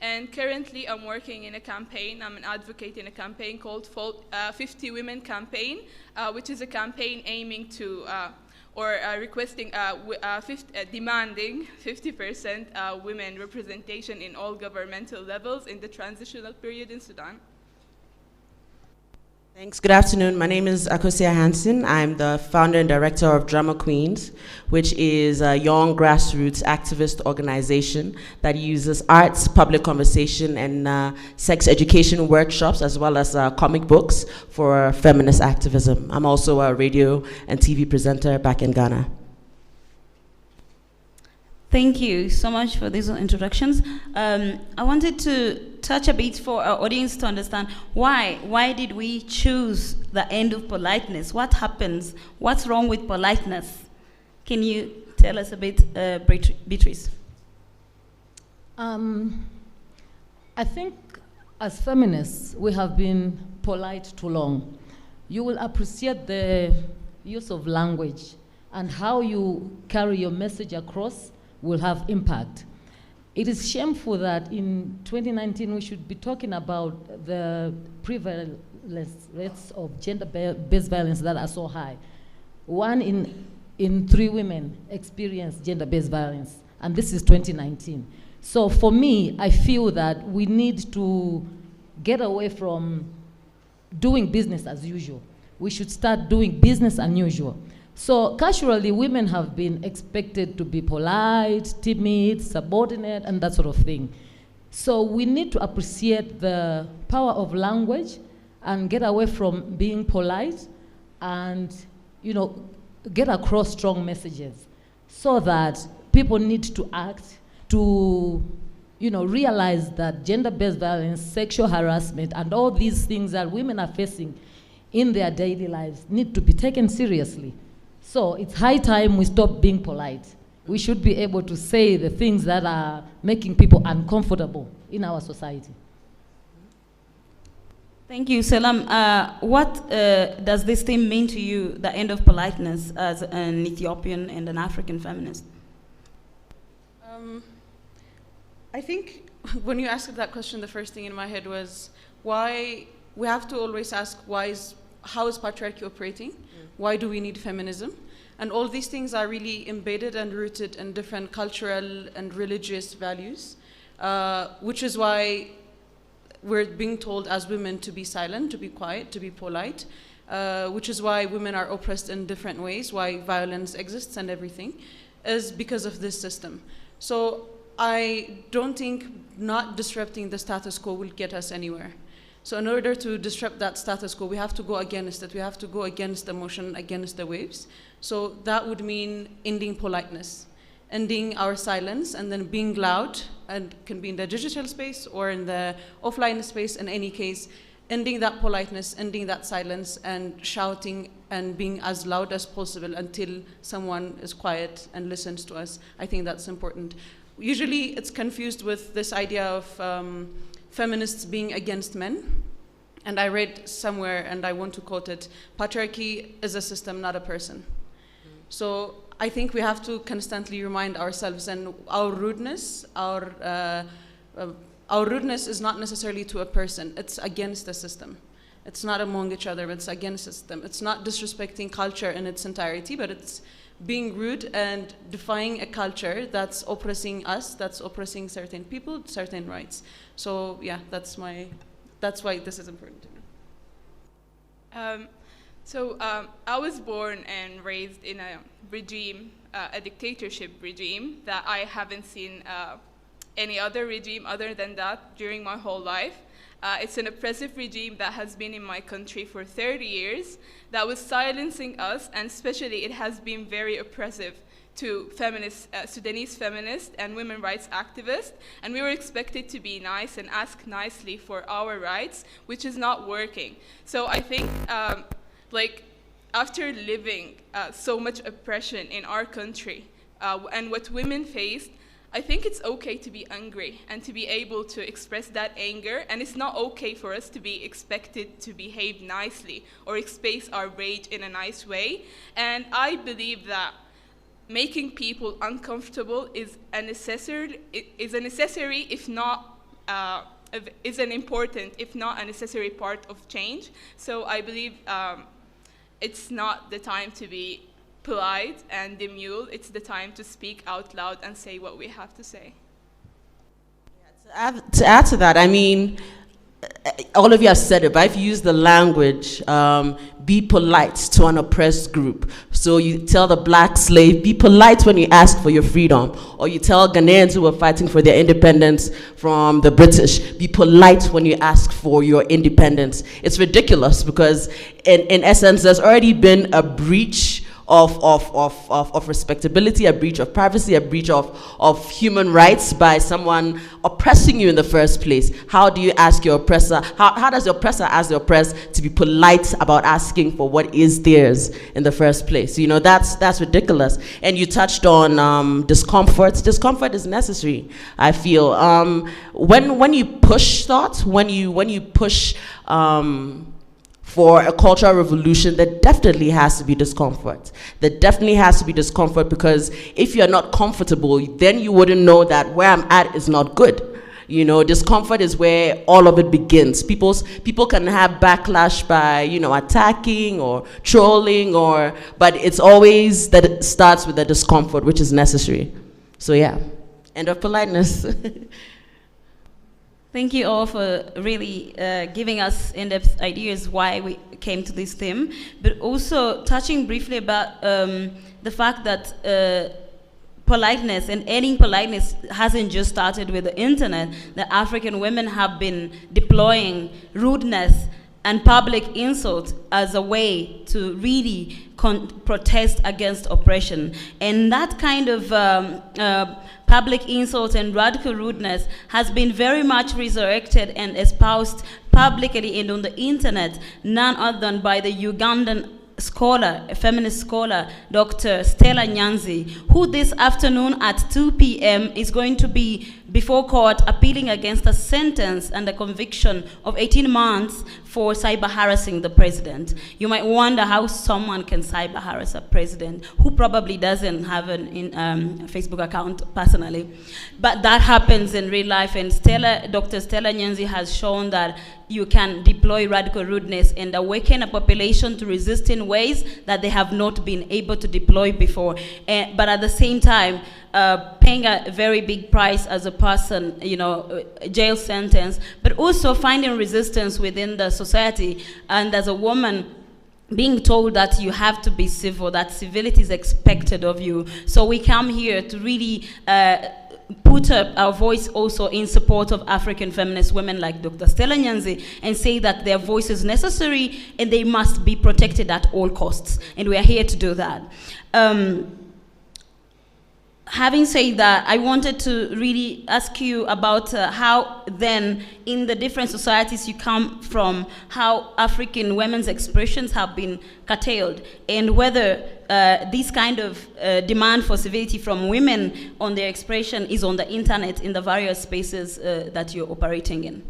And currently I'm working in a campaign, I'm an advocate in a campaign called 50 Women Campaign, which is a campaign aiming to, requesting, demanding 50% women representation in all governmental levels in the transitional period in Sudan. Thanks. Good afternoon. My name is Akosia Hansen. I'm the founder and director of Drama Queens, which is a young grassroots activist organization that uses arts, public conversation, and sex education workshops, as well as comic books for feminist activism. I'm also a radio and TV presenter back in Ghana. Thank you so much for these introductions. I wanted to touch a bit for our audience to understand why did we choose the end of politeness? What happens? What's wrong with politeness? Can you tell us a bit, Beatrice? I think as feminists, we have been polite too long. You will appreciate the use of language and how you carry your message across will have impact. It is shameful that in 2019 we should be talking about the prevalence rates of gender-based violence that are so high. 1 in 3 women experience gender-based violence, and this is 2019. So for me, I feel that we need to get away from doing business as usual. We should start doing business as usual. So culturally, women have been expected to be polite, timid, subordinate, and that sort of thing. So we need to appreciate the power of language and get away from being polite and, get across strong messages so that people need to act to, realize that gender-based violence, sexual harassment, and all these things that women are facing in their daily lives need to be taken seriously. So it's high time we stop being polite. We should be able to say the things that are making people uncomfortable in our society. Thank you, Selam. What does this theme mean to you, the end of politeness, as an Ethiopian and an African feminist? I think when you asked that question, the first thing in my head was why we have to always ask how is patriarchy operating? Why do we need feminism? And all these things are really embedded and rooted in different cultural and religious values, which is why we're being told as women to be silent, to be quiet, to be polite, which is why women are oppressed in different ways, why violence exists and everything, is because of this system. So I don't think not disrupting the status quo will get us anywhere. So in order to disrupt that status quo, we have to go against it. We have to go against the motion, against the waves. So that would mean ending politeness, ending our silence, and then being loud, and can be in the digital space or in the offline space. In any case, ending that politeness, ending that silence, and shouting and being as loud as possible until someone is quiet and listens to us. I think that's important. Usually it's confused with this idea of feminists being against men. And I read somewhere, and I want to quote it, patriarchy is a system, not a person. So I think we have to constantly remind ourselves, and our rudeness is not necessarily to a person, it's against the system. It's not among each other, it's against the system. It's not disrespecting culture in its entirety, but it's being rude and defying a culture that's oppressing us, that's oppressing certain people, certain rights. So yeah, that's why this is important to me. I was born and raised in a regime, a dictatorship regime that I haven't seen any other regime other than that during my whole life. It's an oppressive regime that has been in my country for 30 years, that was silencing us, and especially it has been very oppressive to feminists, Sudanese feminists and women rights activists, and we were expected to be nice and ask nicely for our rights, which is not working. So I think, after living so much oppression in our country and what women faced, I think it's okay to be angry and to be able to express that anger, and it's not okay for us to be expected to behave nicely or express our rage in a nice way. And I believe that making people uncomfortable is a necessary, if not is an important, if not a necessary part of change. So I believe it's not the time to be polite and demure. It's the time to speak out loud and say what we have to say. To add to that, I mean, all of you have said it, but I've used the language, be polite to an oppressed group. So you tell the black slave, be polite when you ask for your freedom. Or you tell Ghanaians who were fighting for their independence from the British, be polite when you ask for your independence. It's ridiculous because in essence, there's already been a breach of respectability, a breach of privacy, a breach of human rights by someone oppressing you in the first place. How do you ask your oppressor, how does the oppressor ask the oppressed to be polite about asking for what is theirs in the first place? You know, that's ridiculous. And you touched on discomfort. Discomfort is necessary, I feel. When you push thought, when you push for a cultural revolution, there definitely has to be discomfort. There definitely has to be discomfort, because if you're not comfortable, then you wouldn't know that where I'm at is not good. You know, discomfort is where all of it begins. People can have backlash by, you know, attacking or trolling, but it's always that it starts with the discomfort, which is necessary. So yeah, end of politeness. Thank you all for really giving us in-depth ideas why we came to this theme, but also touching briefly about the fact that politeness and ending politeness hasn't just started with the internet. That African women have been deploying rudeness and public insult as a way to really protest against oppression. And that kind of public insult and radical rudeness has been very much resurrected and espoused publicly and on the internet, none other than by the Ugandan scholar, a feminist scholar, Dr. Stella Nyanzi, who this afternoon at 2 p.m. is going to be before court appealing against a sentence and a conviction of 18 months for cyber harassing the president. You might wonder how someone can cyber harass a president who probably doesn't have a Facebook account personally. But that happens in real life, and Dr. Stella Nyanzi has shown that you can deploy radical rudeness and awaken a population to resist in ways that they have not been able to deploy before. But at the same time, paying a very big price as a person, you know, jail sentence, but also finding resistance within the society. And as a woman, being told that you have to be civil, that civility is expected of you. So we come here to really put up our voice also in support of African feminist women like Dr. Stella Nyanzi, and say that their voice is necessary and they must be protected at all costs. And we are here to do that. Having said that, I wanted to really ask you about how then, in the different societies you come from, how African women's expressions have been curtailed, and whether this kind of demand for civility from women on their expression is on the internet in the various spaces that you're operating in.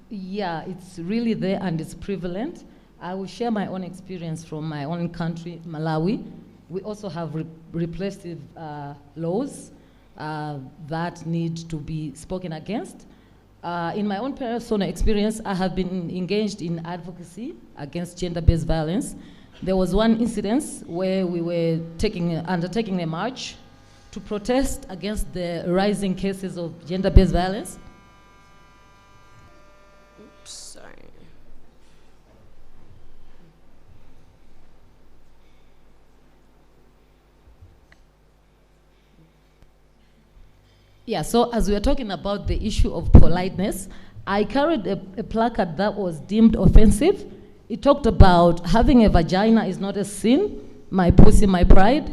Yeah, it's really there and it's prevalent. I will share my own experience from my own country, Malawi. We also have repressive laws that need to be spoken against. In my own personal experience, I have been engaged in advocacy against gender-based violence. There was one incident where we were undertaking a march to protest against the rising cases of gender-based violence. Oops, sorry. Yeah, so as we are talking about the issue of politeness, I carried a placard that was deemed offensive. It talked about having a vagina is not a sin, my pussy, my pride.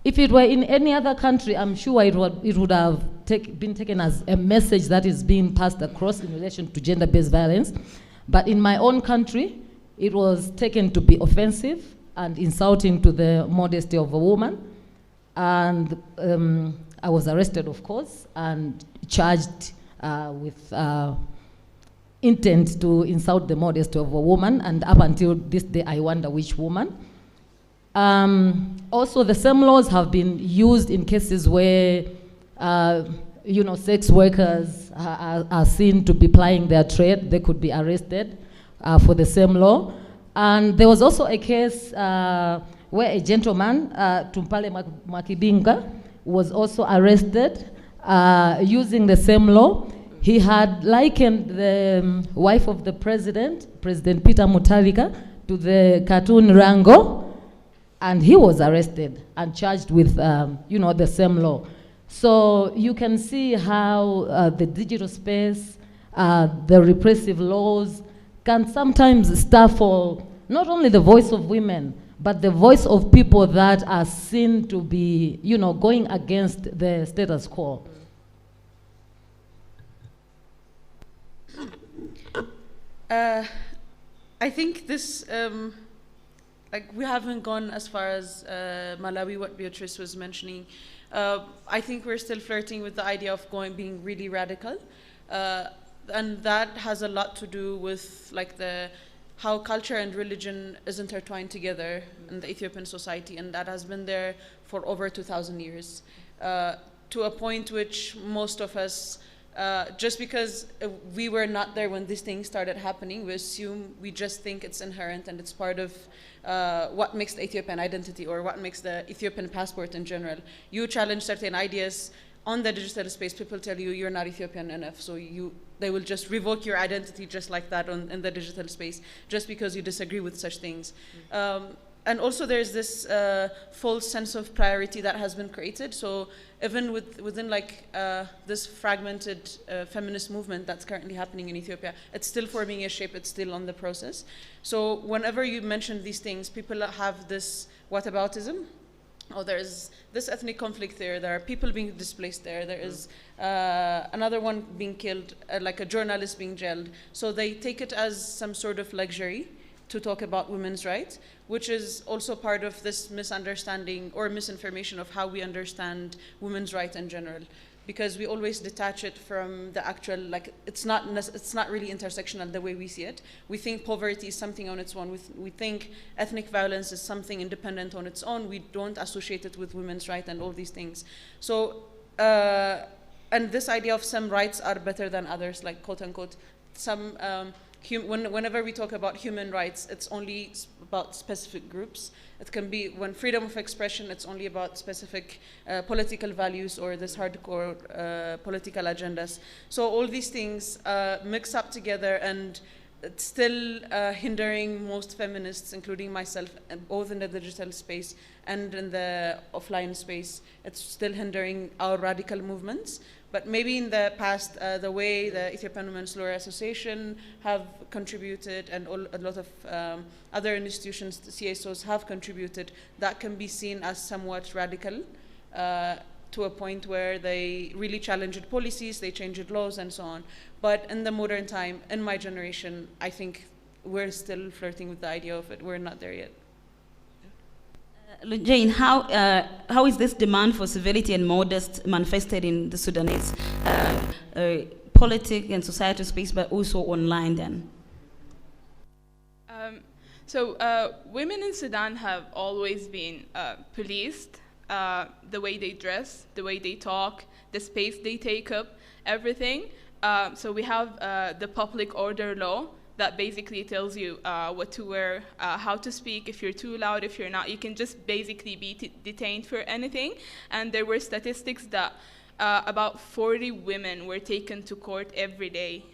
If it were in any other country, I'm sure it would have been taken as a message that is being passed across in relation to gender-based violence. But in my own country, it was taken to be offensive and insulting to the modesty of a woman. And I was arrested, of course, and charged with intent to insult the modesty of a woman, and up until this day, I wonder which woman. Also, the same laws have been used in cases where sex workers are seen to be plying their trade, they could be arrested for the same law. And there was also a case where a gentleman, Tumpale Makibinga, was also arrested using the same law. He had likened the wife of the president, President Peter Mutharika, to the cartoon Rango, and he was arrested and charged with, the same law. So you can see how the digital space, the repressive laws can sometimes stifle not only the voice of women, but the voice of people that are seen to be, going against the status quo. I think this, we haven't gone as far as Malawi, what Beatrice was mentioning. I think we're still flirting with the idea of being really radical. And that has a lot to do with how culture and religion is intertwined together in the Ethiopian society, and that has been there for over 2,000 years, to a point which most of us, just because we were not there when these things started happening, we just think it's inherent and it's part of what makes the Ethiopian identity or what makes the Ethiopian passport in general. You challenge certain ideas on the digital space, people tell you you're not Ethiopian enough, so they will just revoke your identity just like that in the digital space, just because you disagree with such things. And also there's this false sense of priority that has been created. So even within this fragmented feminist movement that's currently happening in Ethiopia, it's still forming a shape, it's still on the process. So whenever you mention these things, people have this whataboutism. Oh, there's this ethnic conflict there, there are people being displaced there, there is another one being killed, like a journalist being jailed. So they take it as some sort of luxury to talk about women's rights, which is also part of this misunderstanding or misinformation of how we understand women's rights in general. Because we always detach it from the actual, it's not really intersectional the way we see it. We think poverty is something on its own. We think ethnic violence is something independent on its own. We don't associate it with women's rights and all these things. So, and this idea of some rights are better than others, quote unquote, whenever we talk about human rights, it's only about specific groups. It can be, when freedom of expression, it's only about specific political values or this hardcore political agendas. So all these things mix up together, and it's still hindering most feminists, including myself, both in the digital space and in the offline space. It's still hindering our radical movements. But maybe in the past, the way the Ethiopian Women's Law Association have contributed and a lot of other institutions, the CSOs, have contributed, that can be seen as somewhat radical to a point where they really challenged policies, they changed laws and so on. But in the modern time, in my generation, I think we're still flirting with the idea of it. We're not there yet. Jane, how is this demand for civility and modest manifested in the Sudanese politics and societal space, but also online then? Women in Sudan have always been policed, the way they dress, the way they talk, the space they take up, everything. So we have the public order law that basically tells you what to wear, how to speak, if you're too loud, if you're not. You can just basically be detained for anything. And there were statistics that about 40 women were taken to court every day,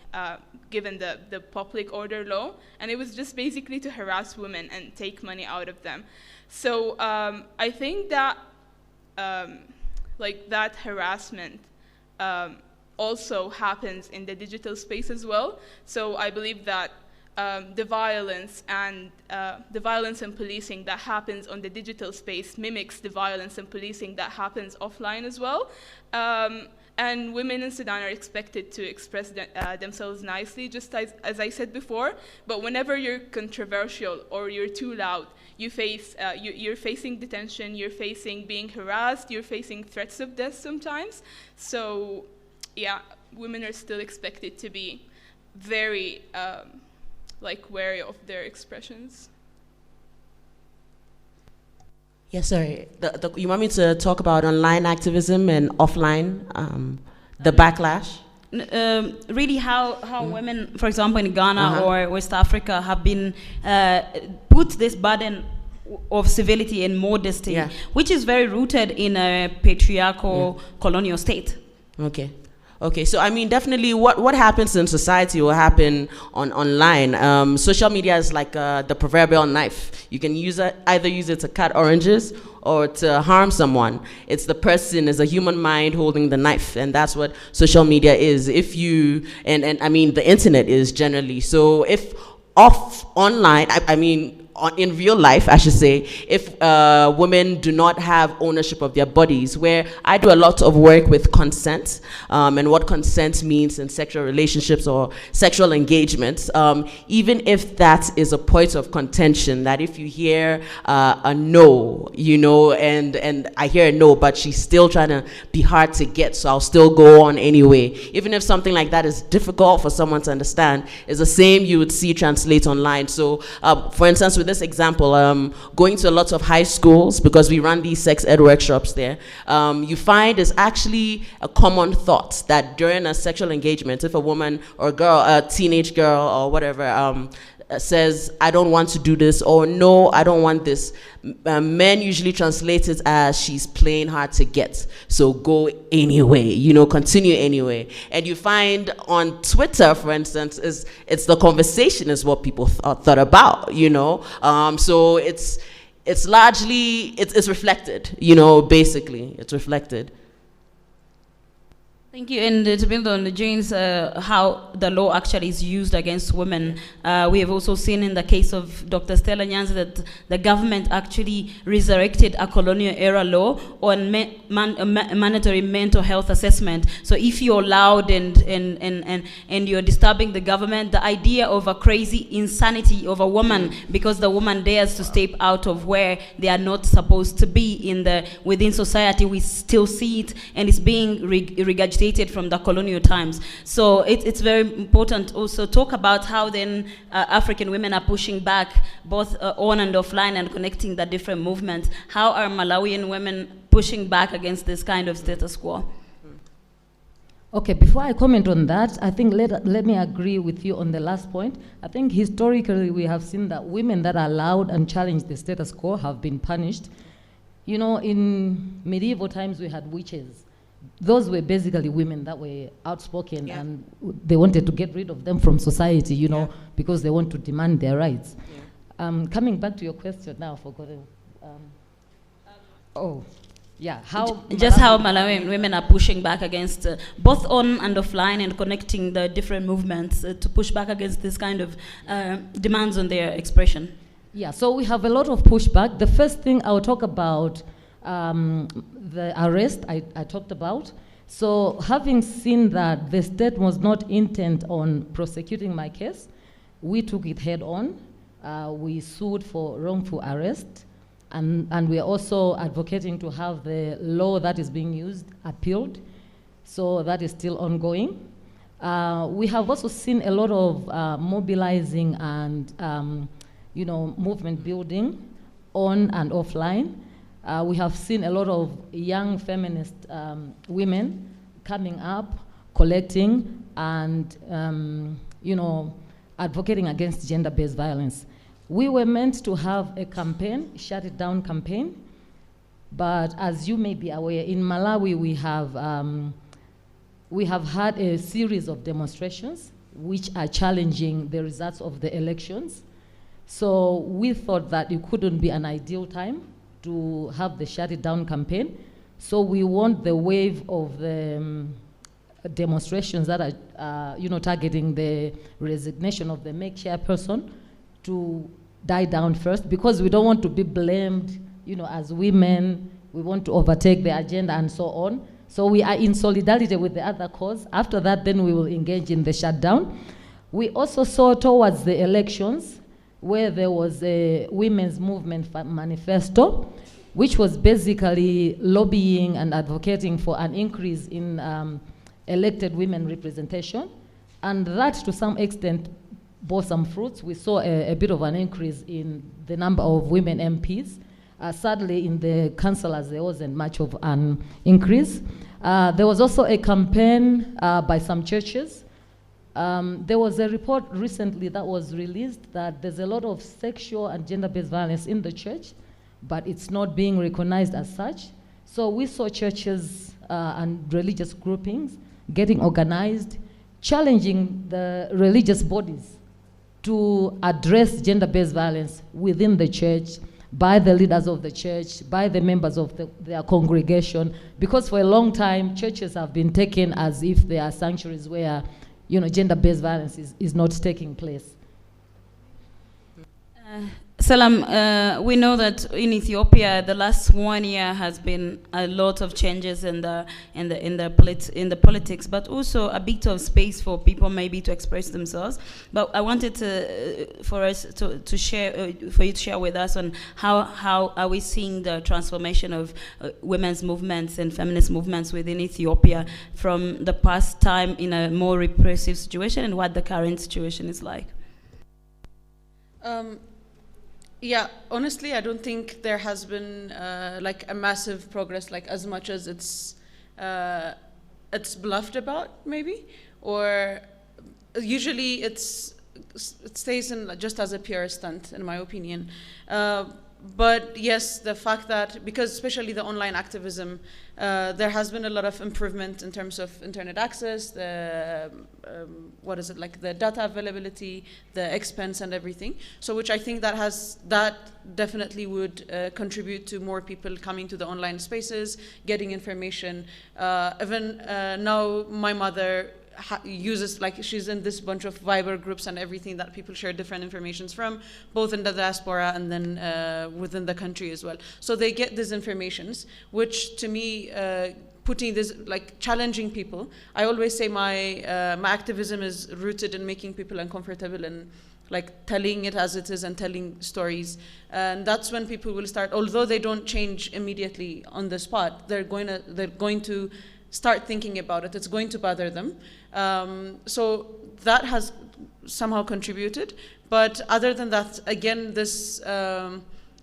given the public order law. And it was just basically to harass women and take money out of them. So I think that that harassment also happens in the digital space as well. So I believe that the violence and policing that happens on the digital space mimics the violence and policing that happens offline as well. And women in Sudan are expected to express themselves nicely, just as I said before. But whenever you're controversial or you're too loud, you're facing detention, you're facing being harassed, you're facing threats of death sometimes. So yeah, women are still expected to be very wary of their expressions. Yes, sorry. You want me to talk about online activism and offline The backlash? Really how women, for example, in Ghana or West Africa have been put this burden of civility and modesty, which is very rooted in a patriarchal colonial state. Okay, so I mean, definitely what happens in society will happen online. Social media is like the proverbial knife. You can either use it to cut oranges or to harm someone. It's the person, is a human mind holding the knife, and that's what social media is. If you, and I mean, the internet is generally. So if online, I mean, in real life, I should say, if women do not have ownership of their bodies, where I do a lot of work with consent and what consent means in sexual relationships or sexual engagements, even if that is a point of contention, that if you hear a no, you know, and I hear a no, but she's still trying to be hard to get, so I'll still go on anyway. Even if something like that is difficult for someone to understand, is the same you would see translate online. So, for instance, with this example, going to a lot of high schools, because we run these sex ed workshops there, you find is actually a common thought that during a sexual engagement, if a woman or a girl, a teenage girl or whatever, says, I don't want to do this, or no, I don't want this, men usually translate it as she's playing hard to get, so go anyway, you know, continue anyway. And you find on Twitter, for instance, it's the conversation is what people thought about, you know. So it's largely, it's reflected, you know, basically, it's reflected. Thank you. And to build on Jane's, how the law actually is used against women, we have also seen in the case of Dr. Stella Nyanzi that the government actually resurrected a colonial era law on mandatory mental health assessment. So if you're loud and you're disturbing the government, the idea of a crazy insanity of a woman because the woman dares to step out of where they are not supposed to be within society, we still see it, and it's being regurgitated from the colonial times. So it's very important also talk about how then African women are pushing back both on and offline and connecting the different movements. How are Malawian women pushing back against this kind of status quo? Okay, before I comment on that, I think let me agree with you on the last point. I think historically we have seen that women that are loud and challenge the status quo have been punished. You know, in medieval times we had witches. Those were basically women that were outspoken, and they wanted to get rid of them from society, you know, because they want to demand their rights. Coming back to your question now, I've forgotten. How Malawian women are pushing back against both on and offline and connecting the different movements to push back against this kind of demands on their expression. Yeah, so we have a lot of pushback. The first thing I'll talk about the arrest I talked about. So having seen that the state was not intent on prosecuting my case, we took it head on. We sued for wrongful arrest, and we are also advocating to have the law that is being used appealed. So that is still ongoing. We have also seen a lot of mobilizing and you know, movement building on and offline. We have seen a lot of young feminist women coming up, collecting, and you know, advocating against gender-based violence. We were meant to have a campaign, Shut It Down campaign, but as you may be aware, in Malawi we have had a series of demonstrations which are challenging the results of the elections. So we thought that it couldn't be an ideal time to have the Shut It Down campaign. So we want the wave of the demonstrations that are you know, targeting the resignation of the make chairperson to die down first, because we don't want to be blamed, you know, as women. We want to overtake the agenda and so on. So we are in solidarity with the other cause. After that, then we will engage in the shutdown. We also saw towards the elections where there was a women's movement manifesto, which was basically lobbying and advocating for an increase in elected women representation. And that, to some extent, bore some fruits. We saw a bit of an increase in the number of women MPs. Sadly, in the councillors, there wasn't much of an increase. There was also a campaign by some churches. There was a report recently that was released that there's a lot of sexual and gender-based violence in the church, but it's not being recognized as such. So we saw churches and religious groupings getting organized, challenging the religious bodies to address gender-based violence within the church, by the leaders of the church, by the members of their congregation, because for a long time, churches have been taken as if they are sanctuaries where, you know, gender-based violence is not taking place. Salam, we know that in Ethiopia, the last 1 year has been a lot of changes in the politics, but also a bit of space for people maybe to express themselves. But I wanted for us to share, for you to share with us on how are we seeing the transformation of women's movements and feminist movements within Ethiopia from the past time in a more repressive situation and what the current situation is like. Yeah, honestly, I don't think there has been like a massive progress, like as much as it's bluffed about, maybe, or usually it stays in just as a PR stunt, in my opinion. But yes, the fact that, because especially the online activism, there has been a lot of improvement in terms of internet access, the the data availability, the expense and everything. So which I think that definitely would contribute to more people coming to the online spaces, getting information. Even now, my mother uses, like, she's in this bunch of Viber groups and everything that people share different informations from, both in the diaspora and then within the country as well. So they get these informations, which to me, putting this, like, challenging people. I always say my activism is rooted in making people uncomfortable and like telling it as it is and telling stories. And that's when people will start, although they don't change immediately on the spot, they're going to start thinking about it. It's going to bother them. So that has somehow contributed. But other than that, again, this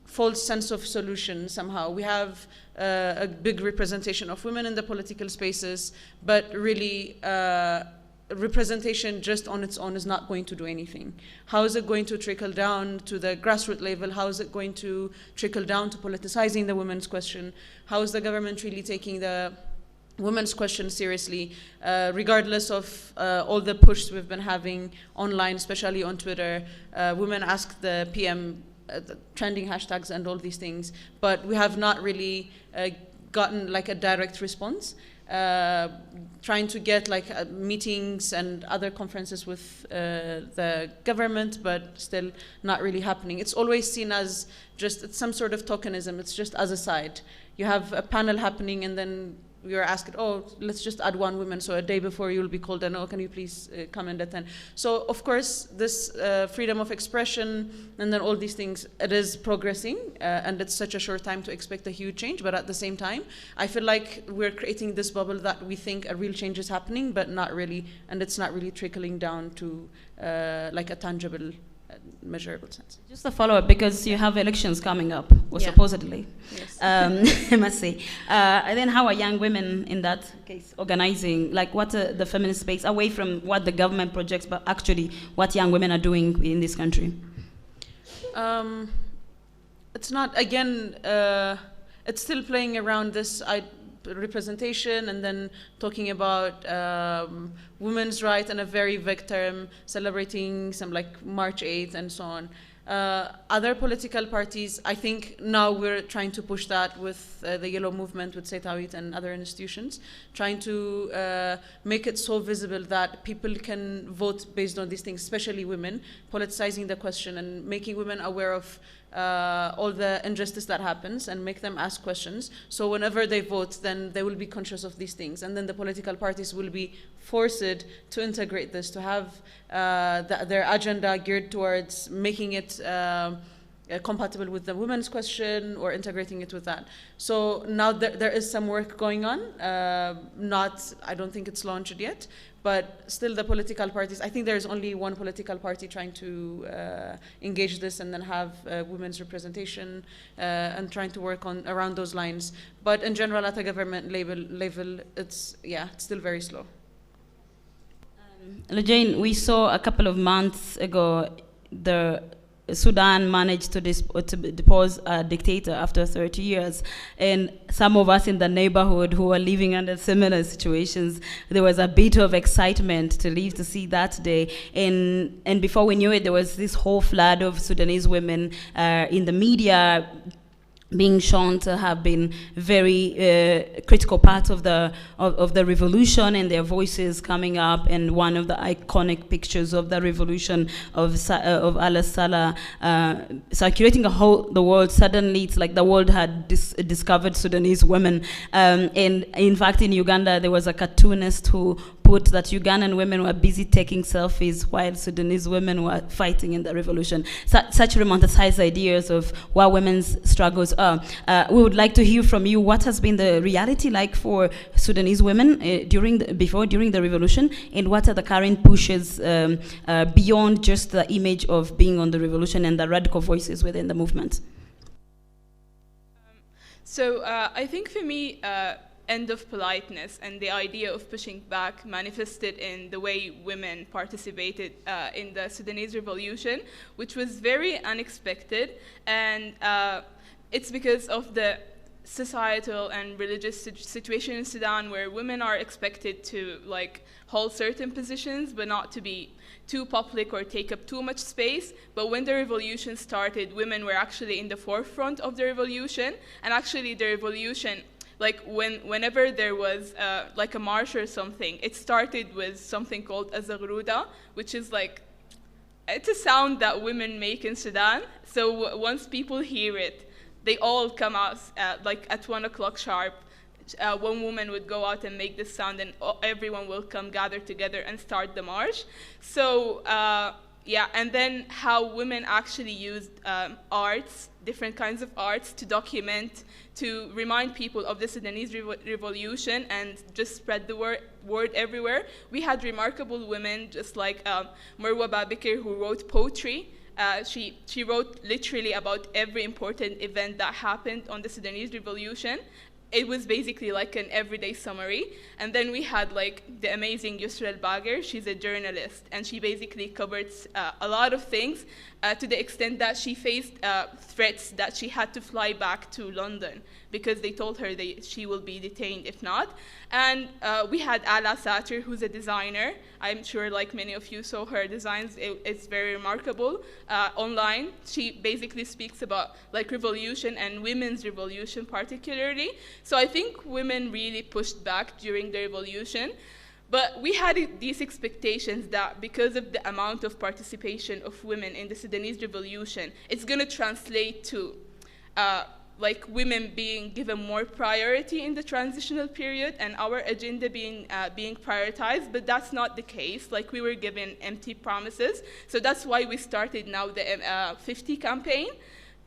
false sense of solution somehow. We have a big representation of women in the political spaces, but really representation just on its own is not going to do anything. How is it going to trickle down to the grassroots level? How is it going to trickle down to politicizing the women's question? How is the government really taking the women's question seriously, regardless of all the push we've been having online, especially on Twitter? Women ask the PM the trending hashtags and all these things, but we have not really gotten like a direct response. Trying to get like meetings and other conferences with the government, but still not really happening. It's always seen as just, it's some sort of tokenism. It's just as a side. You have a panel happening and then you're asked, oh, let's just add one woman, so a day before you'll be called and, oh, can you please come and attend? So of course, this freedom of expression and then all these things, it is progressing, and it's such a short time to expect a huge change, but at the same time, I feel like we're creating this bubble that we think a real change is happening, but not really, and it's not really trickling down to like a tangible, measurable sense. Just a follow-up, because you have elections coming up, or supposedly. Yes. I must say. And then how are young women in that case organizing? Like, what the feminist space, away from what the government projects, but actually what young women are doing in this country? It's not, again, it's still playing around this representation and then talking about women's rights in a very vague term, celebrating some like March 8th and so on. Other political parties, I think now we're trying to push that with the Yellow Movement, with Setawit and other institutions, trying to make it so visible that people can vote based on these things, especially women, politicizing the question and making women aware of all the injustice that happens and make them ask questions. So whenever they vote, then they will be conscious of these things. And then the political parties will be forced to integrate this, to have their agenda geared towards making it compatible with the women's question or integrating it with that. So now there is some work going on. I don't think it's launched yet, but still the political parties, I think there's only one political party trying to engage this and then have women's representation and trying to work on around those lines. But in general, at a government level, it's still very slow. Jane, we saw a couple of months ago the Sudan managed to depose a dictator after 30 years. And some of us in the neighborhood who are living under similar situations, there was a bit of excitement to live to see that day. And before we knew it, there was this whole flood of Sudanese women in the media being shown to have been very critical parts of the revolution, and their voices coming up. And one of the iconic pictures of the revolution of Ala Salah circulating the world. Suddenly, it's like the world had discovered Sudanese women. And in fact, in Uganda, there was a cartoonist who put that Ugandan women were busy taking selfies while Sudanese women were fighting in the revolution. Such romanticized ideas of what women's struggles are. We would like to hear from you what has been the reality like for Sudanese women during the revolution, and what are the current pushes beyond just the image of being on the revolution and the radical voices within the movement. So I think for me, end of politeness and the idea of pushing back manifested in the way women participated in the Sudanese revolution, which was very unexpected. And it's because of the societal and religious situation in Sudan, where women are expected to hold certain positions but not to be too public or take up too much space. But when the revolution started, women were actually in the forefront of the revolution. And actually the revolution, whenever there was a march or something, it started with something called a zaghruda, which is it's a sound that women make in Sudan. So once people hear it, they all come out at 1 o'clock sharp. One woman would go out and make this sound, and everyone will come gather together and start the march. So and then how women actually used arts, different kinds of arts, to document, to remind people of the Sudanese revolution and just spread the word everywhere. We had remarkable women, just like Marwa Babikir, who wrote poetry. She wrote literally about every important event that happened on the Sudanese revolution. It was basically like an everyday summary. And then we had the amazing Yusra al-Bagir. She's a journalist, and she basically covered a lot of things to the extent that she faced threats that she had to fly back to London because they told her she will be detained if not. And we had Ala Satir, who's a designer. I'm sure many of you saw her designs. It's very remarkable online. She basically speaks about revolution and women's revolution particularly. So I think women really pushed back during the revolution. But we had these expectations that because of the amount of participation of women in the Sudanese revolution, it's going to translate to women being given more priority in the transitional period and our agenda being prioritized. But that's not the case. We were given empty promises. So that's why we started now the 50 campaign.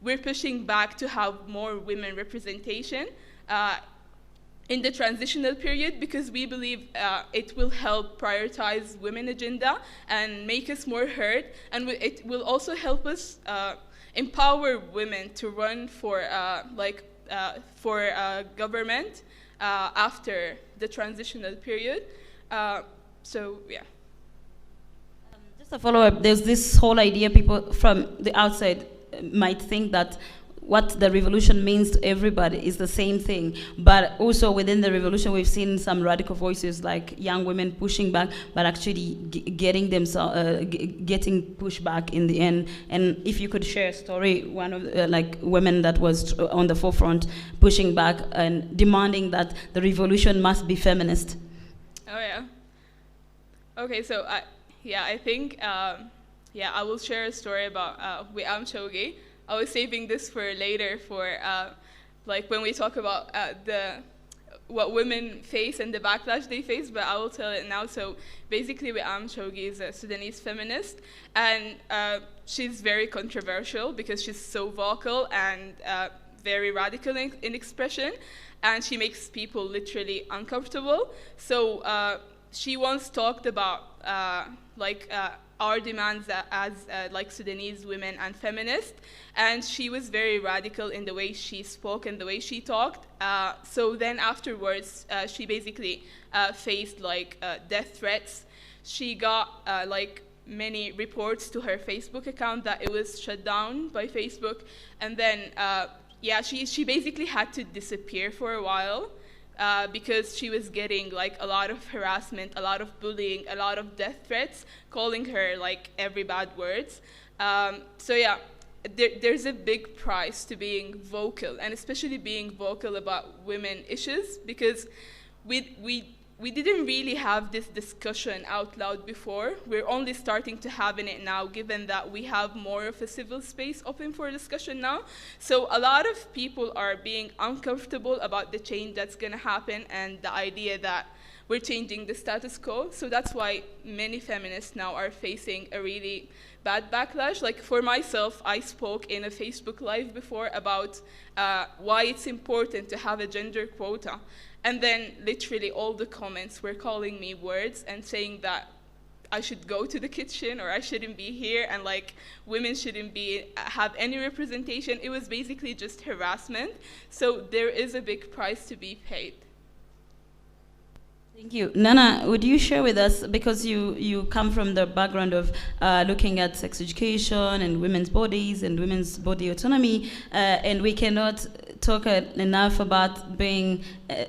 We're pushing back to have more women representation in the transitional period, because we believe it will help prioritize women agenda and make us more heard, and it will also help us empower women to run for government after the transitional period. So yeah. Just a follow-up. There's this whole idea people from the outside might think that what the revolution means to everybody is the same thing. But also within the revolution, we've seen some radical voices like young women pushing back, but actually getting pushed back in the end. And if you could share a story, one of women that was on the forefront pushing back and demanding that the revolution must be feminist. Oh yeah. Okay, so I think I will share a story about Wi'am Shogi. I was saving this for later, for when we talk about what women face and the backlash they face, but I will tell it now. So basically, Wiam Chogi is a Sudanese feminist, and she's very controversial because she's so vocal and very radical in expression, and she makes people literally uncomfortable. So she once talked about our demands as like Sudanese women and feminists, and she was very radical in the way she spoke and the way she talked. So then afterwards, she basically faced like death threats. She got like many reports to her Facebook account that it was shut down by Facebook, and then yeah, she basically had to disappear for a while. Because she was getting like a lot of harassment, a lot of bullying, a lot of death threats, calling her like every bad words. So yeah, there's a big price to being vocal, and especially being vocal about women issues, because we didn't really have this discussion out loud before. We're only starting to having it now, given that we have more of a civil space open for discussion now. So a lot of people are being uncomfortable about the change that's going to happen and the idea that we're changing the status quo. So that's why many feminists now are facing a really bad backlash. Like for myself, I spoke in a Facebook Live before about why it's important to have a gender quota. And then literally all the comments were calling me words and saying that I should go to the kitchen or I shouldn't be here, and like women shouldn't have any representation. It was basically just harassment. So there is a big price to be paid. Thank you. Nana, would you share with us, because you come from the background of looking at sex education and women's bodies and women's body autonomy, and we cannot talk enough about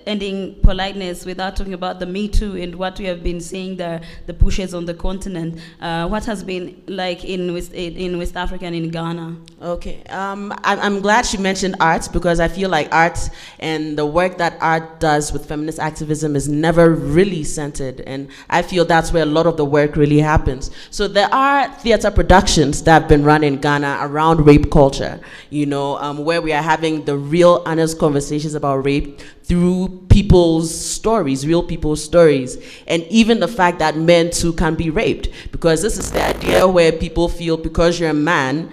ending politeness without talking about the Me Too and what we have been seeing the pushes on the continent. What has been like in West Africa and in Ghana? Okay, I'm glad she mentioned arts, because I feel like arts and the work that art does with feminist activism is never really centered, and I feel that's where a lot of the work really happens. So there are theater productions that have been run in Ghana around rape culture, you know, where we are having the real honest conversations about rape through people's stories, real people's stories, and even the fact that men too can be raped, because this is the idea where people feel because you're a man,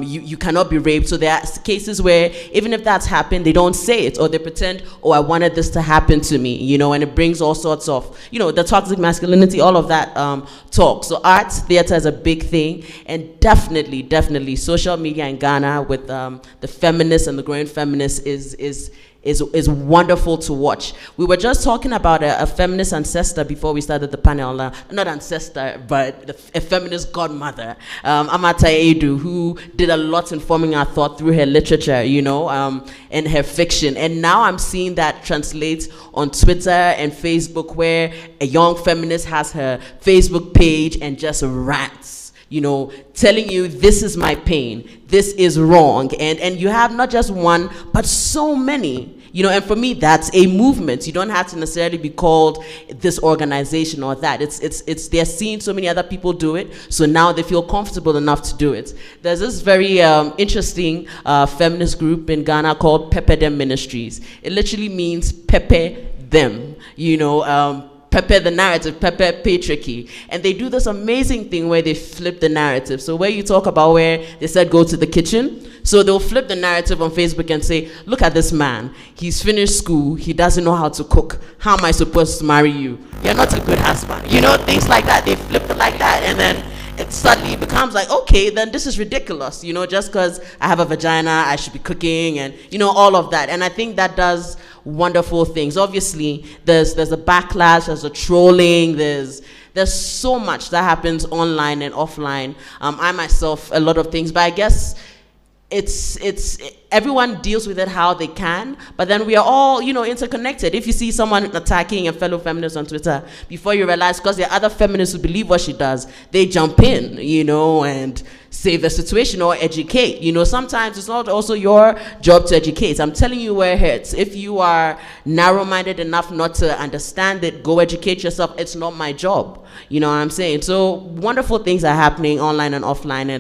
you cannot be raped. So there are cases where even if that's happened, they don't say it, or they pretend, oh, I wanted this to happen to me, you know, and it brings all sorts of, you know, the toxic masculinity, all of that talk. So arts, theater is a big thing, and definitely social media in Ghana with the feminists and the growing feminists is wonderful to watch. We were just talking about a feminist ancestor before we started the panel. Not ancestor, but a feminist godmother, Amata Edu, who did a lot in forming our thought through her literature, you know, and her fiction. And now I'm seeing that translate on Twitter and Facebook, where a young feminist has her Facebook page and just rants, you know, telling you this is my pain, this is wrong, and you have not just one, but so many, you know. And for me, that's a movement. You don't have to necessarily be called this organization or that. It's they're seeing so many other people do it, so now they feel comfortable enough to do it. There's this very interesting feminist group in Ghana called Dam Ministries. It literally means Pepe them, you know. Pepe the narrative, Pepe patriarchy. And they do this amazing thing where they flip the narrative. So where you talk about where they said go to the kitchen, so they'll flip the narrative on Facebook and say, look at this man, he's finished school, he doesn't know how to cook, how am I supposed to marry you? You're not a good husband. You know, things like that. They flip it like that, and then it suddenly becomes like, okay, then this is ridiculous, you know, just because I have a vagina, I should be cooking, and, you know, all of that. And I think that does wonderful things. Obviously, there's a backlash, there's a trolling, there's so much that happens online and offline. I myself, a lot of things, but I guess it's everyone deals with it how they can, but then we are all, you know, interconnected. If you see someone attacking a fellow feminist on Twitter, before you realize, because there are other feminists who believe what she does, they jump in, you know, and save the situation or educate. You know, sometimes it's not also your job to educate. I'm telling you where it hurts. If you are narrow-minded enough not to understand it, go educate yourself. It's not my job. You know what I'm saying? So wonderful things are happening online and offline,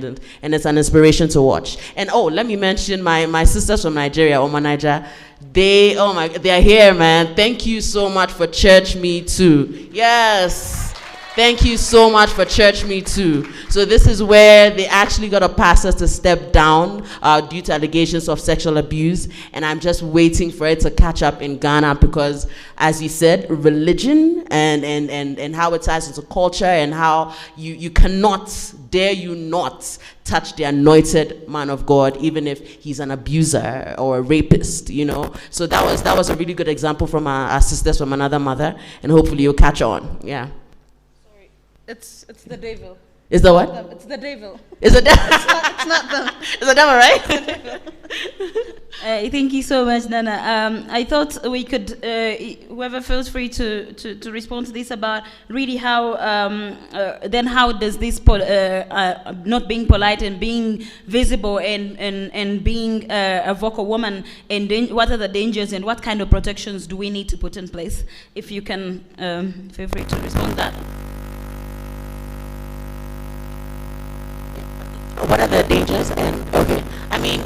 and it's an inspiration to watch. And oh, let me mention my sisters from Nigeria, Oma Niger. They're here, man. Thank you so much for Church Me Too. Yes. Thank you so much for Church Me Too. So this is where they actually got a pastor to step down due to allegations of sexual abuse, and I'm just waiting for it to catch up in Ghana because, as you said, religion and how it ties into culture and how you cannot, dare you not, touch the anointed man of God, even if he's an abuser or a rapist, you know. So that was a really good example from our sisters from another mother, and hopefully you'll catch on. Yeah. It's the devil. Is the what? It's the devil. Is the devil? It's not them. It's the devil, right? Thank you so much, Nana. I thought we could, whoever feels free to respond to this about really how, then how does this, not being polite and being visible and being a vocal woman, and what are the dangers and what kind of protections do we need to put in place? If you can feel free to respond to that. What are the dangers? And okay, I mean,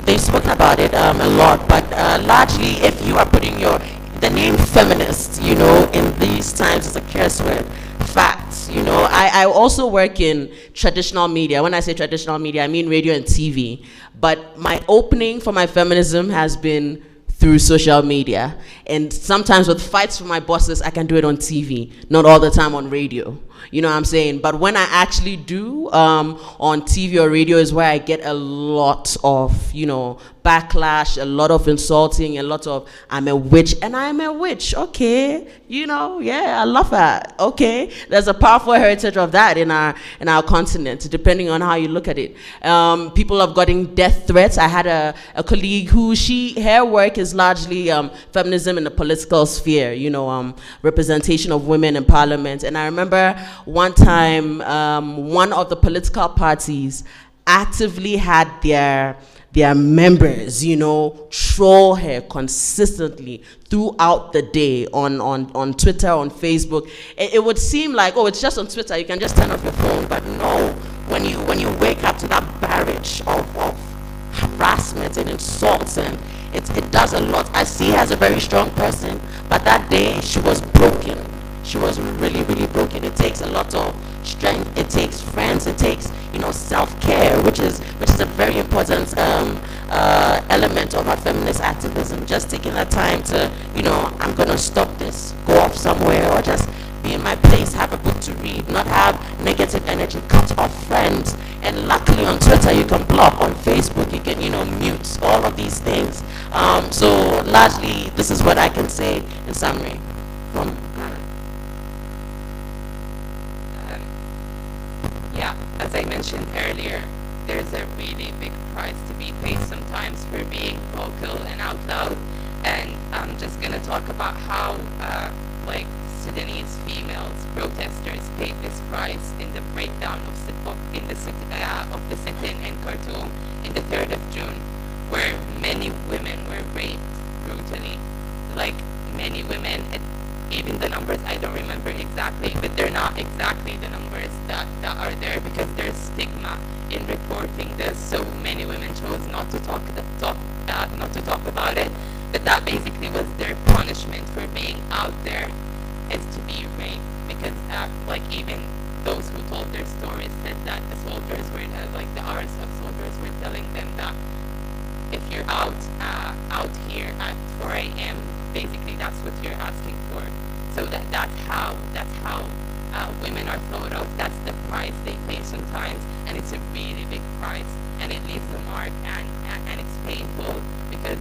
they've spoken about it a lot, but largely, if you are putting the name feminist, you know, in these times is a curse word. Facts, you know. I also work in traditional media. When I say traditional media, I mean radio and TV. But my opening for my feminism has been through social media, and sometimes with fights with my bosses, I can do it on TV, not all the time on radio. You know what I'm saying? But when I actually do on TV or radio is where I get a lot of, you know, backlash, a lot of insulting, a lot of I'm a witch, and I'm a witch. Okay, you know, yeah, I love that. Okay, there's a powerful heritage of that in our continent, depending on how you look at it. People have gotten death threats. I had a colleague who her work is largely feminism in the political sphere. You know, representation of women in parliament. And I remember one time one of the political parties actively had their members, you know, troll her consistently throughout the day on Twitter, on Facebook. It would seem like, oh, it's just on Twitter, you can just turn off your phone, but no, when you wake up to that barrage of harassment and insults, and it does a lot. I see her as a very strong person, but that day she was broken. She was really, really broken. It takes a lot of strength. It takes friends. It takes, you know, self-care, which is a very important element of our feminist activism. Just taking the time to, you know, I'm gonna stop this, go off somewhere, or just be in my place, have a book to read, not have negative energy, cut off friends. And luckily on Twitter you can block, on Facebook you can, you know, mute, all of these things. So largely this is what I can say in summary from Yeah, as I mentioned earlier, there's a really big price to be paid sometimes for being vocal and out loud. And I'm just going to talk about how like Sudanese females protesters paid this price in the breakdown of the sit-in in Khartoum in the 3rd of June, where many women were raped brutally. Like many women, even the numbers I don't remember exactly, but they're not exactly the numbers that are there because there's stigma in reporting this. So many women chose not to talk about it. But that basically was their punishment for being out there, is to be raped. Because like even those who told their stories said that the soldiers were like the RSF soldiers were telling them that if you're out here at 4 a.m. basically that's what you're asking for. So that's how women are thought of. That's the price they pay sometimes, and it's a really big price, and it leaves a mark, and it's painful because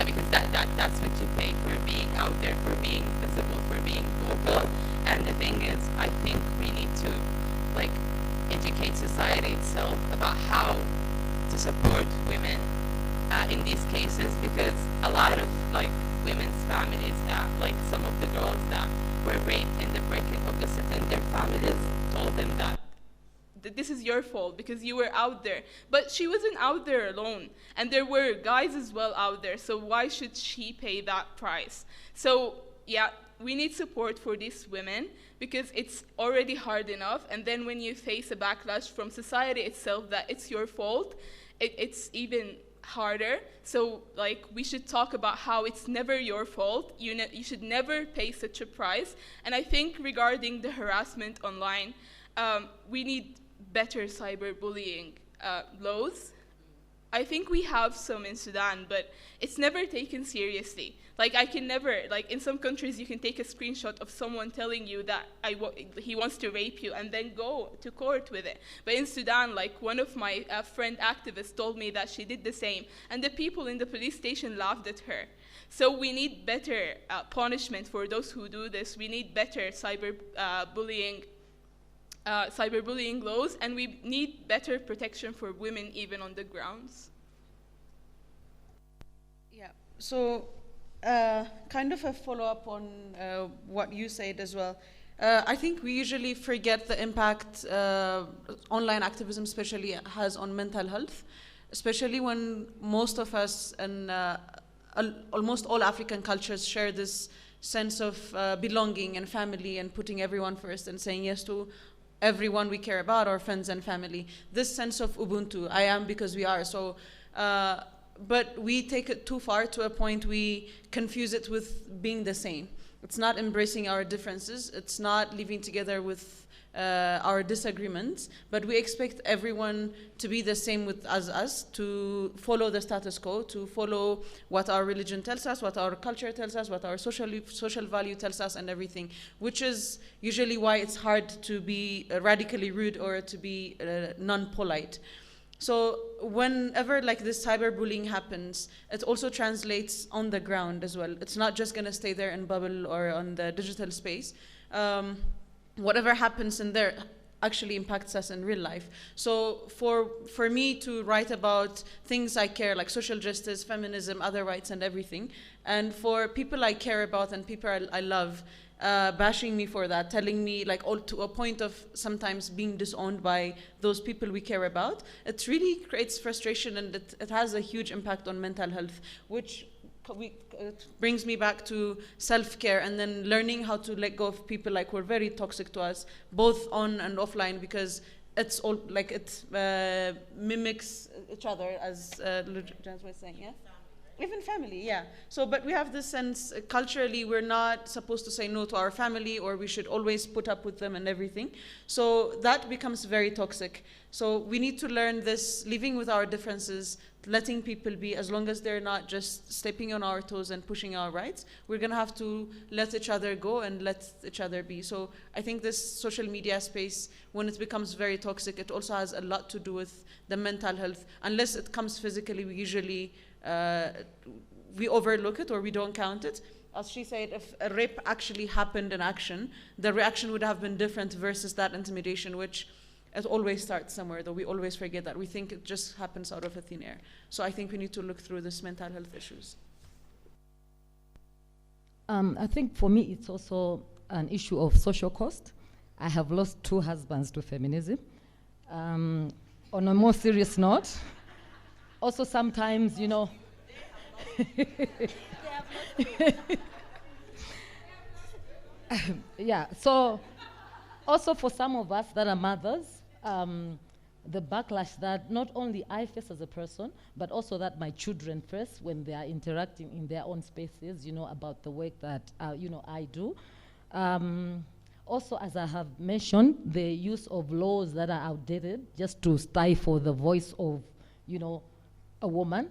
because that's what you pay for being out there, for being visible, for being vocal. And the thing is, I think we need to like educate society itself about how to support women in these cases, because a lot of like women's families, like some of the girls that were raped in the breaking of the sit-in, their families told them that that this is your fault because you were out there. But she wasn't out there alone, and there were guys as well out there, so why should she pay that price? So yeah, we need support for these women because it's already hard enough, and then when you face a backlash from society itself that it's your fault, it's even harder. So like, we should talk about how it's never your fault. You should never pay such a price. And I think regarding the harassment online, we need better cyberbullying laws. I think we have some in Sudan, but it's never taken seriously. Like, I can never, like, in some countries you can take a screenshot of someone telling you that he wants to rape you and then go to court with it. But in Sudan, like, one of my friend activists told me that she did the same, and the people in the police station laughed at her. So we need better punishment for those who do this. We need better cyberbullying laws, and we need better protection for women even on the grounds. Yeah, so kind of a follow-up on what you said as well. I think we usually forget the impact online activism especially has on mental health, especially when most of us and almost all African cultures share this sense of belonging and family and putting everyone first and saying yes to everyone we care about, our friends and family. This sense of Ubuntu, I am because we are. So, but we take it too far to a point we confuse it with being the same. It's not embracing our differences. It's not living together with our disagreements, but we expect everyone to be the same as us, to follow the status quo, to follow what our religion tells us, what our culture tells us, what our social value tells us, and everything, which is usually why it's hard to be radically rude or to be non-polite. So whenever like this cyberbullying happens, it also translates on the ground as well. It's not just going to stay there in bubble or on the digital space. Whatever happens in there actually impacts us in real life. So for me to write about things I care, like social justice, feminism, other rights and everything, and for people I care about and people I love bashing me for that, telling me like all to a point of sometimes being disowned by those people we care about, it really creates frustration, and it has a huge impact on mental health, which it brings me back to self-care and then learning how to let go of people like who are very toxic to us, both on and offline, because it's all like it mimics each other, as Jans was saying, yeah? Even family, yeah. So, but we have this sense, culturally, we're not supposed to say no to our family, or we should always put up with them and everything. So that becomes very toxic. So we need to learn this, living with our differences, letting people be, as long as they're not just stepping on our toes and pushing our rights. We're gonna have to let each other go and let each other be. So I think this social media space, when it becomes very toxic, it also has a lot to do with the mental health. Unless it comes physically, we usually we overlook it or we don't count it. As she said, if a rape actually happened in action, the reaction would have been different versus that intimidation, which it always starts somewhere, though we always forget that. We think it just happens out of a thin air. So I think we need to look through this mental health issues. I think for me, it's also an issue of social cost. I have lost 2 husbands to feminism. On a more serious note, also sometimes, you know, yeah, so also for some of us that are mothers, the backlash that not only I face as a person, but also that my children face when they are interacting in their own spaces, you know, about the work that, you know, I do. Also, as I have mentioned, the use of laws that are outdated just to stifle the voice of, you know, a woman.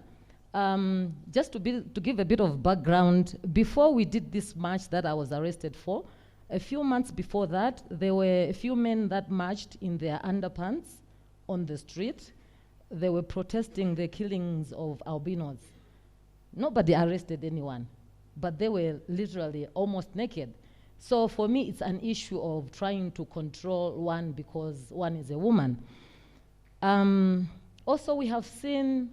Just to give a bit of background, before we did this march that I was arrested for, a few months before that, there were a few men that marched in their underpants on the street. They were protesting the killings of albinos. Nobody arrested anyone, but they were literally almost naked. So for me, it's an issue of trying to control one because one is a woman. Also, we have seen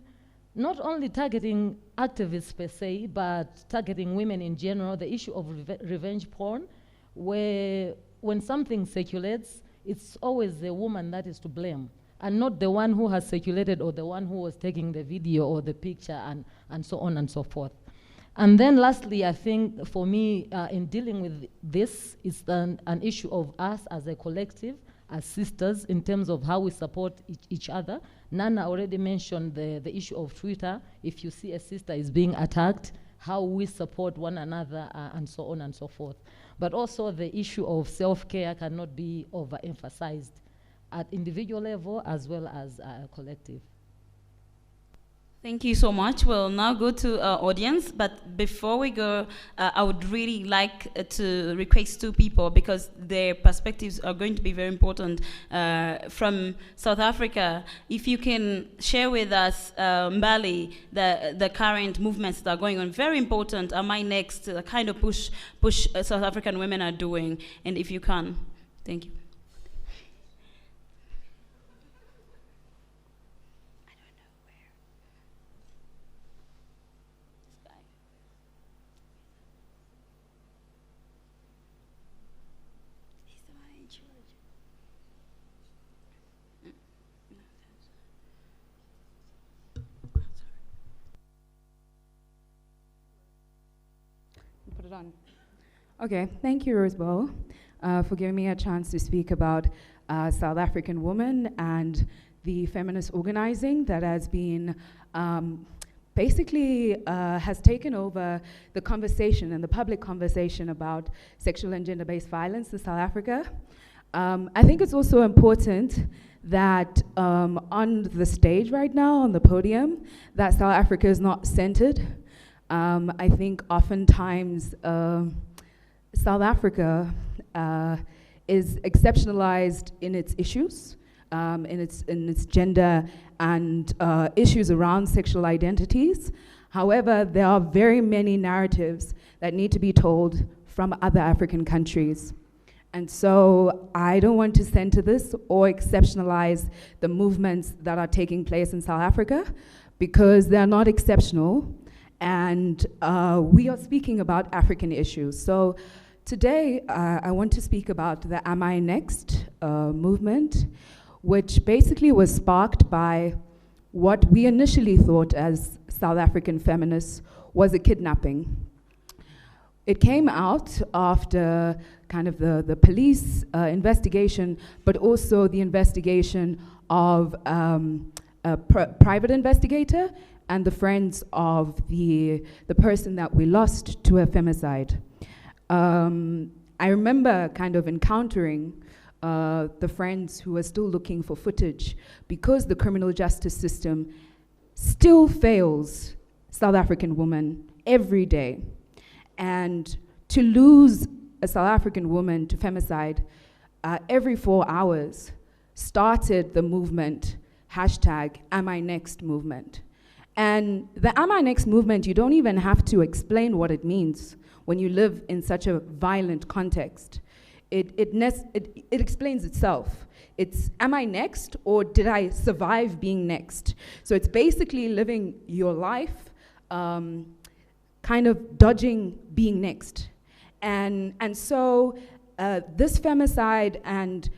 not only targeting activists per se, but targeting women in general, the issue of revenge porn, where when something circulates, it's always the woman that is to blame, and not the one who has circulated or the one who was taking the video or the picture and so on and so forth. And then lastly, I think for me, in dealing with this, it's an issue of us as a collective, as sisters, in terms of how we support each other. Nana already mentioned the issue of Twitter. If you see a sister is being attacked, how we support one another, and so on and so forth. But also the issue of self-care cannot be overemphasized at individual level as well as collective. Thank you so much. We'll now go to our audience, but before we go, I would really like to request two people, because their perspectives are going to be very important. From South Africa, if you can share with us, Mbali, the current movements that are going on, very important. Am I next? The kind of push South African women are doing, and if you can, thank you. Put it on. Okay, thank you, Rosebel, for giving me a chance to speak about South African women and the feminist organizing that has been basically has taken over the conversation and the public conversation about sexual and gender-based violence in South Africa. I think it's also important that on the stage right now, on the podium, that South Africa is not centered. I think oftentimes South Africa is exceptionalized in its issues, in its gender and issues around sexual identities. However, there are very many narratives that need to be told from other African countries. And so I don't want to center this or exceptionalize the movements that are taking place in South Africa, because they're not exceptional. And we are speaking about African issues. So today, I want to speak about the Am I Next movement, which basically was sparked by what we initially thought as South African feminists was a kidnapping. It came out after kind of the police investigation, but also the investigation of a private investigator and the friends of the person that we lost to a femicide. I remember kind of encountering the friends who were still looking for footage, because the criminal justice system still fails South African women every day. And to lose a South African woman to femicide every 4 hours started the movement, #AmINext movement. And the Am I Next movement, you don't even have to explain what it means when you live in such a violent context. It explains itself. It's, am I next, or did I survive being next? So it's basically living your life, kind of dodging being next. And so this femicide and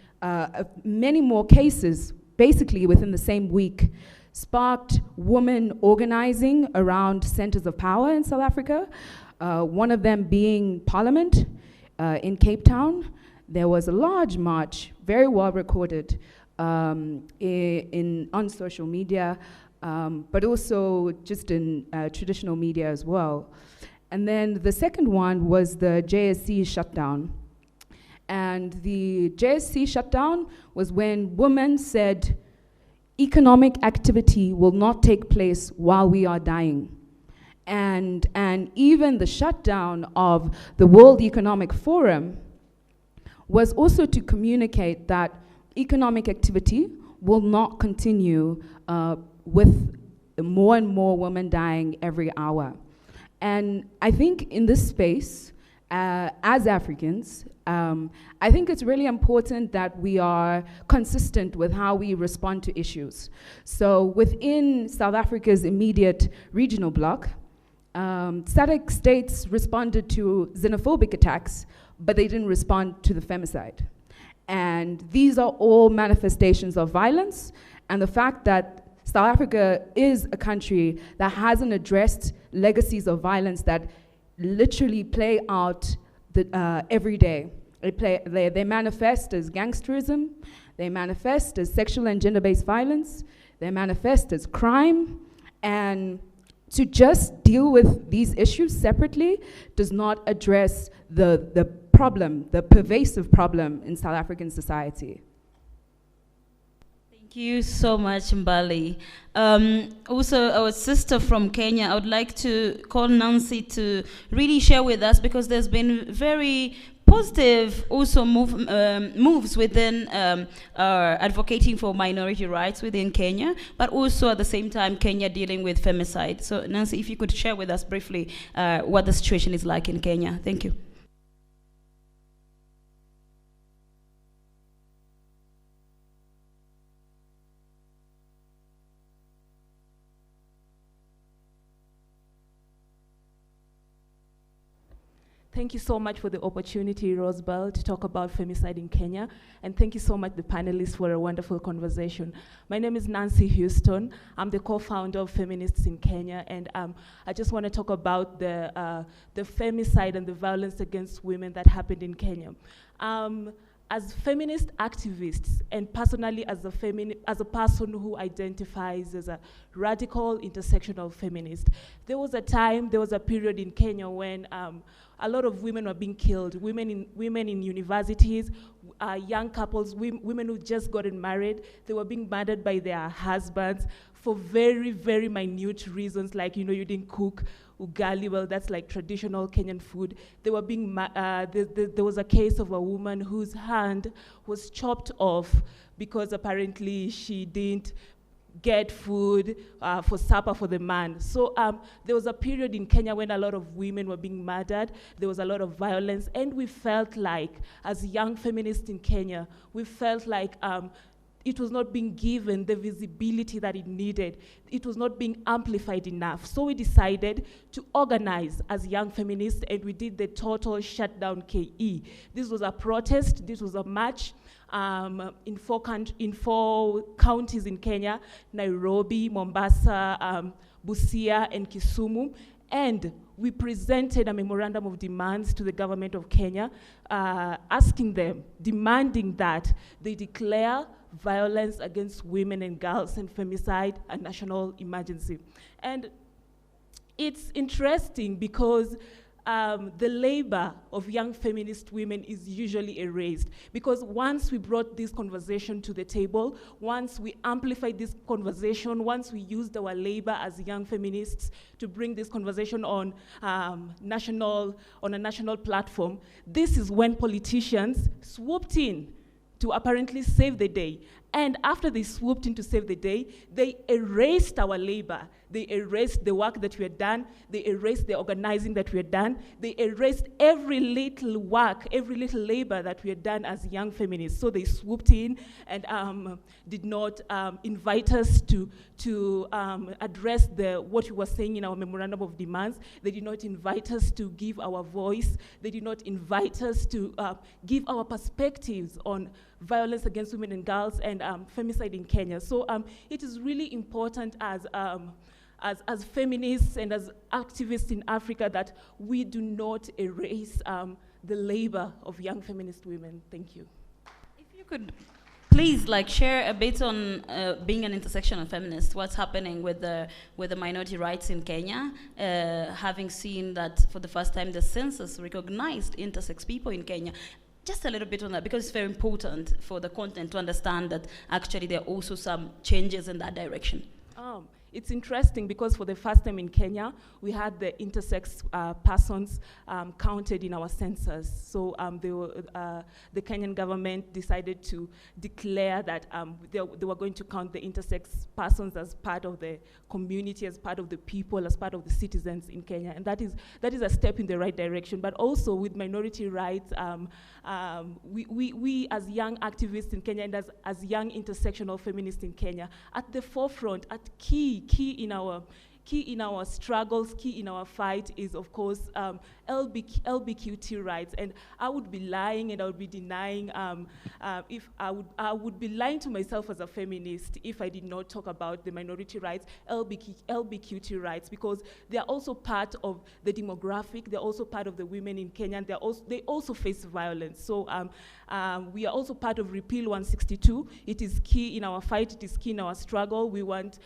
many more cases, basically within the same week, sparked women organizing around centers of power in South Africa, one of them being Parliament in Cape Town. There was a large march, very well recorded on social media, but also just in traditional media as well. And then the second one was the JSC shutdown. And the JSC shutdown was when women said, economic activity will not take place while we are dying. And even the shutdown of the World Economic Forum was also to communicate that economic activity will not continue with more and more women dying every hour. And I think in this space, as Africans, I think it's really important that we are consistent with how we respond to issues. So within South Africa's immediate regional bloc, SADC states responded to xenophobic attacks, but they didn't respond to the femicide. And these are all manifestations of violence. And the fact that South Africa is a country that hasn't addressed legacies of violence that literally play out every day. They manifest as gangsterism, they manifest as sexual and gender-based violence, they manifest as crime, and to just deal with these issues separately does not address the problem, the pervasive problem in South African society. Thank you so much, Mbali. Also, our sister from Kenya, I would like to call Nancy to really share with us, because there's been very positive also moves within advocating for minority rights within Kenya, but also at the same time Kenya dealing with femicide. So Nancy, if you could share with us briefly what the situation is like in Kenya. Thank you. Thank you so much for the opportunity, Rosebell, to talk about femicide in Kenya. And thank you so much, the panelists, for a wonderful conversation. My name is Nancy Houston. I'm the co-founder of Feminists in Kenya. And I just want to talk about the femicide and the violence against women that happened in Kenya. As feminist activists, and personally as a person who identifies as a radical intersectional feminist, there was a period in Kenya when a lot of women were being killed. Women in universities, young couples, women who just gotten married, they were being murdered by their husbands for very, very minute reasons, like, you didn't cook ugali, well, that's like traditional Kenyan food. They were being, there was a case of a woman whose hand was chopped off because apparently she didn't get food for supper for the man. So there was a period in Kenya when a lot of women were being murdered. There was a lot of violence, and we felt like, as young feminists in Kenya, we felt like it was not being given the visibility that it needed. It was not being amplified enough. So we decided to organize as young feminists, and we did the Total Shutdown KE. This was a protest, this was a march in four counties in Kenya: Nairobi, Mombasa, Busia, and Kisumu. And we presented a memorandum of demands to the government of Kenya, demanding that they declare violence against women and girls and femicide a national emergency. And it's interesting because the labor of young feminist women is usually erased, because once we brought this conversation to the table, once we amplified this conversation, once we used our labor as young feminists to bring this conversation on a national platform, this is when politicians swooped in to apparently save the day. And after they swooped in to save the day, they erased our labor. They erased the work that we had done. They erased the organizing that we had done. They erased every little work, every little labor that we had done as young feminists. So they swooped in and did not invite us to address what we were saying in our memorandum of demands. They did not invite us to give our voice. They did not invite us to give our perspectives on violence against women and girls and femicide in Kenya. So it is really important as feminists and as activists in Africa that we do not erase the labor of young feminist women. Thank you. If you could please share a bit on being an intersectional feminist, what's happening with the minority rights in Kenya, having seen that for the first time the census recognized intersex people in Kenya. Just a little bit on that, because it's very important for the content to understand that actually there are also some changes in that direction. It's interesting because for the first time in Kenya, we had the intersex persons counted in our census. So the Kenyan government decided to declare that they were going to count the intersex persons as part of the community, as part of the people, as part of the citizens in Kenya. And that is a step in the right direction. But also with minority rights, we as young activists in Kenya and as young intersectional feminists in Kenya, at the forefront, at key in our key in our struggles, key in our fight is, of course, LGBTQ rights. And I would be lying and I would be denying, if I would be lying to myself as a feminist if I did not talk about the minority rights, LGBTQ rights, because they are also part of the demographic, they're also part of the women in Kenya, and they also face violence. So we are also part of Repeal 162. It is key in our fight, it is key in our struggle. We want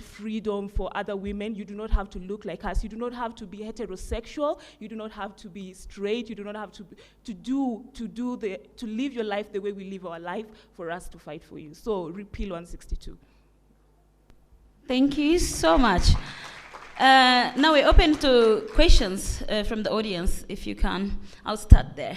freedom for other women. You do not have to look like us. You do not have to be heterosexual. You do not have to be straight. You do not have to live your life the way we live our life for us to fight for you. So Repeal 162. Thank you so much. Now we're open to questions from the audience, if you can. I'll start there.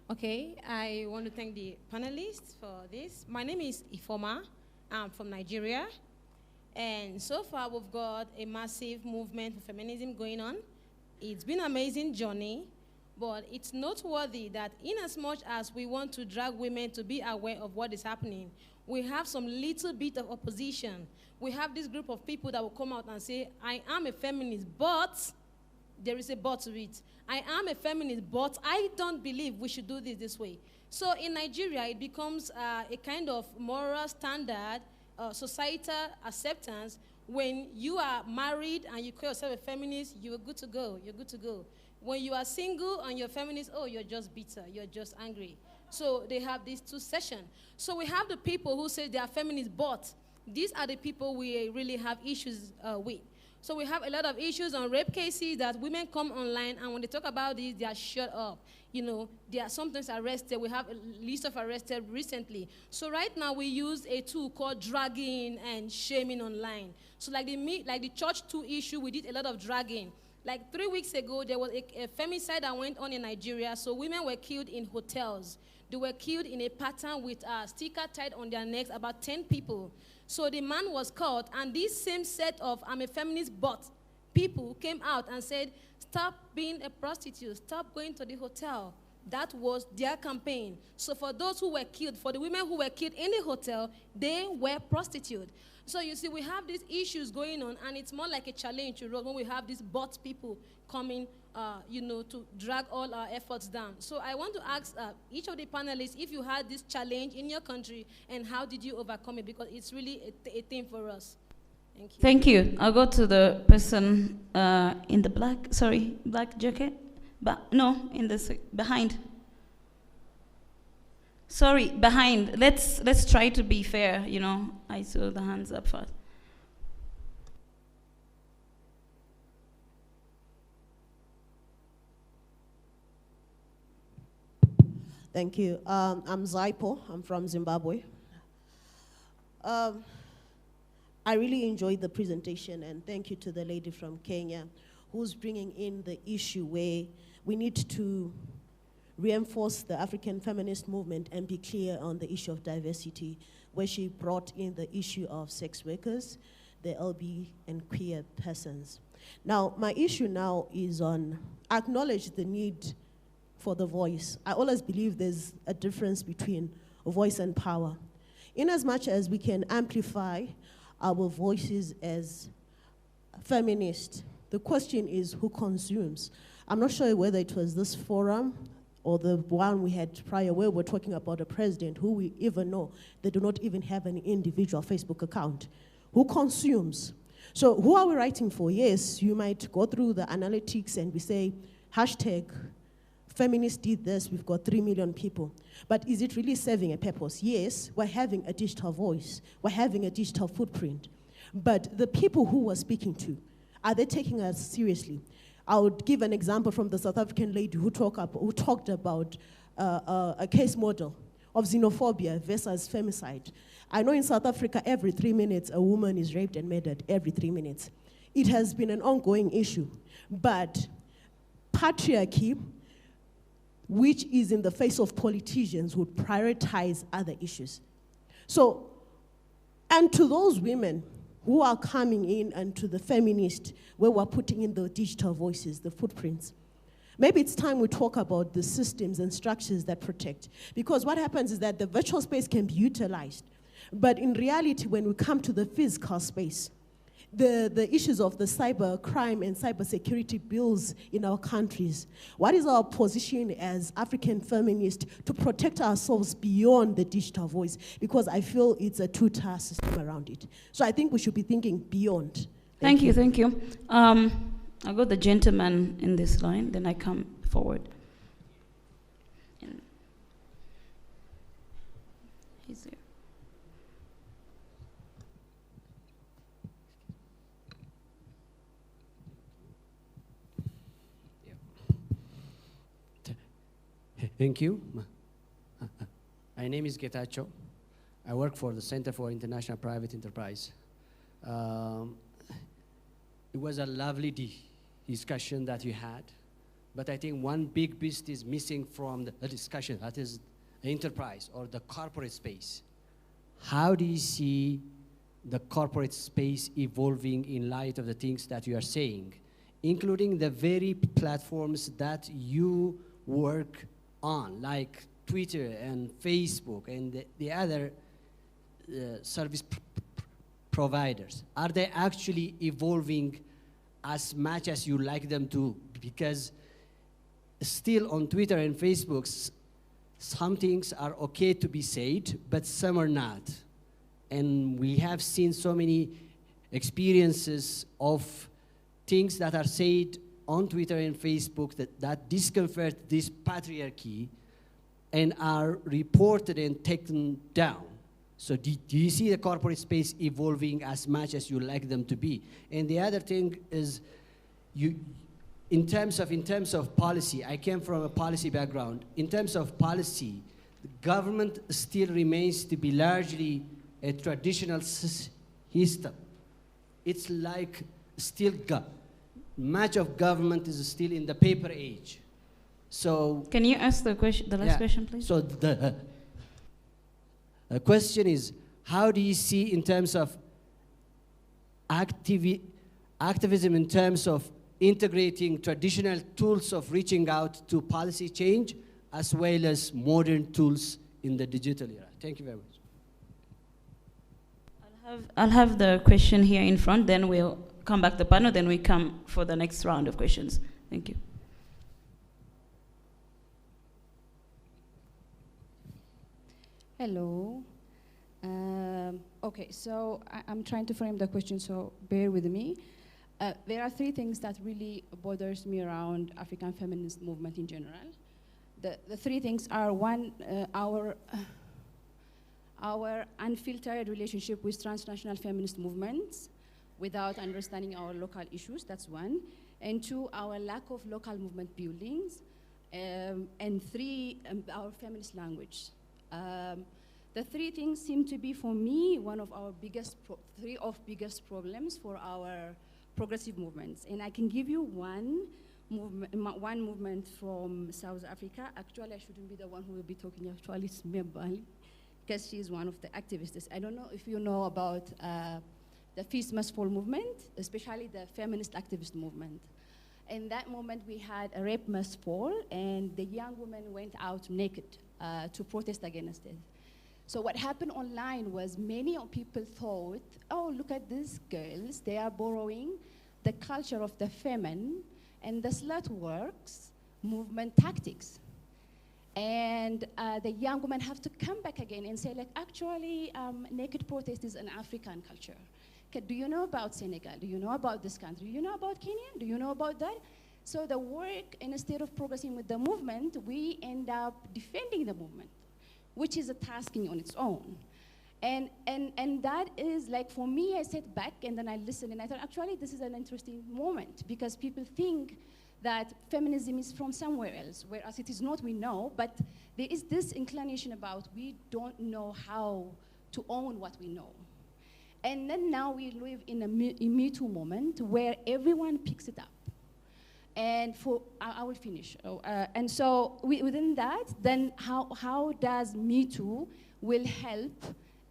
Okay, I want to thank the panelists for this. My name is Ifoma. I'm from Nigeria. And so far, we've got a massive movement for feminism going on. It's been an amazing journey, but it's noteworthy that in as much as we want to drag women to be aware of what is happening, we have some little bit of opposition. We have this group of people that will come out and say, I am a feminist, but there is a but to it. I am a feminist, but I don't believe we should do this way. So in Nigeria, it becomes a kind of moral standard, societal acceptance. When you are married and you call yourself a feminist, you're good to go, you're good to go. When you are single and you're feminist, oh, you're just bitter, you're just angry. So they have these two sessions. So we have the people who say they are feminists, but these are the people we really have issues with. So we have a lot of issues on rape cases that women come online, and when they talk about this, they are shut up. You know, they are sometimes arrested. We have a list of arrested recently. So right now we use a tool called dragging and shaming online. So like the Church 2 issue, we did a lot of dragging. Like 3 weeks ago, there was a femicide that went on in Nigeria. So women were killed in hotels. They were killed in a pattern with a sticker tied on their necks, about 10 people. So the man was caught, and this same set of I'm a feminist but people came out and said, stop being a prostitute, stop going to the hotel. That was their campaign. So for those who were killed, for the women who were killed in the hotel, they were prostitutes. So you see, we have these issues going on, and it's more like a challenge to roll when we have these bot people coming, to drag all our efforts down. So I want to ask each of the panelists if you had this challenge in your country, and how did you overcome it? Because it's really a thing for us. Thank you. Thank you. I'll go to the person in the black jacket. Behind. Sorry, behind. Let's try to be fair, you know. I saw the hands up first. Thank you. I'm Zaipo. I'm from Zimbabwe. I really enjoyed the presentation, and thank you to the lady from Kenya who's bringing in the issue where we need to reinforce the African feminist movement and be clear on the issue of diversity, where she brought in the issue of sex workers, the LB and queer persons. Now, my issue now is on, I acknowledge the need for the voice. I always believe there's a difference between voice and power. In as much as we can amplify our voices as feminists, the question is who consumes. I'm not sure whether it was this forum or the one we had prior where we're talking about a president who we even know they do not even have an individual Facebook account. Who consumes? So who are we writing for? Yes, you might go through the analytics and we say, hashtag feminists did this, we've got 3 million people. But is it really serving a purpose? Yes, we're having a digital voice, we're having a digital footprint. But the people who we're speaking to, are they taking us seriously? I would give an example from the South African lady who talked about a case model of xenophobia versus femicide. I know in South Africa, every 3 minutes, a woman is raped and murdered, every 3 minutes. It has been an ongoing issue. But patriarchy, which is in the face of politicians, would prioritize other issues. So, and to those women who are coming in and to the feminist, where we're putting in the digital voices, the footprints. Maybe it's time we talk about the systems and structures that protect. Because what happens is that the virtual space can be utilized. But in reality, when we come to the physical space, the issues of the cyber crime and cyber security bills in our countries, what is our position as African feminists to protect ourselves beyond the digital voice? Because I feel it's a two-tier system around it. So I think we should be thinking beyond. Thank you, thank you. I'll go the gentleman in this line, then I come forward. He's there. Thank you. My name is Getachew. I work for the Center for International Private Enterprise. It was a lovely discussion that you had, but I think one big beast is missing from the discussion, that is the enterprise or the corporate space. How do you see the corporate space evolving in light of the things that you are saying, including the very platforms that you work on, like Twitter and Facebook and the other service providers? Are they actually evolving as much as you like them to? Because still on Twitter and Facebook, some things are okay to be said, but some are not. And we have seen so many experiences of things that are said on Twitter and Facebook that discomfort this patriarchy and are reported and taken down. So do you see the corporate space evolving as much as you like them to be? And the other thing is, in terms of policy, I came from a policy background. In terms of policy, the government still remains to be largely a traditional system. It's like still much of government is still in the paper age. So can you ask the question, the last question, please? So the question is, how do you see in terms of activism, in terms of integrating traditional tools of reaching out to policy change, as well as modern tools in the digital era? Thank you very much. I'll have the question here in front, then we'll come back to the panel, then we come for the next round of questions. Thank you. Hello. Okay, so I'm trying to frame the question, so bear with me. There are three things that really bothers me around African feminist movement in general. The three things are, one, our unfiltered relationship with transnational feminist movements without understanding our local issues, that's one. And two, our lack of local movement buildings. And three, our feminist language. The three things seem to be, for me, one of our biggest problems for our progressive movements. And I can give you one movement from South Africa. Actually, I shouldn't be the one who will be talking. Actually, it's Mbali, because she's one of the activists. I don't know if you know about the Feast Must Fall movement, especially the feminist activist movement. In that moment, we had a rape must fall, and the young women went out naked to protest against it. So what happened online was many people thought, oh, look at these girls, they are borrowing the culture of the feminine and the slut works movement tactics. And the young women have to come back again and say, like, actually, naked protest is an African culture. Do you know about Senegal? Do you know about this country? Do you know about Kenya? Do you know about that? So the work, instead of progressing with the movement, we end up defending the movement, which is a tasking on its own. And that is, like, for me, I sat back and then I listened and I thought, actually, this is an interesting moment, because people think that feminism is from somewhere else, whereas it is not, we know, but there is this inclination about we don't know how to own what we know. And then now we live in a Me Too moment where everyone picks it up. And I will finish. And so within that, then how does Me Too will help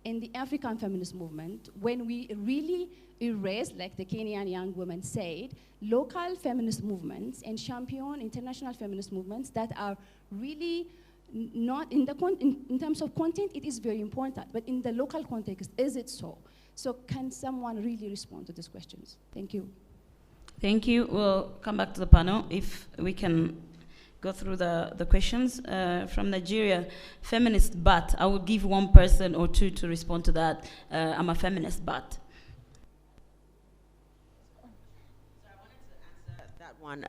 in the African feminist movement, when we really erase, like the Kenyan young woman said, local feminist movements and champion international feminist movements that are really not in the in terms of content, it is very important, but in the local context, is it so? So can someone really respond to these questions? Thank you. Thank you. We'll come back to the panel if we can go through the questions. From Nigeria, feminist but. I will give one person or two to respond to that. I'm a feminist but. One.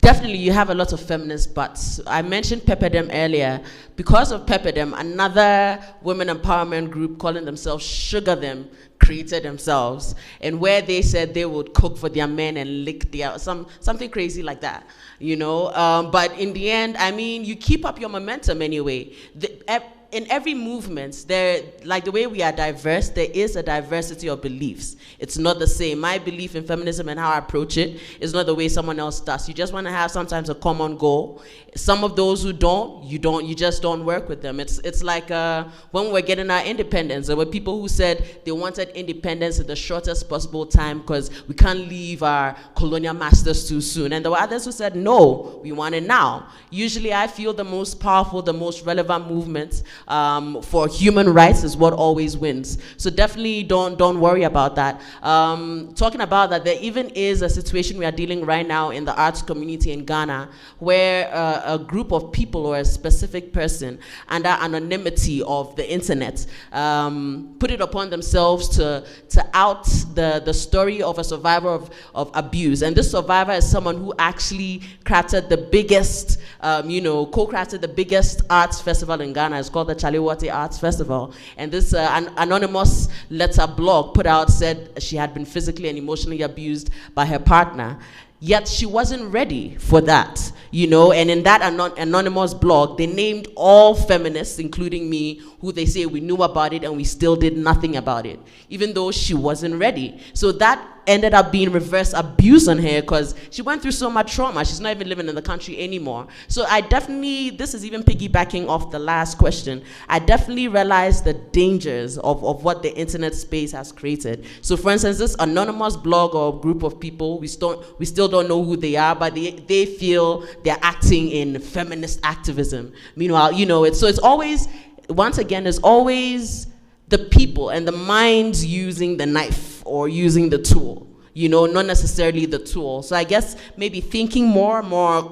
Definitely, you have a lot of feminist buts. I mentioned Pepperdem earlier. Because of Pepperdem, another women empowerment group calling themselves Sugar Them created themselves, and where they said they would cook for their men and lick their something crazy like that, you know. But in the end, I mean, you keep up your momentum anyway. In every movement, like the way we are diverse, there is a diversity of beliefs. It's not the same. My belief in feminism and how I approach it is not the way someone else does. You just want to have sometimes a common goal. Some of those who you just don't work with them. It's like when we're getting our independence, there were people who said they wanted independence in the shortest possible time because we can't leave our colonial masters too soon. And there were others who said, no, we want it now. Usually I feel the most powerful, the most relevant movements for human rights is what always wins. So definitely don't worry about that. Talking about that, there even is a situation we are dealing right now in the arts community in Ghana where a group of people or a specific person under anonymity of the internet put it upon themselves to out the story of a survivor of abuse. And this survivor is someone who actually crafted the biggest, co-crafted the biggest arts festival in Ghana. It's called the Chaliwati Arts Festival. And this anonymous letter blog put out said she had been physically and emotionally abused by her partner. Yet she wasn't ready for that, you know, and in that anonymous blog, they named all feminists, including me, who they say we knew about it and we still did nothing about it, even though she wasn't ready. So that ended up being reverse abuse on her because she went through so much trauma. She's not even living in the country anymore. So I definitely, this is even piggybacking off the last question, I definitely realized the dangers of what the internet space has created. So for instance, this anonymous blog or group of people, we still don't know who they are, but they feel they're acting in feminist activism. Meanwhile, you know, it's always, once again, there's always the people and the minds using the knife or using the tool, you know, not necessarily the tool. So I guess maybe thinking more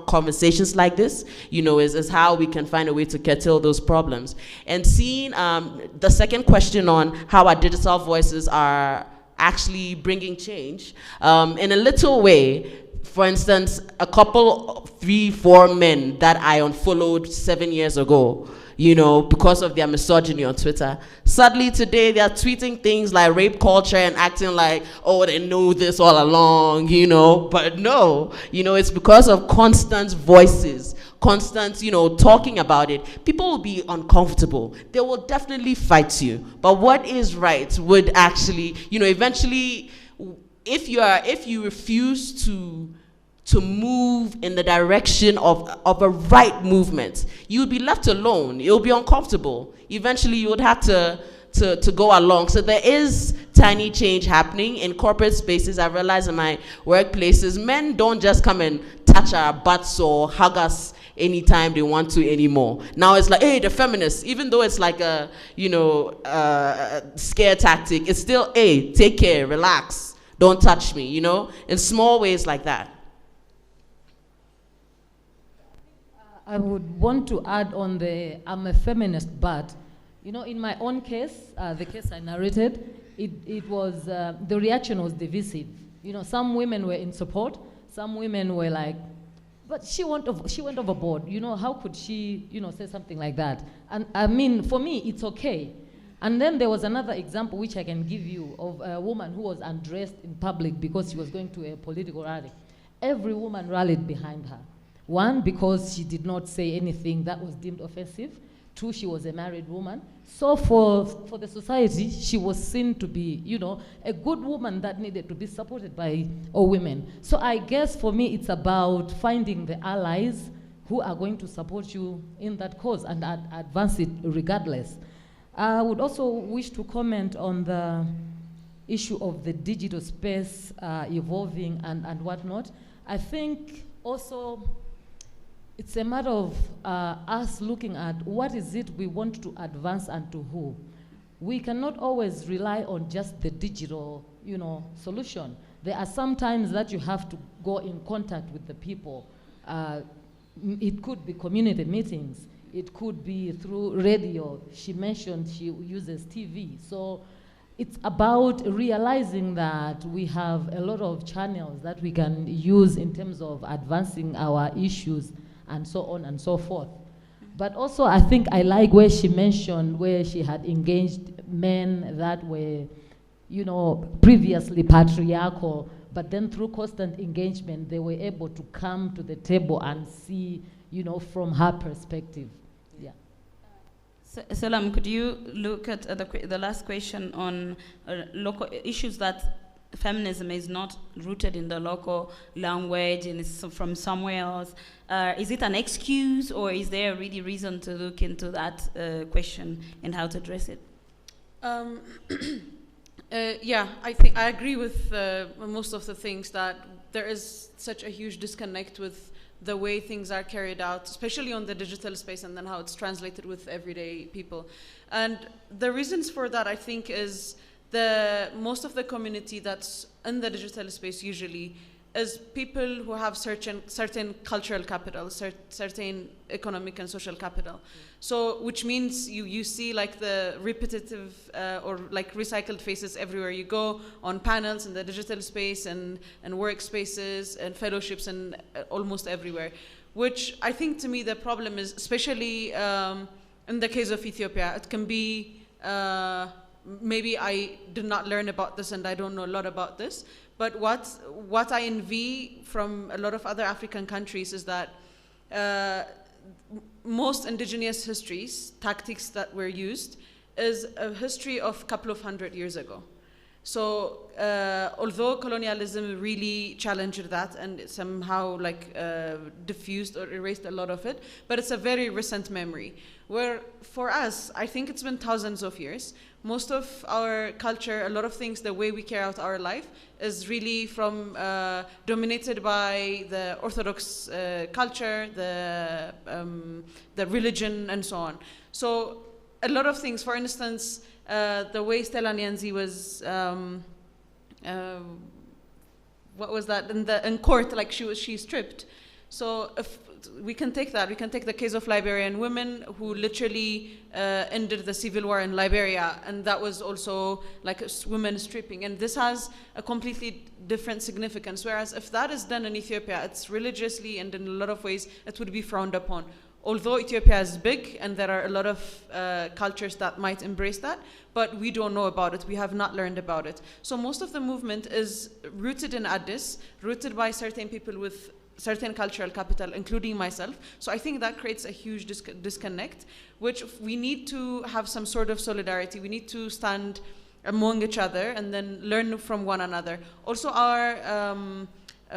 conversations like this, you know, is how we can find a way to curtail those problems. And seeing the second question on how our digital voices are actually bringing change, in a little way. For instance, a couple, 3-4 men that I unfollowed 7 years ago, you know, because of their misogyny on Twitter. Suddenly today, they're tweeting things like rape culture and acting like, oh, they know this all along, you know. But no, you know, it's because of constant voices, constant, you know, talking about it. People will be uncomfortable. They will definitely fight you. But what is right would actually, you know, eventually, if you refuse to move in the direction of a right movement, you'll be left alone. It'll be uncomfortable. Eventually, you would have to go along. So there is tiny change happening in corporate spaces. I realize in my workplaces, men don't just come and touch our butts or hug us anytime they want to anymore. Now it's like, hey, the feminists, even though it's like a, you know, scare tactic, it's still, hey, take care, relax, don't touch me, you know, in small ways like that. I would want to add on the I'm a feminist, but, you know, in my own case, the case I narrated, it was, the reaction was divisive. You know, some women were in support, some women were like, but she went overboard. You know, how could she, you know, say something like that? And I mean, for me, it's okay. And then there was another example which I can give you of a woman who was undressed in public because she was going to a political rally. Every woman rallied behind her. One, because she did not say anything that was deemed offensive. Two, she was a married woman. So for the society, she was seen to be, you know, a good woman that needed to be supported by all women. So I guess for me, it's about finding the allies who are going to support you in that cause and advance it regardless. I would also wish to comment on the issue of the digital space evolving and whatnot. I think also it's a matter of us looking at what is it we want to advance and to who. We cannot always rely on just the digital, solution. There are some times that you have to go in contact with the people. It could be community meetings. It could be through radio. She mentioned she uses TV. So it's about realizing that we have a lot of channels that we can use in terms of advancing our issues and so on and so forth. But also I think I like where she mentioned where she had engaged men that were, previously patriarchal, but then through constant engagement, they were able to come to the table and see, from her perspective. Yeah. Salam, could you look at the last question on local issues that feminism is not rooted in the local language and it's from somewhere else? Is it an excuse, or is there really reason to look into that question and how to address it? Yeah, I think I agree with most of the things, that there is such a huge disconnect with the way things are carried out, especially on the digital space, and then how it's translated with everyday people. And the reasons for that, I think, is most of the community that's in the digital space usually is people who have certain cultural capital, certain economic and social capital. So, which means you see like the repetitive or like recycled faces everywhere you go, on panels in the digital space and workspaces and fellowships and almost everywhere. Which I think, to me, the problem is, especially in the case of Ethiopia, it can be, maybe I did not learn about this and I don't know a lot about this, but what I envy from a lot of other African countries is that most indigenous histories, tactics that were used, is a history of a couple of 100 years ago. So although colonialism really challenged that and somehow diffused or erased a lot of it, but it's a very recent memory. Where for us, I think it's been thousands of years. Most of our culture, a lot of things, the way we carry out our life, is really from dominated by the Orthodox culture, the religion, and so on. So a lot of things, for instance, the way Stella Nyanzi was, what was that, in court, like she's stripped. So if we can take that, we can take the case of Liberian women who literally ended the civil war in Liberia, and that was also like women stripping, and this has a completely different significance. Whereas if that is done in Ethiopia, it's religiously and in a lot of ways it would be frowned upon. Although Ethiopia is big and there are a lot of cultures that might embrace that, but we don't know about it, we have not learned about it. So most of the movement is rooted in Addis, rooted by certain people with certain cultural capital, including myself. So I think that creates a huge disconnect, which we need to have some sort of solidarity. We need to stand among each other and then learn from one another. Also our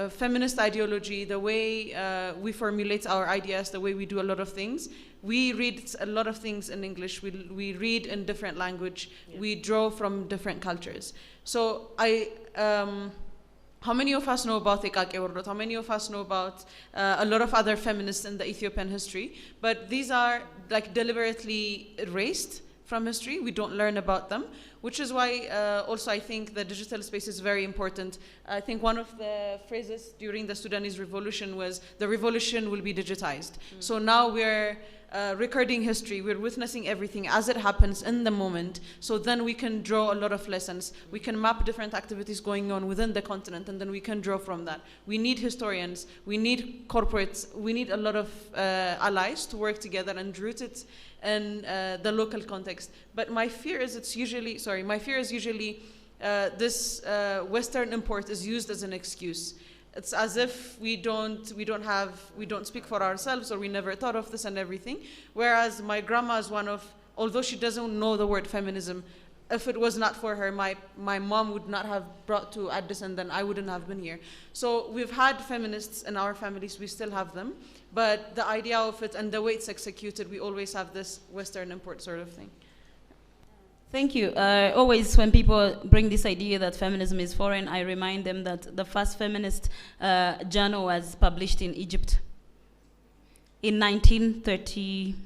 feminist ideology, the way we formulate our ideas, the way we do a lot of things. We read a lot of things in English, we read in different language, we draw from different cultures. So how many of us know about Ekake Wordot? How many of us know about a lot of other feminists in the Ethiopian history? But these are like deliberately erased from history. We don't learn about them, which is why also I think the digital space is very important. I think one of the phrases during the Sudanese revolution was, the revolution will be digitized. So now we're recording history, we're witnessing everything as it happens in the moment, so then we can draw a lot of lessons. We can map different activities going on within the continent, and then we can draw from that. We need historians, we need corporates, we need a lot of allies to work together and root it in the local context. But my fear is this Western import is used as an excuse. It's as if we don't speak for ourselves, or we never thought of this and everything. Whereas my grandma is one of, although she doesn't know the word feminism, if it was not for her, my mom would not have brought to Addis, and then I wouldn't have been here. So we've had feminists in our families, we still have them, but the idea of it and the way it's executed, we always have this Western import sort of thing. Thank you. Always when people bring this idea that feminism is foreign, I remind them that the first feminist journal was published in Egypt in 1930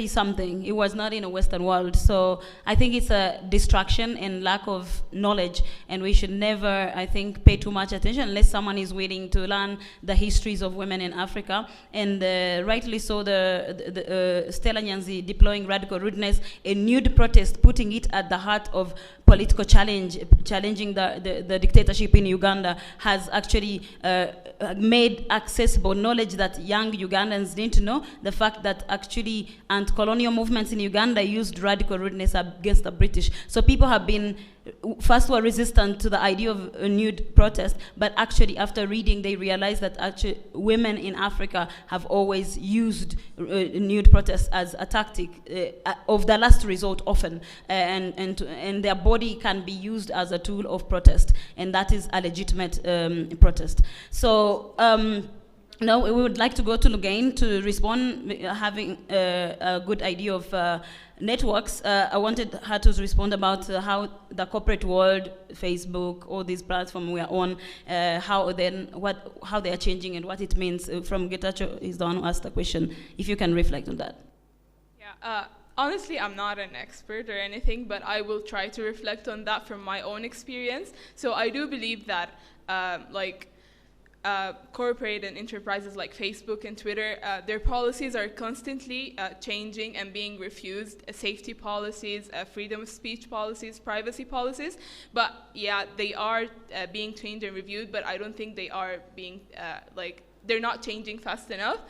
something. It was not in a Western world. So I think it's a distraction and lack of knowledge, and we should never, I think, pay too much attention unless someone is willing to learn the histories of women in Africa. And rightly so, the Stella Nyanzi deploying radical rudeness, a nude protest, putting it at the heart of political challenge, challenging the dictatorship in Uganda, has actually made accessible knowledge that young Ugandans need to know. The fact that actually anti-colonial movements in Uganda used radical rudeness against the British. So people have been, first were resistant to the idea of a nude protest, but actually after reading they realized that actually women in Africa have always used nude protest as a tactic of the last resort often, and their body can be used as a tool of protest, and that is a legitimate protest. So now we would like to go to Lugain to respond, having a good idea of networks. I wanted her to respond about how the corporate world, Facebook, all these platforms we are on, how they are changing and what it means. From Getachew is the one who asked the question. If you can reflect on that. Yeah. Honestly, I'm not an expert or anything, but I will try to reflect on that from my own experience. So I do believe that corporate and enterprises like Facebook and Twitter, their policies are constantly changing and being refused. Safety policies, freedom of speech policies, privacy policies. But yeah, they are being changed and reviewed, but I don't think they are being, they're not changing fast enough.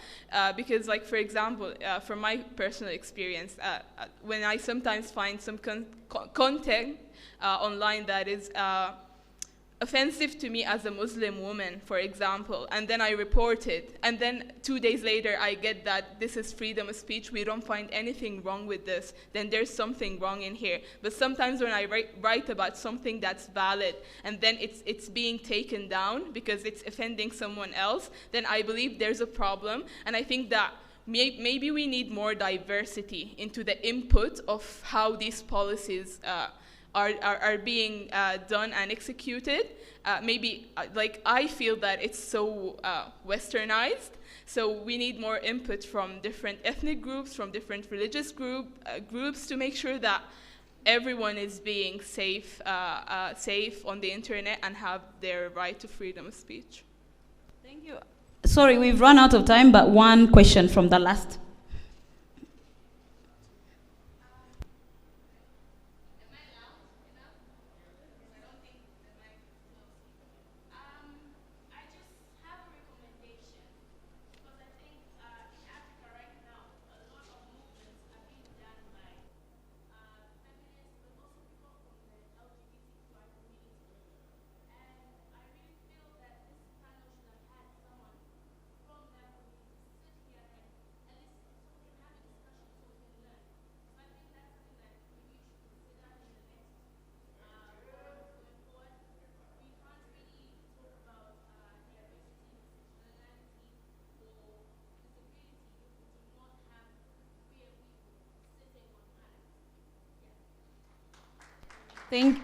Because for example, from my personal experience, when I sometimes find some content online that is offensive to me as a Muslim woman, for example, and then I report it, and then 2 days later I get that this is freedom of speech, we don't find anything wrong with this, then there's something wrong in here. But sometimes when I write about something that's valid, and then it's being taken down because it's offending someone else, then I believe there's a problem. And I think that maybe we need more diversity into the input of how these policies are being done and executed. Maybe, I feel that it's so westernized, so we need more input from different ethnic groups, from different religious groups to make sure that everyone is being safe on the internet and have their right to freedom of speech. Thank you. Sorry, we've run out of time, but one question from the last.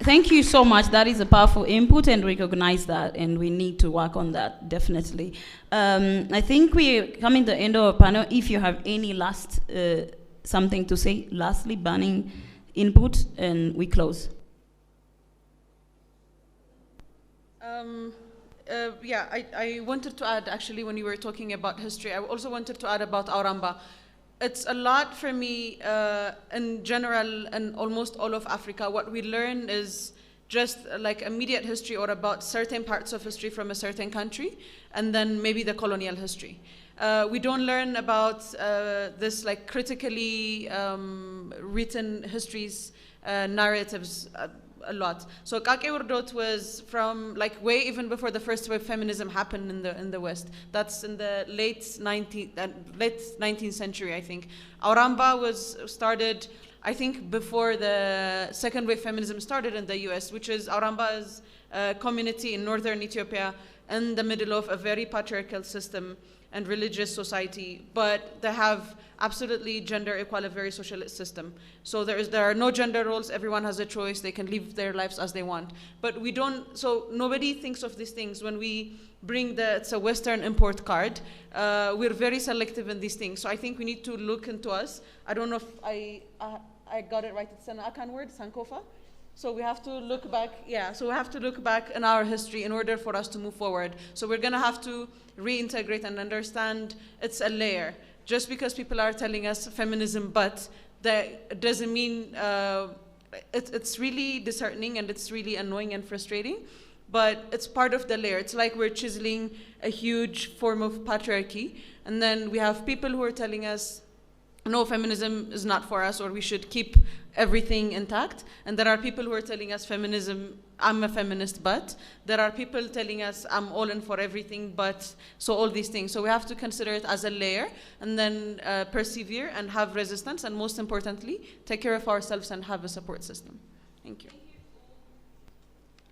Thank you so much. That is a powerful input, and recognize that, and we need to work on that, definitely. I think we're coming to the end of our panel. If you have any last something to say, lastly, burning input, and we close. Yeah, I wanted to add, actually, when you were talking about history, I also wanted to add about Auramba. It's a lot for me in general, and almost all of Africa. What we learn is just like immediate history or about certain parts of history from a certain country, and then maybe the colonial history. We don't learn about this critically written histories, narratives a lot. So Kake Urdot was from way even before the first wave feminism happened in the West. That's in the late 19th century, I think. Auramba was started, I think, before the second wave feminism started in the US, which is Auramba is a community in northern Ethiopia in the middle of a very patriarchal system. and religious society, but they have absolutely gender equalitarian socialist system. So there are no gender roles, everyone has a choice, they can live their lives as they want. But we don't, so nobody thinks of these things when we bring it's a Western import card. We're very selective in these things. So I think we need to look into us. I don't know if I got it right, it's an Akan word, Sankofa. So we have to look back, so we have to look back in our history in order for us to move forward. So we're gonna have to reintegrate and understand it's a layer. Just because people are telling us feminism, but that doesn't mean, it's really disheartening and it's really annoying and frustrating, but it's part of the layer. It's like we're chiseling a huge form of patriarchy, and then we have people who are telling us, no, feminism is not for us, or we should keep everything intact. And there are people who are telling us feminism, I'm a feminist, but there are people telling us I'm all in for everything, but so all these things. So we have to consider it as a layer and then persevere and have resistance, and most importantly, take care of ourselves and have a support system. Thank you.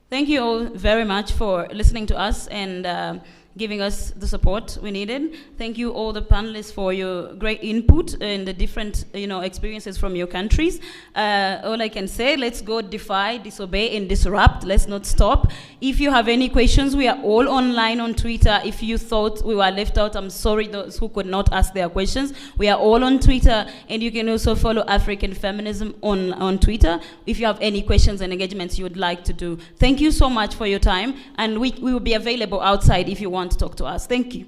Thank you all very much for listening to us and giving us the support we needed. Thank you all the panelists for your great input and the different experiences from your countries. All I can say, let's go defy, disobey, and disrupt. Let's not stop. If you have any questions, we are all online on Twitter. If you thought we were left out, I'm sorry those who could not ask their questions. We are all on Twitter, and you can also follow African Feminism on Twitter if you have any questions and engagements you would like to do. Thank you so much for your time, and we will be available outside if you want to talk to us. Thank you.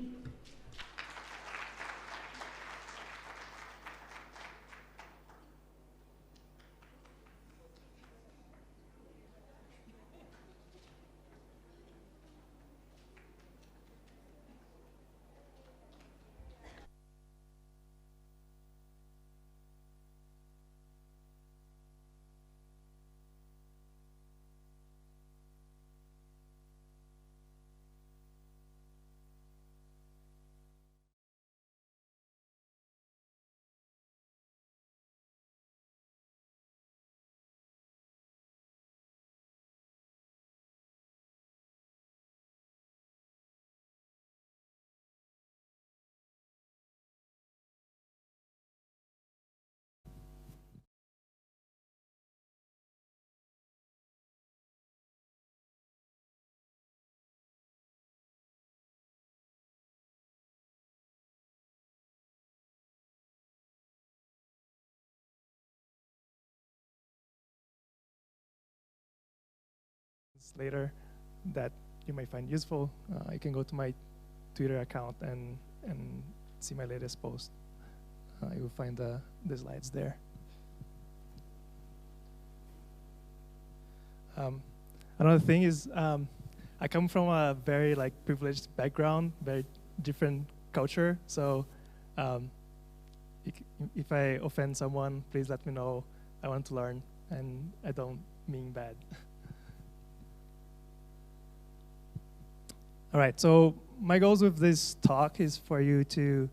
Later that you might find useful. You can go to my Twitter account and see my latest post. You will find the slides there. Another thing is I come from a very privileged background, very different culture. So if I offend someone, please let me know. I want to learn, and I don't mean bad. All right, so my goals with this talk is for you to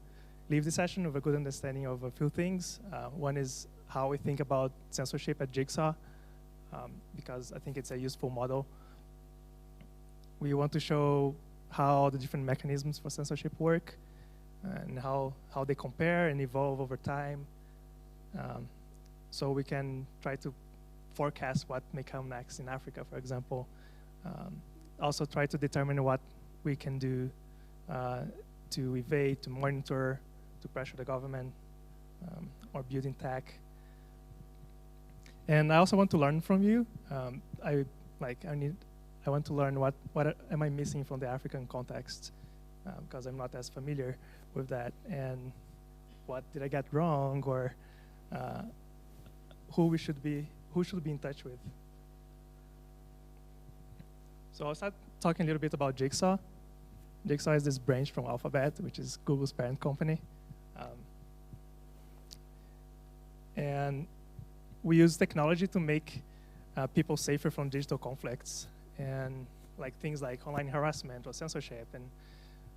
leave the session with a good understanding of a few things. One is how we think about censorship at Jigsaw, because I think it's a useful model. We want to show how the different mechanisms for censorship work and how they compare and evolve over time. So we can try to forecast what may come next in Africa, for example. Also try to determine what we can do to evade, to monitor, to pressure the government, or building tech. And I also want to learn from you. I want to learn what am I missing from the African context, because I'm not as familiar with that, and what did I get wrong, or who should be in touch with. So I'll start talking a little bit about Jigsaw. Jigsaw is this branch from Alphabet, which is Google's parent company. And we use technology to make people safer from digital conflicts, and things like online harassment or censorship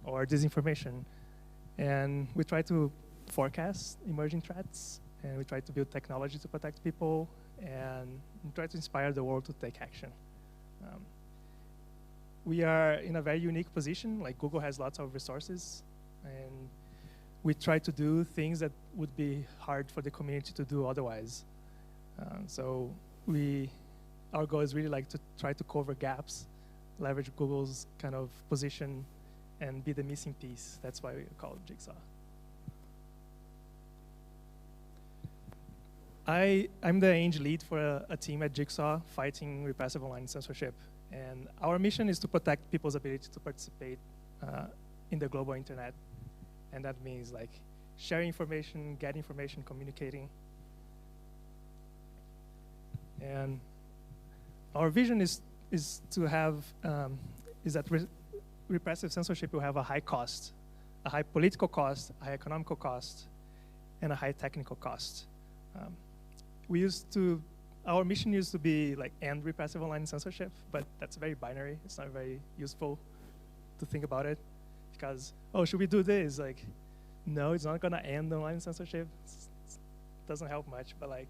or disinformation. And we try to forecast emerging threats, and we try to build technology to protect people, and we try to inspire the world to take action. We are in a very unique position. Google has lots of resources, and we try to do things that would be hard for the community to do otherwise. So our goal is really like to try to cover gaps, leverage Google's kind of position, and be the missing piece. That's why we call it Jigsaw. I'm the Eng lead for a team at Jigsaw fighting repressive online censorship. And our mission is to protect people's ability to participate in the global internet. And that means like sharing information, getting information, communicating. And our vision is to have, is that repressive censorship will have a high cost, a high political cost, a high economical cost, and a high technical cost. Our mission used to be like end repressive online censorship, but that's very binary. It's not very useful to think about it because, oh, should we do this? Like, no, it's not gonna end online censorship. It doesn't help much, but like,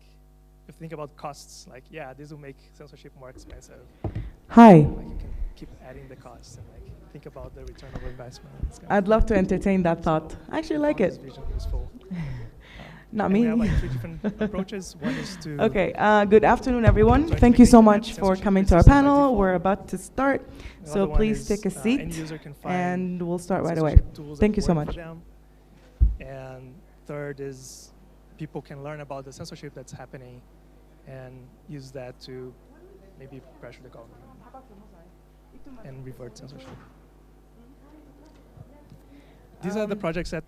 if you think about costs, like, yeah, this will make censorship more expensive. Hi. Like you can keep adding the costs and like think about the return of investment. I'd love to entertain that thought. I actually like it. Not me. We have like 3 different approaches. One is to... Okay, good afternoon, everyone. Thank you so much for coming to our panel. We're about to start, so please take a seat, and we'll start right away. Thank you so much. And third is people can learn about the censorship that's happening and use that to maybe pressure the government and revert censorship. These are the projects that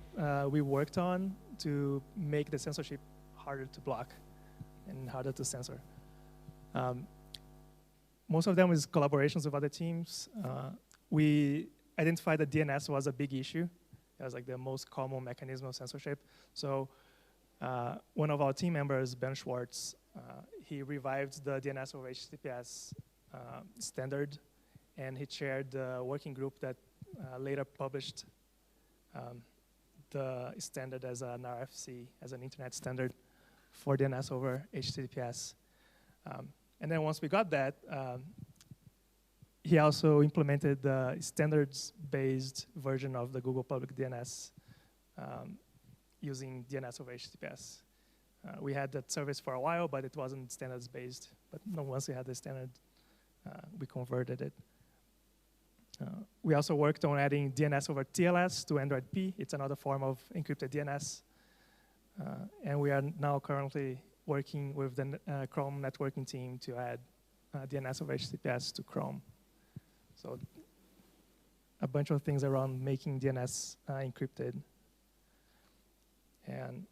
we worked on to make the censorship harder to block and harder to censor. Most of them is collaborations with other teams. We identified that DNS was a big issue. It was like the most common mechanism of censorship. So one of our team members, Ben Schwartz, he revived the DNS over HTTPS standard, and he chaired the working group that later published the standard as an RFC, as an internet standard for DNS over HTTPS. And then once we got that, he also implemented the standards-based version of the Google Public DNS using DNS over HTTPS. We had that service for a while, but it wasn't standards-based. But once we had the standard, we converted it. We also worked on adding DNS over TLS to Android P. It's another form of encrypted DNS. And we are now currently working with the Chrome networking team to add DNS over HTTPS to Chrome. So a bunch of things around making DNS encrypted. And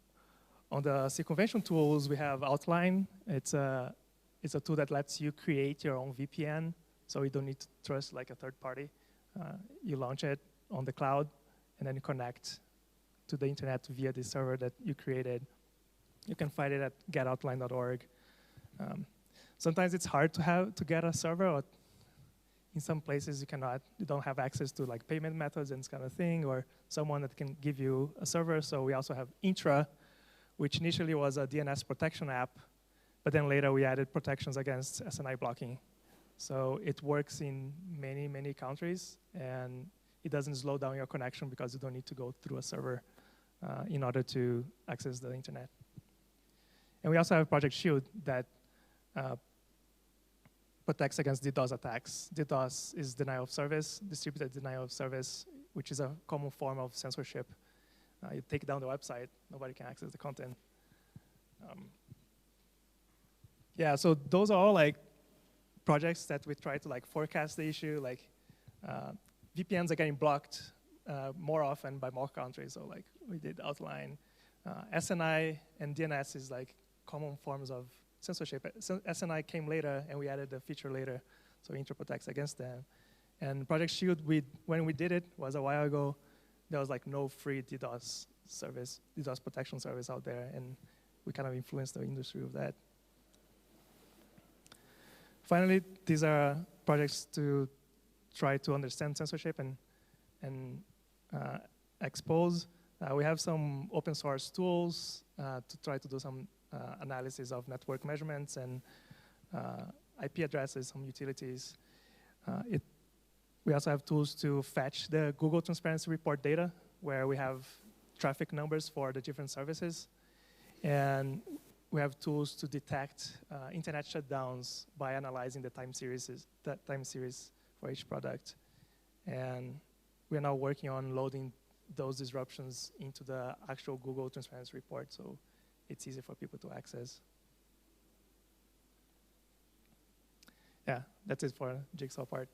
on the circumvention tools, we have Outline. It's a tool that lets you create your own VPN, so you don't need to trust like a third party. You launch it on the cloud, and then you connect to the internet via the server that you created. You can find it at getoutline.org. Sometimes it's hard to get a server, or in some places you don't have access to like payment methods and this kind of thing, or someone that can give you a server. So we also have Intra, which initially was a DNS protection app, but then later we added protections against SNI blocking. So it works in many, many countries, and it doesn't slow down your connection because you don't need to go through a server in order to access the internet. And we also have Project Shield that protects against DDoS attacks. DDoS is denial of service, distributed denial of service, which is a common form of censorship. You take down the website, nobody can access the content. Yeah, so those are all like projects that we try to like forecast the issue. Like VPNs are getting blocked more often by more countries. So like we did Outline. SNI and DNS is like common forms of censorship. SNI came later, and we added a feature later, so Intra protects against them. And Project Shield, when we did it, was a while ago. There was like no free DDoS service, DDoS protection service out there, and we kind of influenced the industry with that. Finally, these are projects to try to understand censorship and expose. We have some open source tools to try to do some analysis of network measurements and IP addresses, some utilities. We also have tools to fetch the Google Transparency Report data where we have traffic numbers for the different services. And we have tools to detect internet shutdowns by analyzing the time series for each product. And we're now working on loading those disruptions into the actual Google Transparency Report, so it's easy for people to access. Yeah, that's it for Jigsaw part.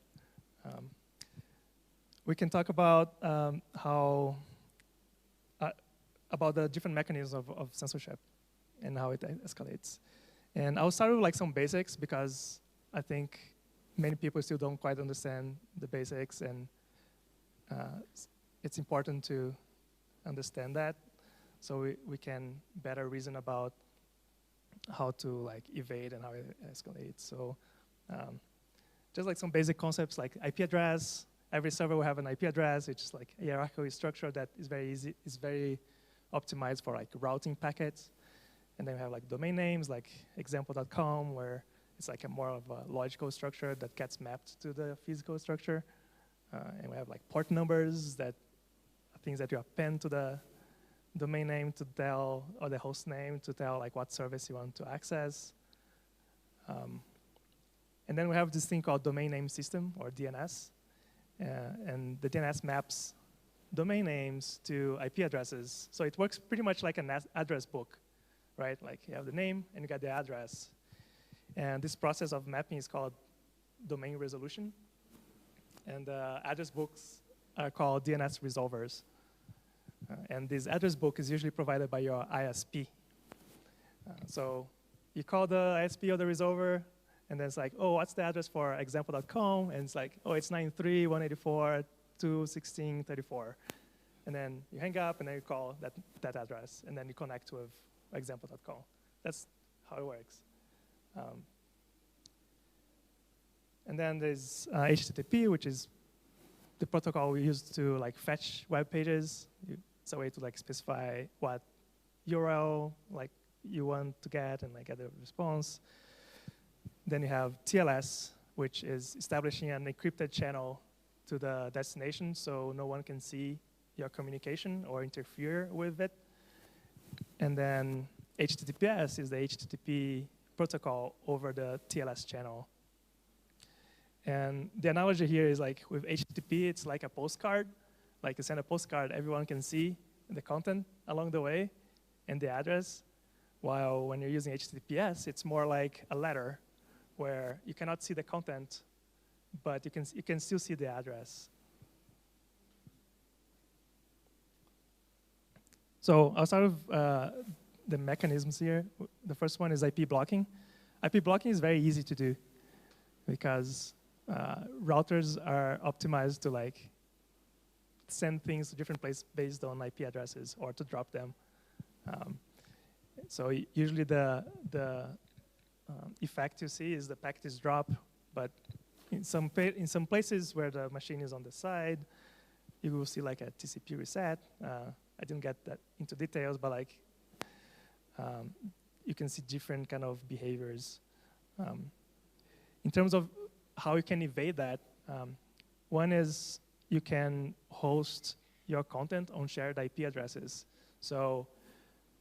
We can talk about about the different mechanisms of censorship and how it escalates. And I'll start with like some basics because I think many people still don't quite understand the basics, and it's important to understand that so we can better reason about how to like evade and how it escalates. So just like some basic concepts like IP address. Every server will have an IP address, which is like a hierarchical structure that is very easy, is very optimized for like routing packets. And then we have like domain names like example.com, where it's like a more of a logical structure that gets mapped to the physical structure. And we have like port numbers that are things that you append to the domain name to tell, or the host name to tell like what service you want to access. And then we have this thing called domain name system, or DNS. And the DNS maps domain names to IP addresses. So it works pretty much like an address book, right? Like you have the name and you got the address. And this process of mapping is called domain resolution. And address books are called DNS resolvers. And this address book is usually provided by your ISP. So you call the ISP or the resolver, and then it's like, oh, what's the address for example.com? And it's like, oh, it's 93.184.216.34. And then you hang up, and then you call that address, and then you connect with example.com. That's how it works. And then there's HTTP, which is the protocol we use to like fetch web pages. It's a way to like specify what URL like you want to get and like get a response. Then you have TLS, which is establishing an encrypted channel to the destination so no one can see your communication or interfere with it. And then HTTPS is the HTTP protocol over the TLS channel. And the analogy here is like with HTTP, it's like a postcard. Like you send a postcard, everyone can see the content along the way and the address. While when you're using HTTPS, it's more like a letter where you cannot see the content, but you can still see the address. So I'll start with the mechanisms here. The first one is IP blocking. IP blocking is very easy to do because routers are optimized to like send things to different places based on IP addresses or to drop them. So usually the effect you see is the packet is dropped, but in some places where the machine is on the side, you will see like a TCP reset. I didn't get that into details, but like you can see different kind of behaviors. In terms of how you can evade that, one is you can host your content on shared IP addresses. So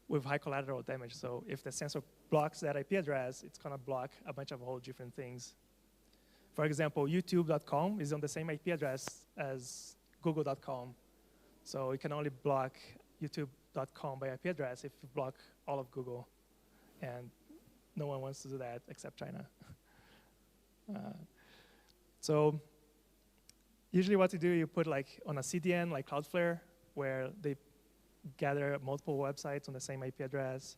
with high collateral damage. So if the censor blocks that IP address, it's going to block a bunch of whole different things. For example, youtube.com is on the same IP address as google.com. So you can only block youtube.com by IP address if you block all of Google. And no one wants to do that except China. So usually what you do, you put like on a CDN like Cloudflare, where they gather multiple websites on the same IP address.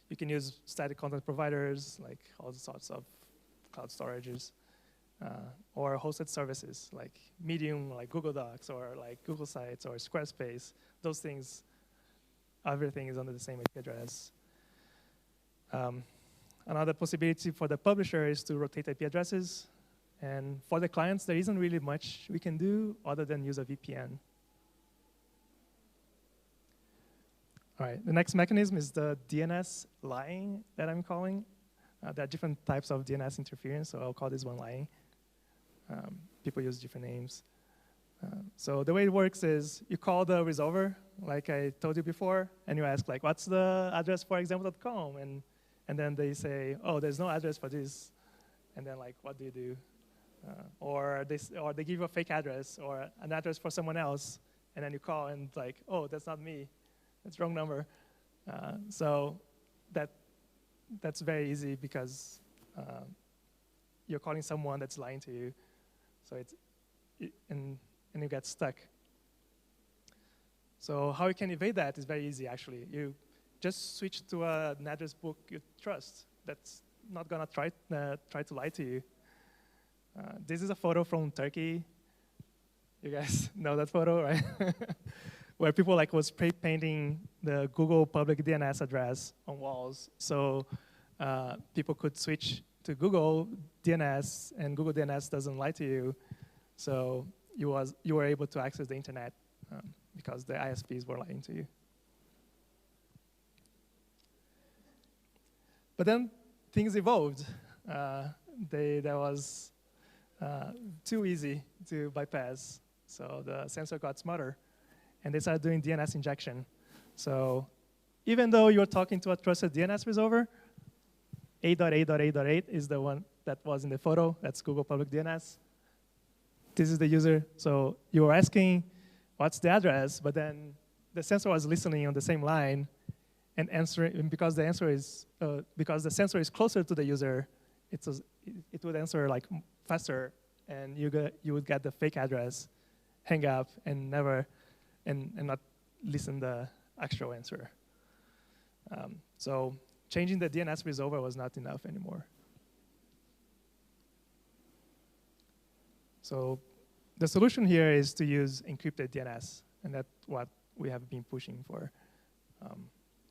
You can use static content providers, like all sorts of cloud storages, or hosted services like Medium, like Google Docs, or like Google Sites, or Squarespace. Those things, everything is under the same IP address. Another possibility for the publisher is to rotate IP addresses. And for the clients, there isn't really much we can do other than use a VPN. All right, the next mechanism is the DNS lying that I'm calling. There are different types of DNS interference, so I'll call this one lying. People use different names. So the way it works is you call the resolver, like I told you before, and you ask, like, what's the address for example.com? And then they say, oh, there's no address for this. And then, like, what do you do? Or they give you a fake address or an address for someone else, and then you call and like, oh, that's not me. That's wrong number. So that's very easy because you're calling someone that's lying to you. So and you get stuck. So how you can evade that is very easy, actually. You just switch to an address book you trust that's not gonna try to lie to you. This is a photo from Turkey. You guys know that photo, right? Where people was spray painting the Google public DNS address on walls, so people could switch to Google DNS, and Google DNS doesn't lie to you. So you were able to access the internet because the ISPs were lying to you. But then things evolved. That was too easy to bypass. So the censor got smarter, and they started doing DNS injection. So even though you're talking to a trusted DNS resolver, 8.8.8.8 is the one that was in the photo. That's Google public DNS. This is the user. So you were asking, what's the address? But then the censor was listening on the same line and answering. And because the answer is because the censor is closer to the user, it would answer like faster, and you would get the fake address, hang up, and not listen the actual answer. So changing the DNS resolver was not enough anymore. So the solution here is to use encrypted DNS, and that's what we have been pushing for.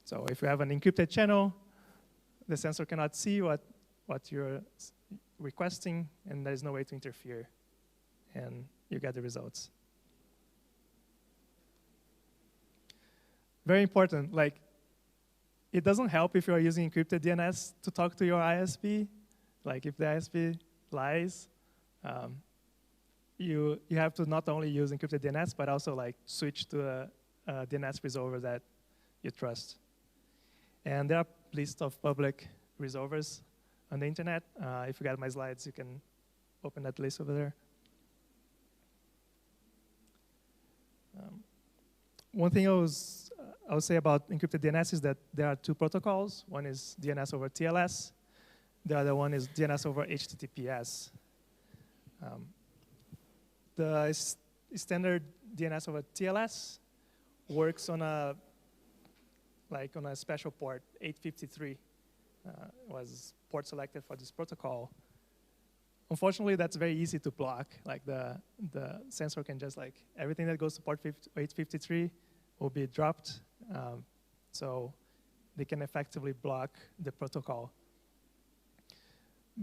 So if you have an encrypted channel, the censor cannot see what you're requesting, and there's no way to interfere, and you get the results. Very important, like, it doesn't help if you're using encrypted DNS to talk to your ISP. Like, if the ISP lies, you have to not only use encrypted DNS, but also like switch to a DNS resolver that you trust. And there are lists of public resolvers on the internet. If you got my slides, you can open that list over there. One thing I would say about encrypted DNS is that there are two protocols. One is DNS over TLS. The other one is DNS over HTTPS. The standard DNS over TLS works on a special port, 853 was port selected for this protocol. Unfortunately, that's very easy to block. Like the censor can just everything that goes to port 853 will be dropped. So they can effectively block the protocol.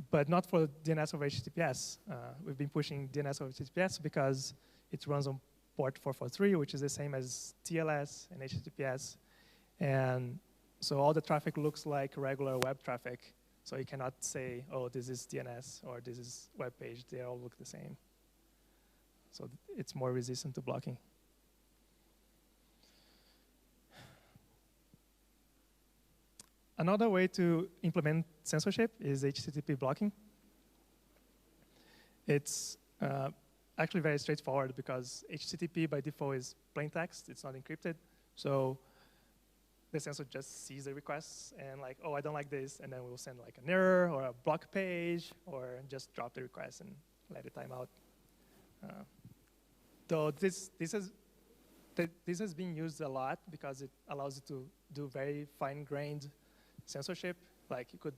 But not for DNS over HTTPS. We've been pushing DNS over HTTPS because it runs on port 443, which is the same as TLS and HTTPS. And so all the traffic looks like regular web traffic. So you cannot say, oh, this is DNS or this is web page. They all look the same. So it's more resistant to blocking. Another way to implement censorship is HTTP blocking. It's actually very straightforward because HTTP by default is plain text. It's not encrypted. So the censor just sees the requests and oh, I don't like this, and then we'll send an error or a block page or just drop the request and let it time out. Though this has been used a lot because it allows you to do very fine-grained censorship. Like you could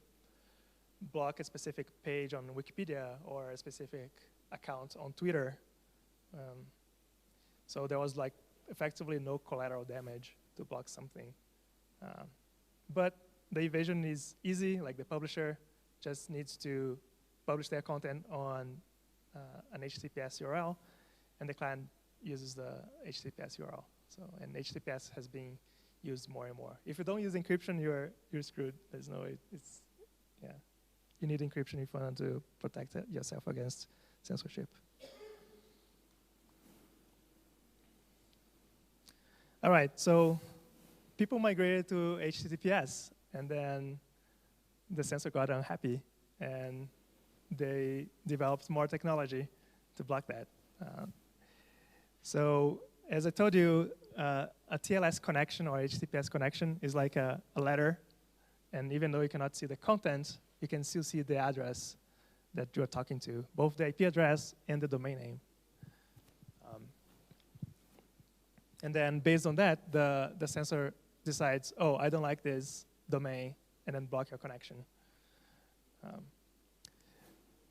block a specific page on Wikipedia or a specific account on Twitter. So there was effectively no collateral damage to block something. But the evasion is easy. Like the publisher just needs to publish their content on an HTTPS URL, and the client uses the HTTPS URL. So, and HTTPS has been used more and more. If you don't use encryption, you're screwed. There's no way. You need encryption if you want to protect yourself against censorship. All right, so people migrated to HTTPS, and then the censor got unhappy, and they developed more technology to block that. So as I told you, a TLS connection or HTTPS connection is like a letter, and even though you cannot see the content, you can still see the address that you're talking to, both the IP address and the domain name. And then based on that, the censor decides, oh, I don't like this domain, and then block your connection.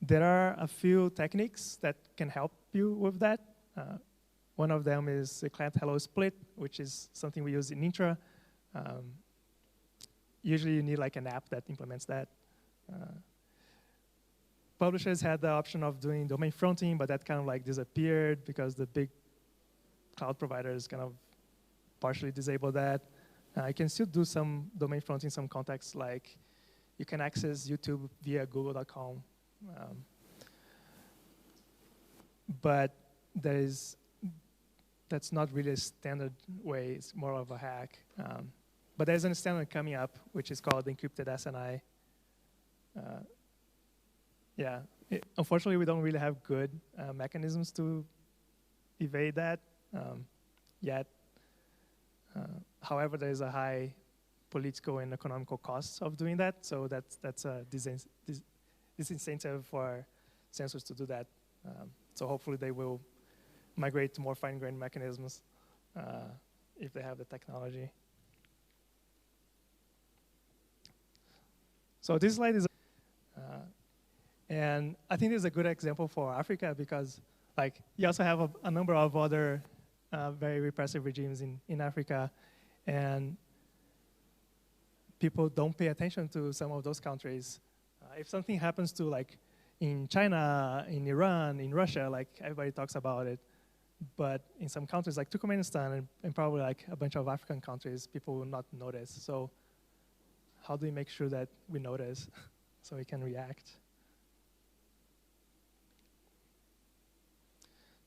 There are a few techniques that can help you with that. One of them is the client hello split, which is something we use in Intra. Usually you need like an app that implements that. Publishers had the option of doing domain fronting, but that kind of like disappeared because the big cloud providers kind of partially disabled that. You can still do some domain fronting in some contexts, like you can access YouTube via google.com. But that's not really a standard way, it's more of a hack. But there's a standard coming up, which is called Encrypted Dns. Unfortunately, we don't really have good mechanisms to evade that yet. However, there's a high political and economical cost of doing that, so that's a disincentive for censors to do that. So hopefully they will migrate to more fine-grained mechanisms if they have the technology. So this slide is, and I think this is a good example for Africa because, like, you also have a number of other very repressive regimes in Africa, and people don't pay attention to some of those countries. If something happens to, like, in China, in Iran, in Russia, like, everybody talks about it. But in some countries like Turkmenistan and probably like a bunch of African countries, people will not notice. So how do we make sure that we notice so we can react?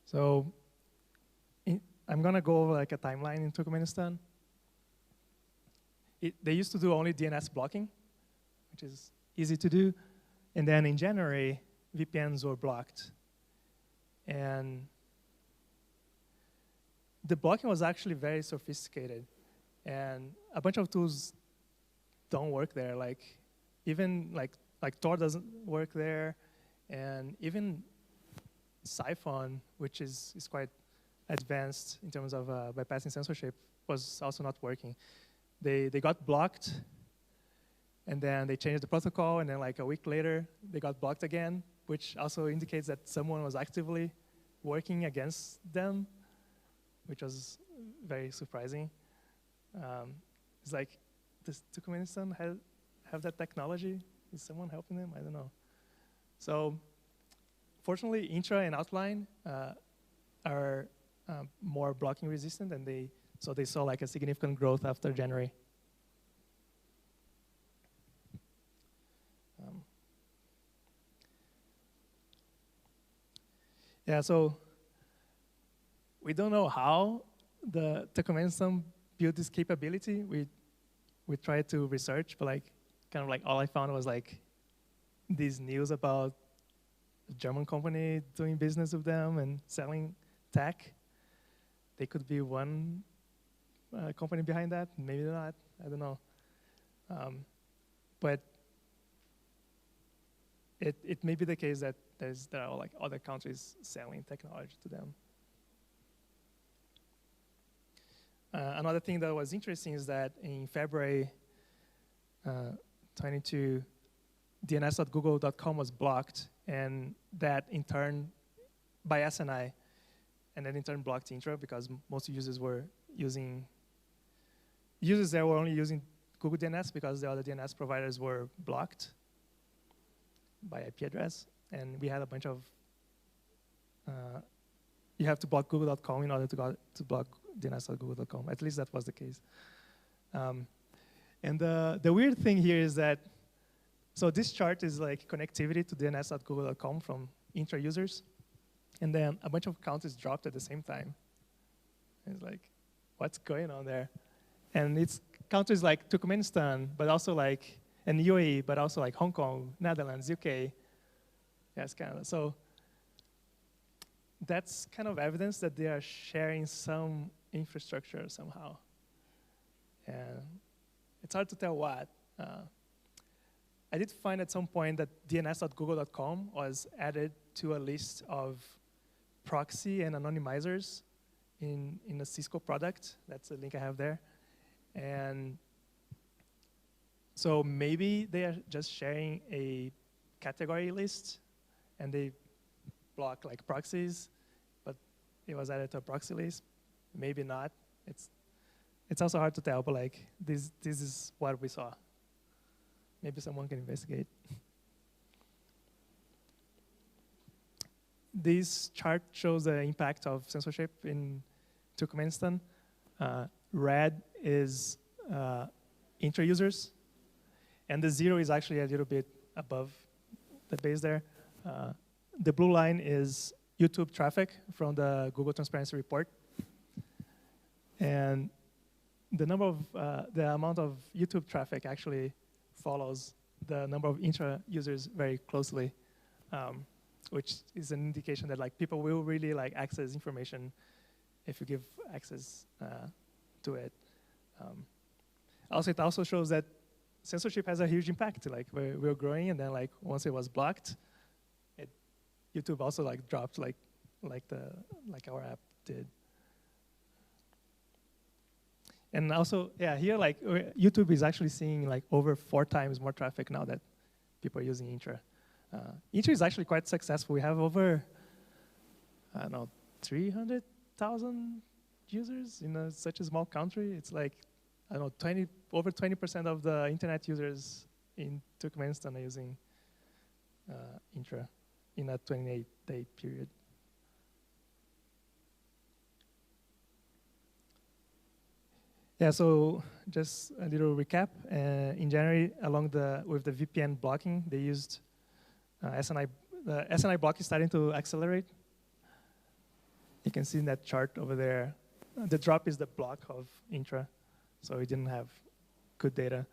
So I'm going to go over like a timeline in Turkmenistan. They used to do only DNS blocking, which is easy to do. And then in January, VPNs were blocked. And the blocking was actually very sophisticated. And a bunch of tools don't work there. Like even like Tor doesn't work there. And even Siphon, which is quite advanced in terms of bypassing censorship, was also not working. They got blocked, and then they changed the protocol, and then like a week later, they got blocked again, which also indicates that someone was actively working against them, which was very surprising. It's like, does Turkmenistan have that technology? Is someone helping them? I don't know. So fortunately, Intra and Outline are more blocking resistant, and so they saw like a significant growth after January. Yeah, so we don't know how the Turkmenistan built this capability. We tried to research, but like kind of like all I found was like these news about a German company doing business with them and selling tech. They could be one company behind that, maybe not, I don't know. But it may be the case that there are like other countries selling technology to them. Another thing that was interesting is that in February 22, dns.google.com was blocked, and that in turn by SNI, and then in turn blocked Intra because most users were using, users there were only using Google DNS because the other DNS providers were blocked by IP address, and we had a bunch of, you have to block google.com in order to block dns.google.com. At least that was the case. And the weird thing here is that, so this chart is like connectivity to dns.google.com from Intra users, and then a bunch of accounts is dropped at the same time. It's like, what's going on there? And it's countries like Turkmenistan, but also like, and UAE, but also like Hong Kong, Netherlands, UK, yes, Canada. So that's kind of evidence that they are sharing some infrastructure somehow. And it's hard to tell what. I did find at some point that dns.google.com was added to a list of proxy and anonymizers in a Cisco product. That's the link I have there. And so maybe they are just sharing a category list and they block like proxies, but it was added to a proxy list. Maybe not. It's also hard to tell, but like this is what we saw. Maybe someone can investigate. This chart shows the impact of censorship in Turkmenistan. Red is intra-users, and the 0 is actually a little bit above the base there. The blue line is YouTube traffic from the Google Transparency Report. And the number of, the amount of YouTube traffic actually follows the number of intra-users very closely, which is an indication that like people will really like access information if you give access to it. Also, it also shows that censorship has a huge impact. Like we're growing, and then like once it was blocked, YouTube also like dropped like our app did. And also, yeah, here like YouTube is actually seeing like over 4 times more traffic now that people are using Intra. Intra is actually quite successful. We have over, I don't know, 300,000 users in such a small country. It's like, I don't know, over 20% of the internet users in Turkmenistan are using Intra in a 28-day period. Yeah, so just a little recap. In January, with the VPN blocking, they used SNI. The SNI block is starting to accelerate. You can see in that chart over there. The drop is the block of Intra, so we didn't have good data.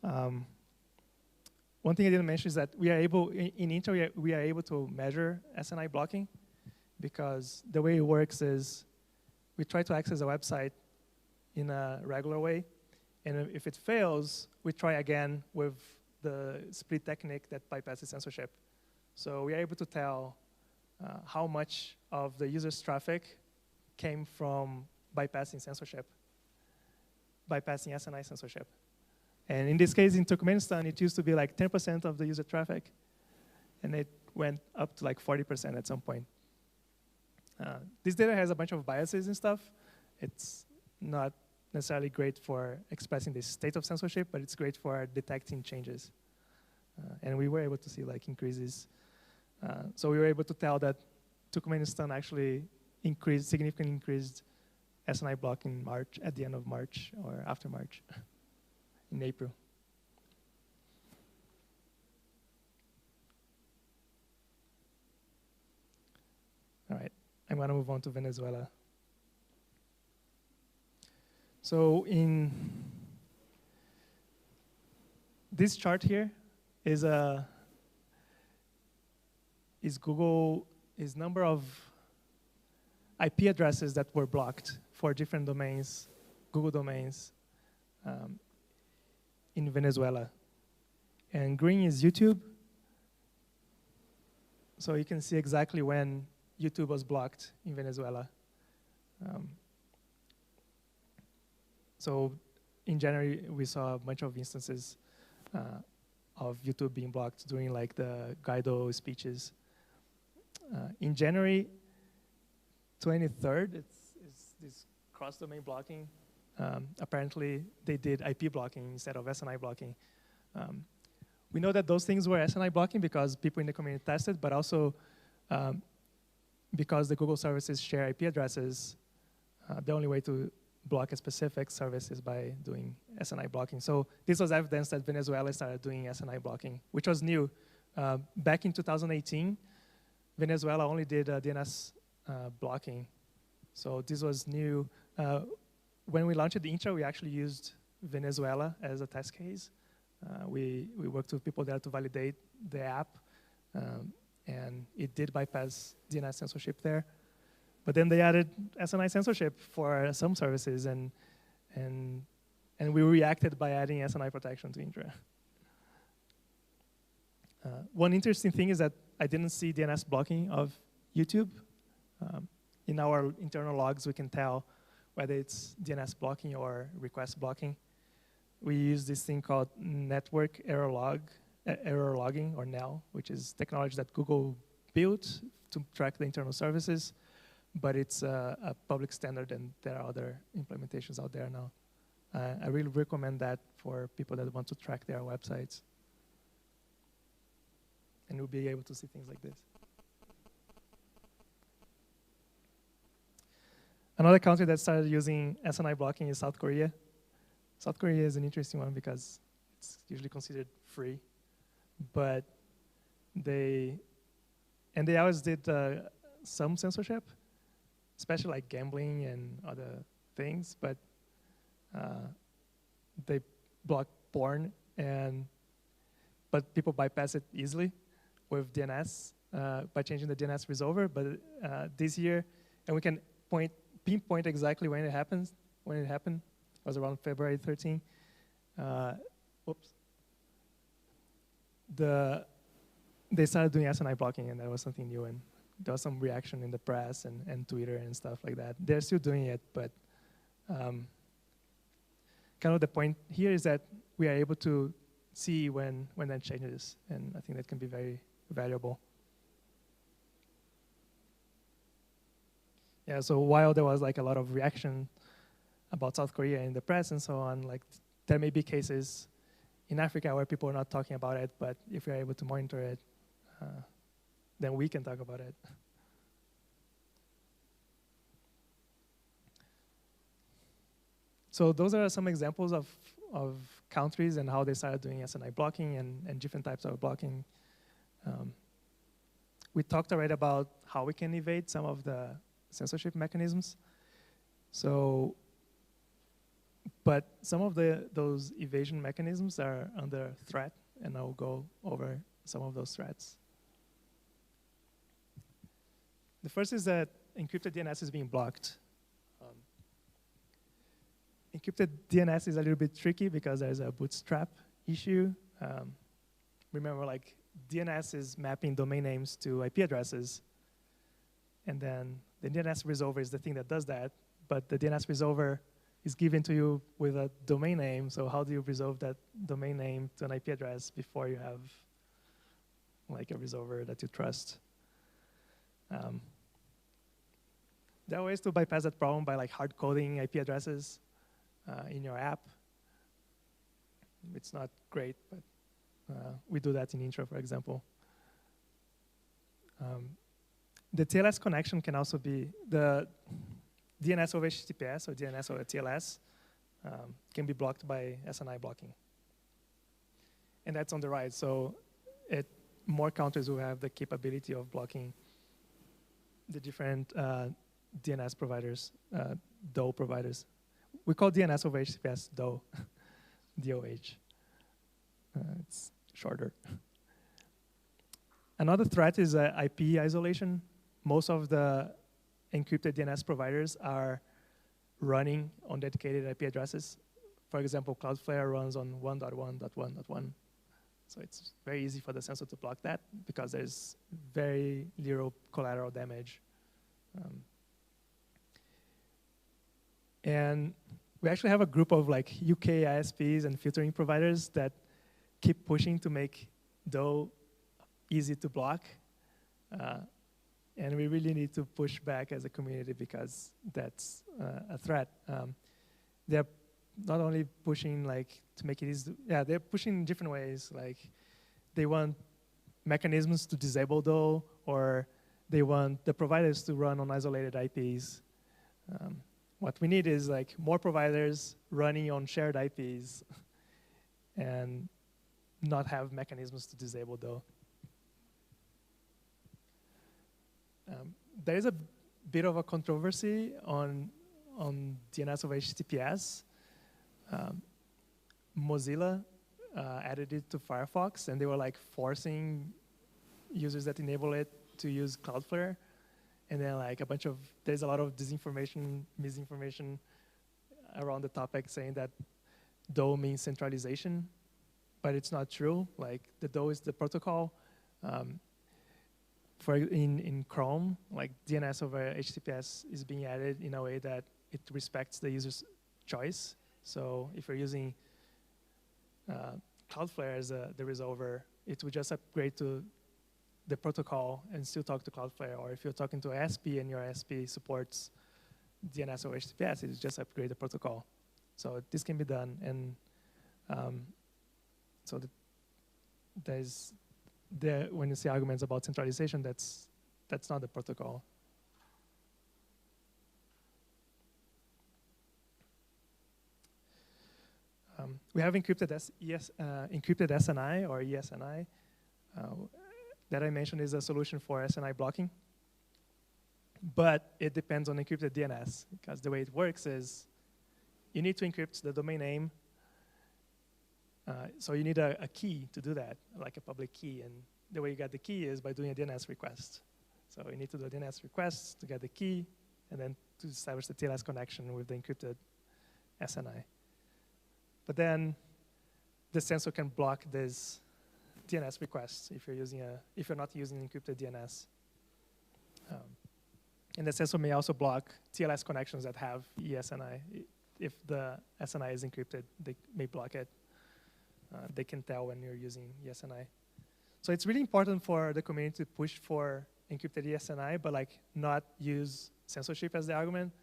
One thing I didn't mention is that we are able, in Intra, we are able to measure SNI blocking, because the way it works is we try to access a website in a regular way, and if it fails, we try again with the split technique that bypasses censorship. So we are able to tell how much of the user's traffic came from bypassing censorship, bypassing SNI censorship. And in this case, in Turkmenistan, it used to be like 10% of the user traffic, and it went up to like 40% at some point. This data has a bunch of biases and stuff. It's not necessarily great for expressing the state of censorship, but it's great for detecting changes. And we were able to see like increases. So we were able to tell that Turkmenistan actually significantly increased SNI block in March, at the end of March or after March, in April. All right, I'm gonna move on to Venezuela. So in this chart here is number of IP addresses that were blocked for different domains, Google domains, in Venezuela. And green is YouTube. So you can see exactly when YouTube was blocked in Venezuela. So in January, we saw a bunch of instances of YouTube being blocked during like the Guaido speeches. In January 23rd, it's this cross-domain blocking. Apparently, they did IP blocking instead of SNI blocking. We know that those things were SNI blocking because people in the community tested, but also because the Google services share IP addresses, the only way to block a specific service is by doing SNI blocking. So this was evidence that Venezuela started doing SNI blocking, which was new. Back in 2018, Venezuela only did DNS blocking. So this was new. when we launched the intro, we actually used Venezuela as a test case. We worked with people there to validate the app, and it did bypass DNS censorship there. But then they added SNI censorship for some services, and we reacted by adding SNI protection to Intra. One interesting thing is that I didn't see DNS blocking of YouTube. In our internal logs, we can tell whether it's DNS blocking or request blocking. We use this thing called network error logging, or NEL, which is technology that Google built to track the internal services, but it's a public standard, and there are other implementations out there now. I really recommend that for people that want to track their websites. And you'll be able to see things like this. Another country that started using SNI blocking is South Korea. South Korea is an interesting one because it's usually considered free, but they always did some censorship, especially like gambling and other things, but they block porn, but people bypass it easily with DNS by changing the DNS resolver. But this year, and we can pinpoint exactly when it happened. It was around February 13. They started doing SNI blocking, and that was something new, and there was some reaction in the press and Twitter and stuff like that. They're still doing it, but kind of the point here is that we are able to see when that changes, and I think that can be very valuable. Yeah, so while there was like a lot of reaction about South Korea in the press and so on, like there may be cases in Africa where people are not talking about it, but if we're able to monitor it, then we can talk about it. So those are some examples of countries and how they started doing SNI blocking and different types of blocking. We talked already about how we can evade some of the censorship mechanisms. So, but some of those evasion mechanisms are under threat, and I'll go over some of those threats. The first is that encrypted DNS is being blocked. Encrypted DNS is a little bit tricky because there's a bootstrap issue. Remember, like DNS is mapping domain names to IP addresses, and then the DNS resolver is the thing that does that, but the DNS resolver is given to you with a domain name, so how do you resolve that domain name to an IP address before you have like a resolver that you trust? There are ways to bypass that problem by like hard coding IP addresses in your app. It's not great, but we do that in intro, for example. The TLS connection can also be the DNS over HTTPS or DNS over TLS can be blocked by SNI blocking. And that's on the right. So more countries will have the capability of blocking the different DNS providers, DOH providers. We call DNS over HTTPS DOH, DOH. It's shorter. Another threat is IP isolation. Most of the encrypted DNS providers are running on dedicated IP addresses. For example, Cloudflare runs on 1.1.1.1. So it's very easy for the censor to block that because there's very little collateral damage. And we actually have a group of like UK ISPs and filtering providers that keep pushing to make DOH easy to block. And we really need to push back as a community because that's a threat. They're not only pushing like to make it easy, they're pushing in different ways. Like they want mechanisms to disable DOH, or they want the providers to run on isolated IPs. What we need is like more providers running on shared IPs and not have mechanisms to disable DOH. There is a bit of a controversy on on DNS over HTTPS, Mozilla added it to Firefox, and they were like forcing users that enable it to use Cloudflare. And then like there's a lot of disinformation, misinformation around the topic saying that DOE means centralization, but it's not true. Like the DOE is the protocol. In Chrome, like DNS over HTTPS is being added in a way that it respects the user's choice. So if you're using Cloudflare as the resolver, it would just upgrade to the protocol and still talk to Cloudflare. Or if you're talking to ASP and your ASP supports DNS over HTTPS, it's just upgrade the protocol. So this can be done. And so when you see arguments about centralization, that's not the protocol. We have encrypted SNI or ESNI. That I mentioned is a solution for SNI blocking. But it depends on encrypted DNS, because the way it works is you need to encrypt the domain name. So you need a key to do that, like a public key. And the way you get the key is by doing a DNS request. So you need to do a DNS request to get the key, and then to establish the TLS connection with the encrypted SNI. But then the censor can block this DNS requests if you're not using encrypted DNS. And the censor may also block TLS connections that have ESNI. If the SNI is encrypted, they may block it. They can tell when you're using ESNI. So it's really important for the community to push for encrypted ESNI, but like not use censorship as the argument.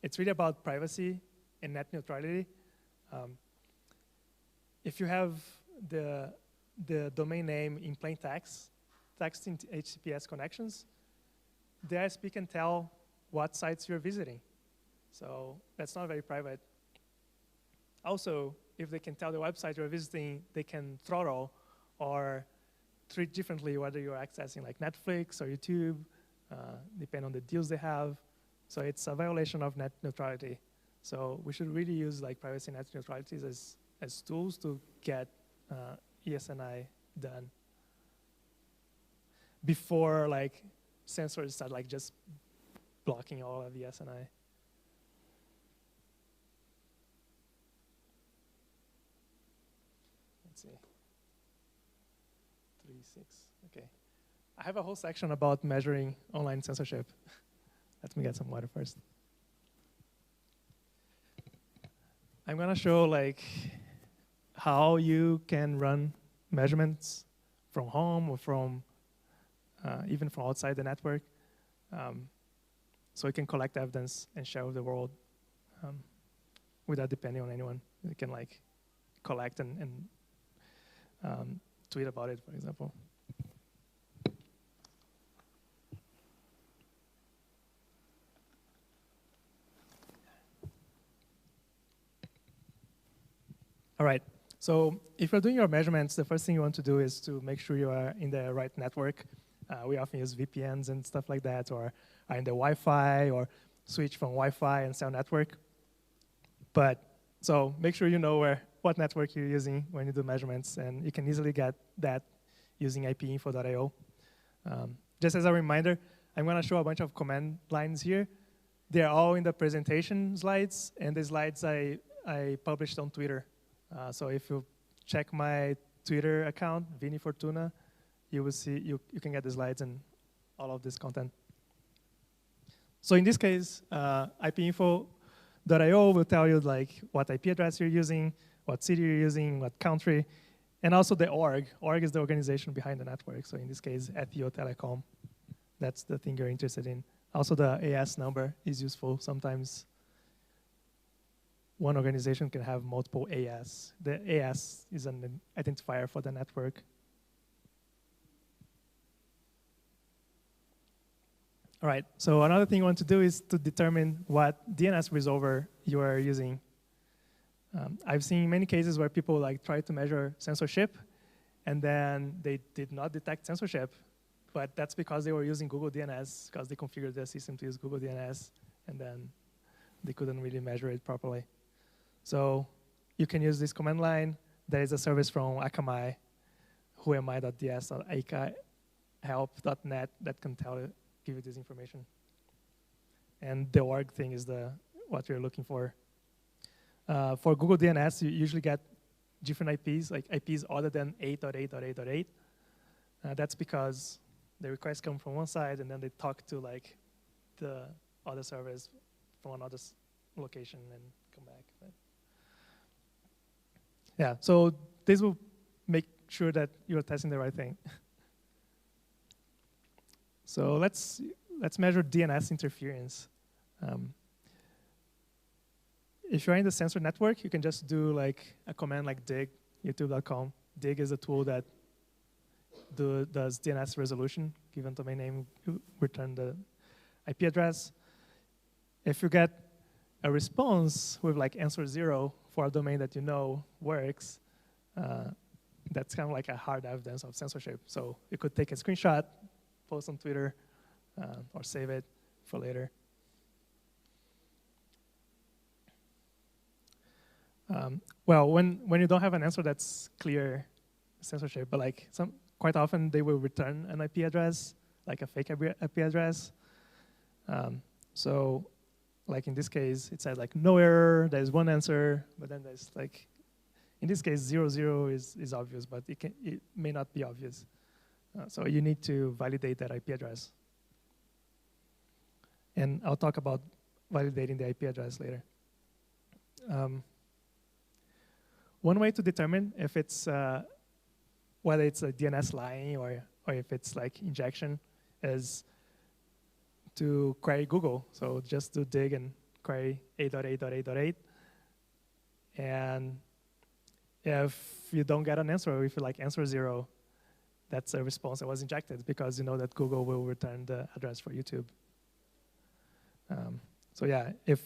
It's really about privacy and net neutrality. If you have the domain name in plain text in HTTPS connections, the ISP can tell what sites you're visiting. So that's not very private. Also, if they can tell the website you're visiting, they can throttle or treat differently whether you're accessing like Netflix or YouTube, depending on the deals they have. So it's a violation of net neutrality. So we should really use like privacy and net neutralities as tools to get ESNI done before like censors start like just blocking all of ESNI. Let's see. 3.6. Okay. I have a whole section about measuring online censorship. Let me get some water first. I'm gonna show like how you can run measurements from home or from even from outside the network, so you can collect evidence and share with the world without depending on anyone. You can like collect and tweet about it, for example. All right, so if you're doing your measurements, the first thing you want to do is to make sure you are in the right network. We often use VPNs and stuff like that, or are in the Wi-Fi, or switch from Wi-Fi and cell network. But so make sure you know what network you're using when you do measurements, and you can easily get that using ipinfo.io. Just as a reminder, I'm going to show a bunch of command lines here. They're all in the presentation slides, and the slides I published on Twitter. So if you check my Twitter account, Vini Fortuna, you will see you can get the slides and all of this content. So in this case, ipinfo.io will tell you like what IP address you're using, what city you're using, what country, and also the org. Org is the organization behind the network. So in this case, Ethio Telecom. That's the thing you're interested in. Also, the AS number is useful. Sometimes one organization can have multiple AS. The AS is an identifier for the network. All right, so another thing you want to do is to determine what DNS resolver you are using. I've seen many cases where people like try to measure censorship, and then they did not detect censorship, but that's because they were using Google DNS, because they configured their system to use Google DNS, and then they couldn't really measure it properly. So you can use this command line. There is a service from Akamai, whoami.ds.help.net that can give you this information. And the org thing is what you're looking for. For Google DNS, you usually get different IPs, like IPs other than 8.8.8.8. That's because the requests come from one side and then they talk to like the other servers from another location and come back. But yeah, so this will make sure that you're testing the right thing. So let's measure DNS interference. If you're in the censored network, you can just do like a command like dig, youtube.com. Dig is a tool that does DNS resolution. Given domain name, you return the IP address. If you get a response with like answer 0 for a domain that you know works, that's kind of like a hard evidence of censorship. So you could take a screenshot, post on Twitter, or save it for later. Well, when you don't have an answer that's clear censorship, but like quite often they will return an IP address, like a fake IP address. So like in this case, it says like no error, there's one answer, but then there's like, in this case, 00 is obvious, but it may not be obvious. So you need to validate that IP address. And I'll talk about validating the IP address later. One way to determine if it's whether it's a DNS lying or if it's like injection is to query Google. So just do dig and query 8.8.8.8. And if you don't get an answer, or if you like answer 0, that's a response that was injected because you know that Google will return the address for YouTube. So yeah, if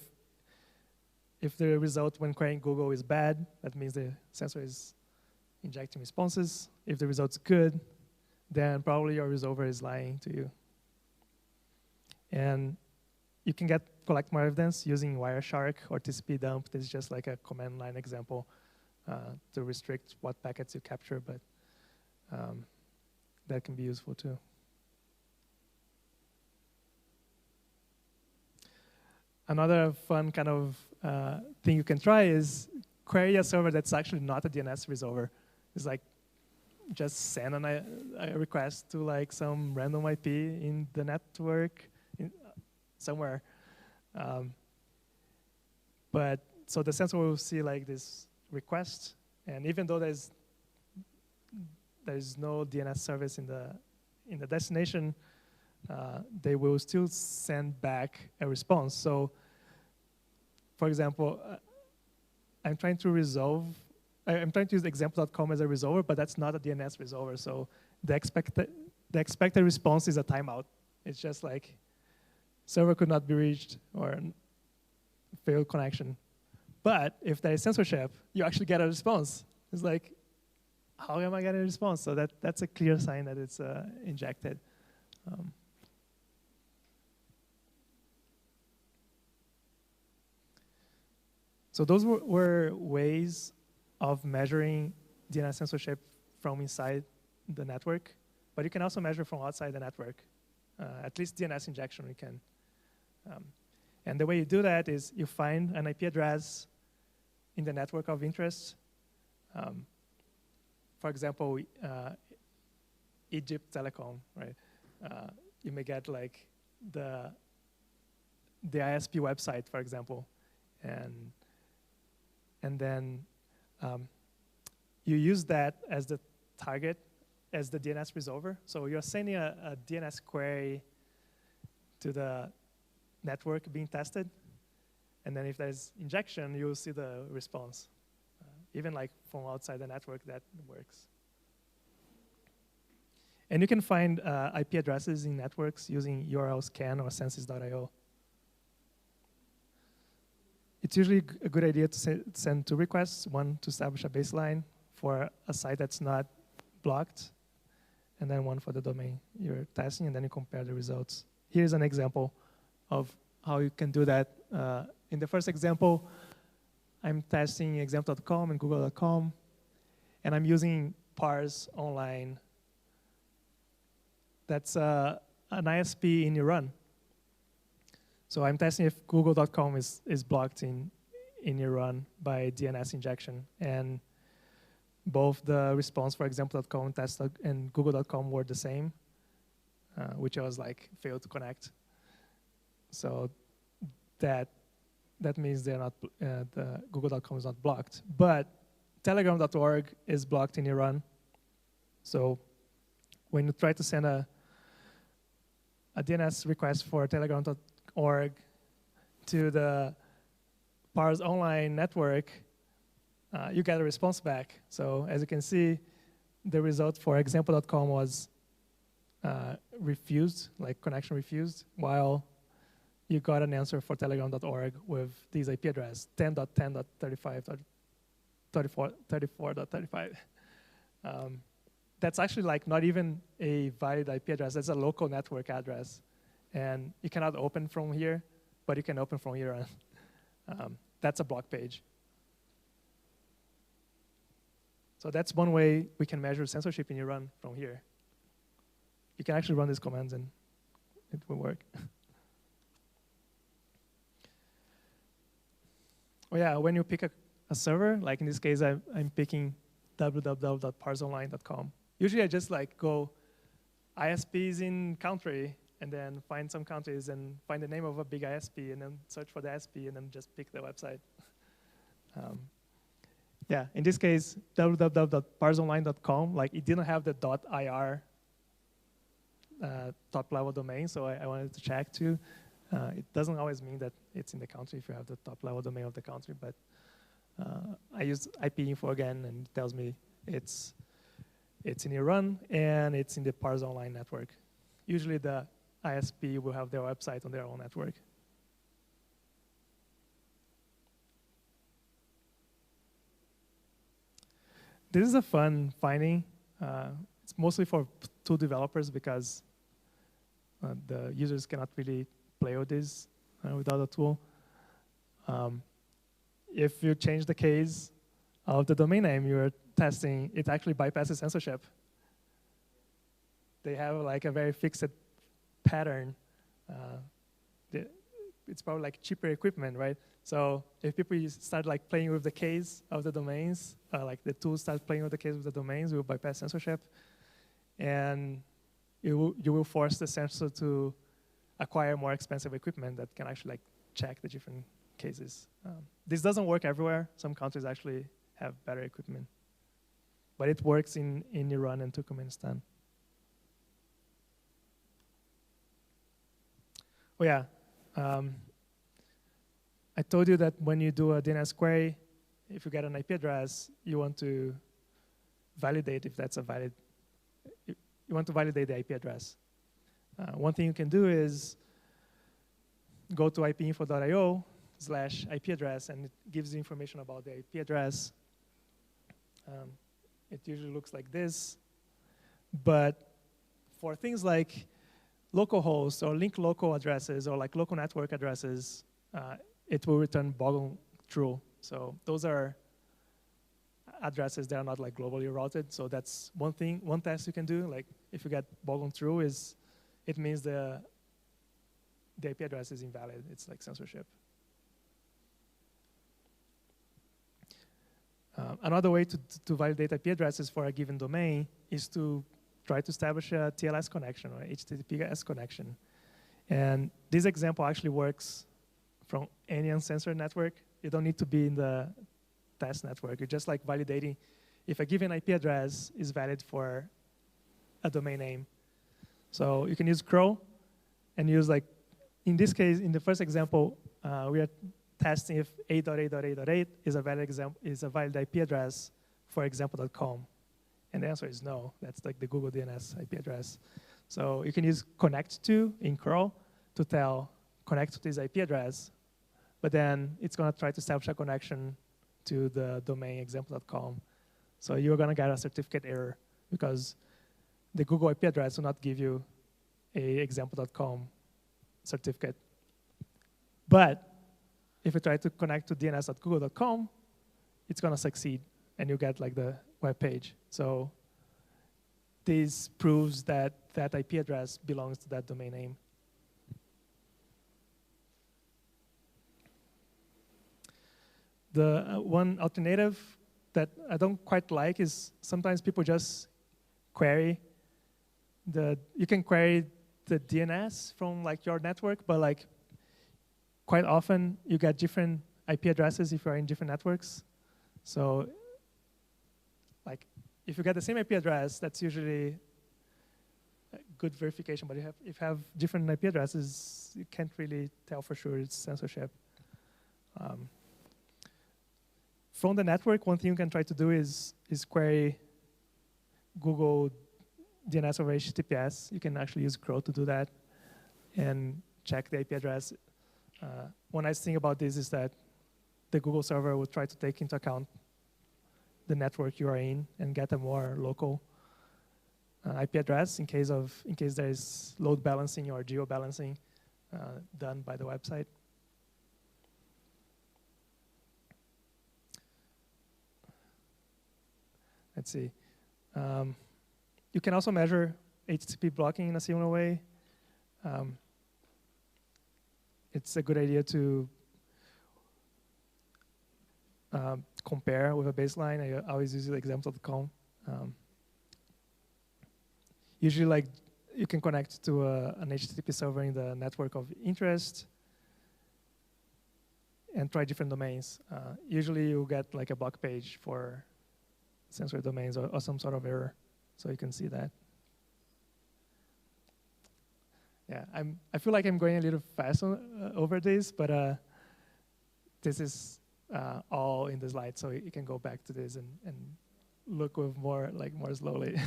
the result when querying Google is bad, that means the censor is injecting responses. If the result's good, then probably your resolver is lying to you. And you can collect more evidence using Wireshark or TCP dump. This is just like a command line example to restrict what packets you capture, but that can be useful too. Another fun kind of thing you can try is query a server that's actually not a DNS resolver. It's like just send a request to like some random IP in the network somewhere. But so the censor will see like this request, and even though there's no DNS service in the destination, they will still send back a response. So, for example, I'm trying to use example.com as a resolver, but that's not a DNS resolver. So the expected response is a timeout. It's just like server could not be reached or failed connection. But if there is censorship, you actually get a response. It's like, how am I getting a response? So that's a clear sign that it's injected. So those were ways of measuring DNS censorship from inside the network, but you can also measure from outside the network. At least DNS injection we can. And the way you do that is you find an IP address in the network of interest. For example, Egypt Telecom, right? You may get like the ISP website, for example, and then you use that as the target, as the DNS resolver. So you're sending a DNS query to the network being tested, and then if there's injection, you'll see the response. Even like from outside the network, that works. And you can find IP addresses in networks using URL scan or census.io. It's usually a good idea to send 2 requests, one to establish a baseline for a site that's not blocked, and then one for the domain you're testing, and then you compare the results. Here's an example of how you can do that in the first example, I'm testing example.com and google.com, and I'm using parse online. That's an ISP in Iran. So I'm testing if google.com is blocked in Iran by DNS injection. And both the response for example.com test and google.com were the same, which was like failed to connect. So that means they're not, the google.com is not blocked. But telegram.org is blocked in Iran. So when you try to send a DNS request for telegram.org to the Parse online network, you get a response back. So as you can see, the result for example.com was refused, like connection refused, while you got an answer for telegram.org with this IP address, 10.10.35.34.35. That's actually like not even a valid IP address. That's a local network address. And you cannot open from here, but you can open from here on. That's a block page. So that's one way we can measure censorship in Iran from here. You can actually run these commands and it will work. Oh yeah, when you pick a server, like in this case, I'm picking www.parseonline.com. Usually I just like go ISPs in country and then find some countries and find the name of a big ISP and then search for the ISP and then just pick the website. Yeah, in this case, www.parseonline.com, like it didn't have the .ir top level domain, so I wanted to check too. It doesn't always mean that it's in the country if you have the top level domain of the country, but I use IP info again and it tells me it's in Iran and it's in the Parse Online network. Usually the ISP will have their website on their own network. This is a fun finding. It's mostly for tool developers because the users cannot really play with this without a tool. If you change the case of the domain name you're testing, it actually bypasses censorship. They have like a very fixed pattern. It's probably like cheaper equipment, right? So if people start like playing with the case of the domains, like the tools start playing with the case of the domains, will bypass censorship. And you will force the censor to acquire more expensive equipment that can actually like check the different cases. This doesn't work everywhere. Some countries actually have better equipment. But it works in Iran and Turkmenistan. Oh yeah. I told you that when you do a DNS query, if you get an IP address, you want to validate if that's a valid, you want to validate the IP address. One thing you can do is go to ipinfo.io/IP address, and it gives you information about the IP address. It usually looks like this. But for things like localhost or link local addresses or like local network addresses, it will return bogon true. So those are addresses that are not like globally routed. So that's one thing, one test you can do. Like if you get bogon true, is it means the IP address is invalid. It's like censorship. Another way to validate IP addresses for a given domain is to try to establish a TLS connection or HTTPS connection. And this example actually works from any uncensored network. You don't need to be in the test network. You're just like validating if a given IP address is valid for a domain name. So you can use curl and use like, in this case, in the first example, we are testing if 8.8.8.8 is a valid IP address for example.com. And the answer is no. That's like the Google DNS IP address. So you can use connect to in curl to tell connect to this IP address, but then it's going to try to establish a connection to the domain example.com. So you're going to get a certificate error because the Google IP address will not give you a example.com certificate. But if you try to connect to dns.google.com, it's going to succeed, and you get like the web page. So this proves that that IP address belongs to that domain name. The one alternative that I don't quite like is sometimes people just query you can query the DNS from like your network, but like quite often you get different IP addresses if you're in different networks. So like if you get the same IP address, that's usually a good verification, but if you have different IP addresses, you can't really tell for sure it's censorship. From the network, one thing you can try to do is query Google DNS over HTTPS. You can actually use Crow to do that and check the IP address. One nice thing about this is that the Google server will try to take into account the network you are in and get a more local IP address in case there is load balancing or geo balancing done by the website. Let's see. You can also measure HTTP blocking in a similar way. It's a good idea to compare with a baseline. I always use the example.com. Usually, like, you can connect to an HTTP server in the network of interest and try different domains. Usually, you'll get like a block page for censored domains or some sort of error, so you can see that. Yeah, I feel like I'm going a little fast over this, but this is all in the slide, so you can go back to this and look with more slowly.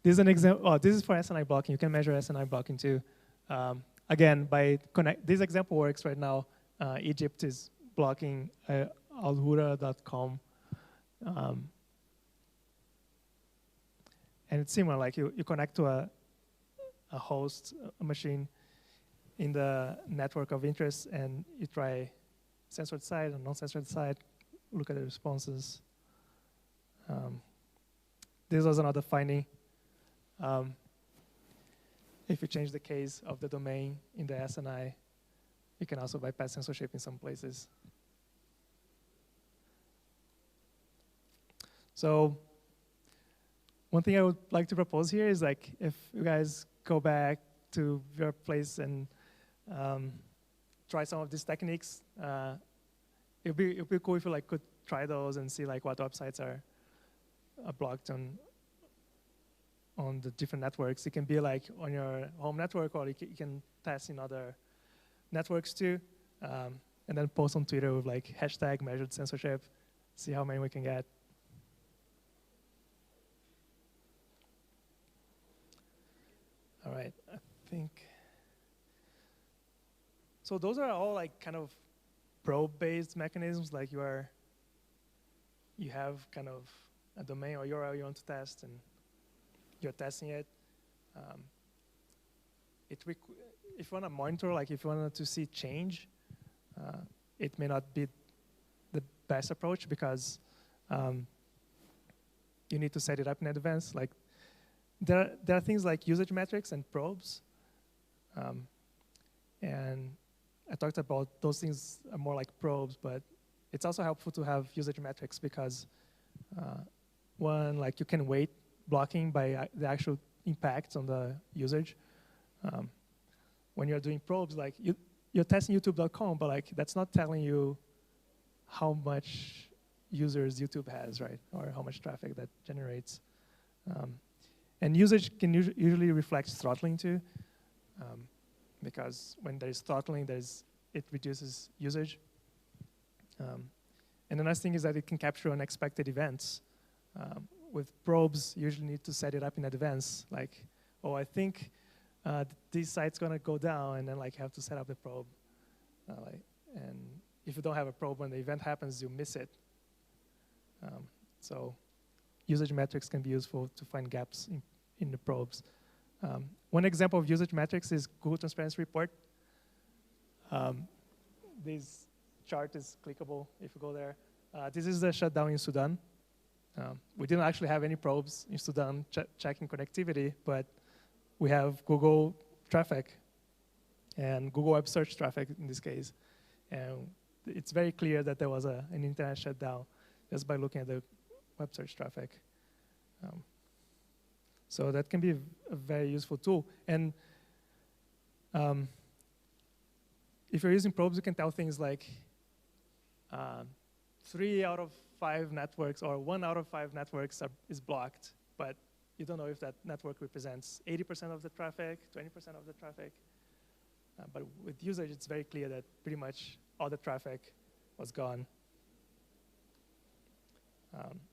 This is an example. Oh, this is for SNI blocking. You can measure SNI blocking too. Again, by this example works right now. Egypt is blocking alhura.com. And it's similar, like you connect to a host, a machine in the network of interest, and you try censored site and non-censored site, look at the responses. This was another finding. If you change the case of the domain in the SNI, you can also bypass censorship in some places. So one thing I would like to propose here is, like, if you guys go back to your place and try some of these techniques, it'd be cool if you could try those and see what websites are blocked on the different networks. It can be on your home network, or you can test in other networks too, and then post on Twitter with hashtag measured censorship, see how many we can get. All right, I think. So those are all kind of probe-based mechanisms. You have kind of a domain or URL you want to test, and you're testing it. If you want to monitor, if you want to see change, it may not be the best approach because you need to set it up in advance. There are things like usage metrics and probes, and I talked about those things are more like probes, but it's also helpful to have usage metrics because one, you can weight blocking by the actual impact on the usage. When you're doing probes, you're testing YouTube.com, but that's not telling you how much users YouTube has, right? Or how much traffic that generates. And usage can usually reflect throttling too, because when there's throttling, it reduces usage. And the nice thing is that it can capture unexpected events. With probes, you usually need to set it up in advance. Oh, I think this site's going to go down, and then have to set up the probe. And if you don't have a probe, when the event happens, you miss it. So usage metrics can be useful to find gaps in the probes. One example of usage metrics is Google Transparency Report. This chart is clickable if you go there. This is the shutdown in Sudan. We didn't actually have any probes in Sudan checking connectivity, but we have Google traffic and Google web search traffic in this case. And it's very clear that there was an internet shutdown just by looking at the web search traffic. So that can be a very useful tool. And if you're using probes, you can tell things like 3 out of 5 networks or 1 out of 5 networks is blocked, but you don't know if that network represents 80% of the traffic, 20% of the traffic. But with usage, it's very clear that pretty much all the traffic was gone.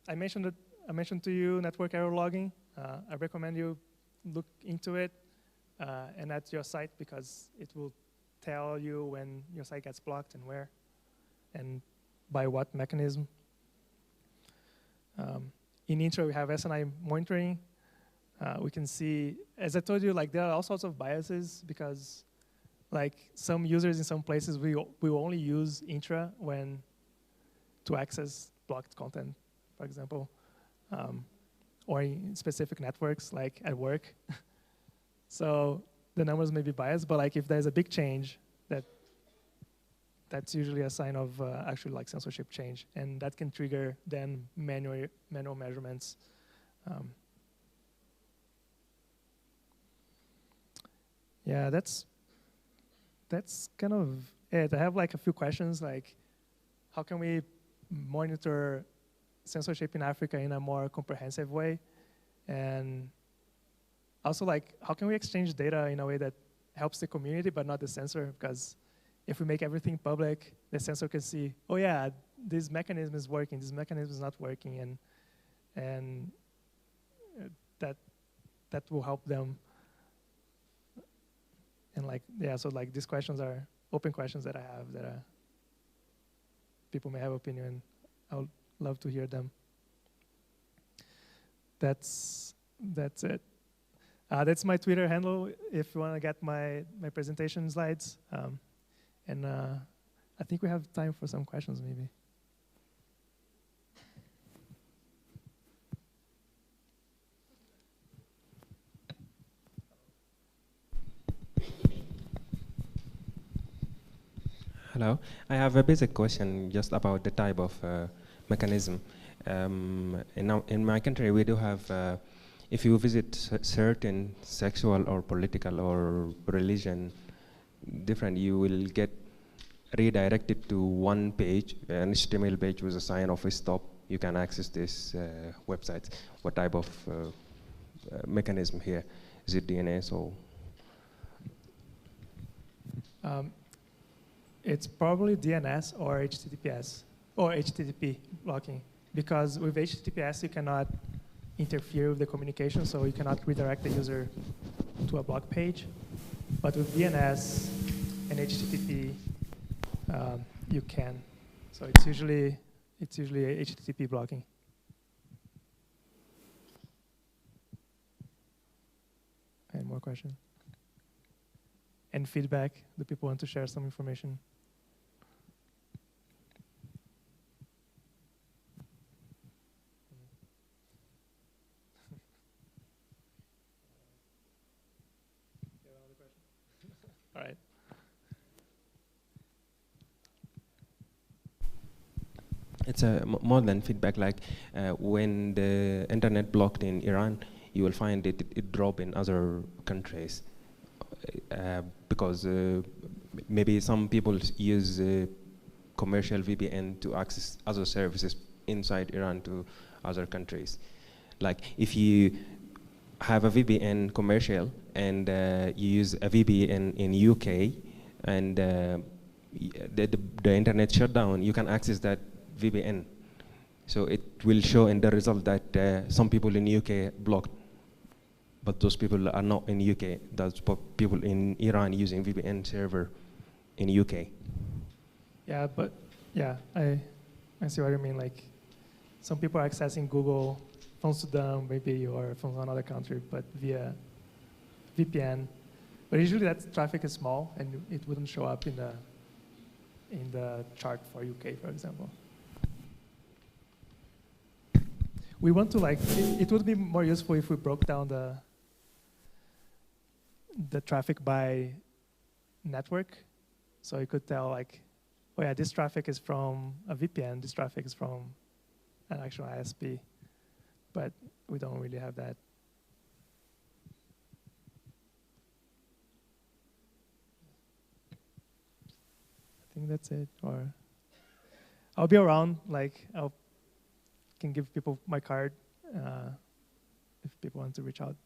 I mentioned to you network error logging. I recommend you look into it and at your site, because it will tell you when your site gets blocked and where and by what mechanism. In intro, we have SNI monitoring. We can see, as I told you, like there are all sorts of biases, because like some users in some places will only use intra to access blocked content, for example, or in specific networks like at work. So the numbers may be biased, but like if there's a big change, that's usually a sign of actually like censorship change, and that can trigger then manual measurements. Yeah, that's kind of it. I have like a few questions, like how can we monitor censorship in Africa in a more comprehensive way? And also like how can we exchange data in a way that helps the community but not the censor? Because if we make everything public, the censor can see, oh yeah, this mechanism is working, this mechanism is not working, and that will help them. And like, yeah, so like these questions are open questions that I have that people may have opinion. I would love to hear them. That's it. That's my Twitter handle if you want to get my presentation slides. And I think we have time for some questions maybe. Hello, I have a basic question just about the type of mechanism. In my country, we do have, if you visit certain sexual or political or religion different, you will get redirected to one page, an HTML page with a sign of a stop. You can access this website. What type of mechanism here? Is it DNS or? It's probably DNS or HTTPS or HTTP blocking, because with HTTPS you cannot interfere with the communication, so you cannot redirect the user to a block page. But with DNS and HTTP, you can. So it's usually HTTP blocking. Any more questions? And feedback? Do people want to share some information? All right. It's more than feedback. Like when the internet blocked in Iran, you will find it drop in other countries because maybe some people use commercial VPN to access other services inside Iran to other countries. Like if you have a VPN commercial and you use a VPN in UK and the internet shut down, you can access that VPN. So it will show in the result that some people in UK blocked, but those people are not in UK. That's people in Iran using VPN server in UK. Yeah, but yeah, I see what you mean. Like some people are accessing Google from Sudan, maybe, or from another country, but via VPN. But usually that traffic is small, and it wouldn't show up in the chart for UK, for example. We want to it would be more useful if we broke down the traffic by network. So you could tell oh yeah, this traffic is from a VPN, this traffic is from an actual ISP. But we don't really have that. I think that's it. Or I'll be around, can give people my card if people want to reach out.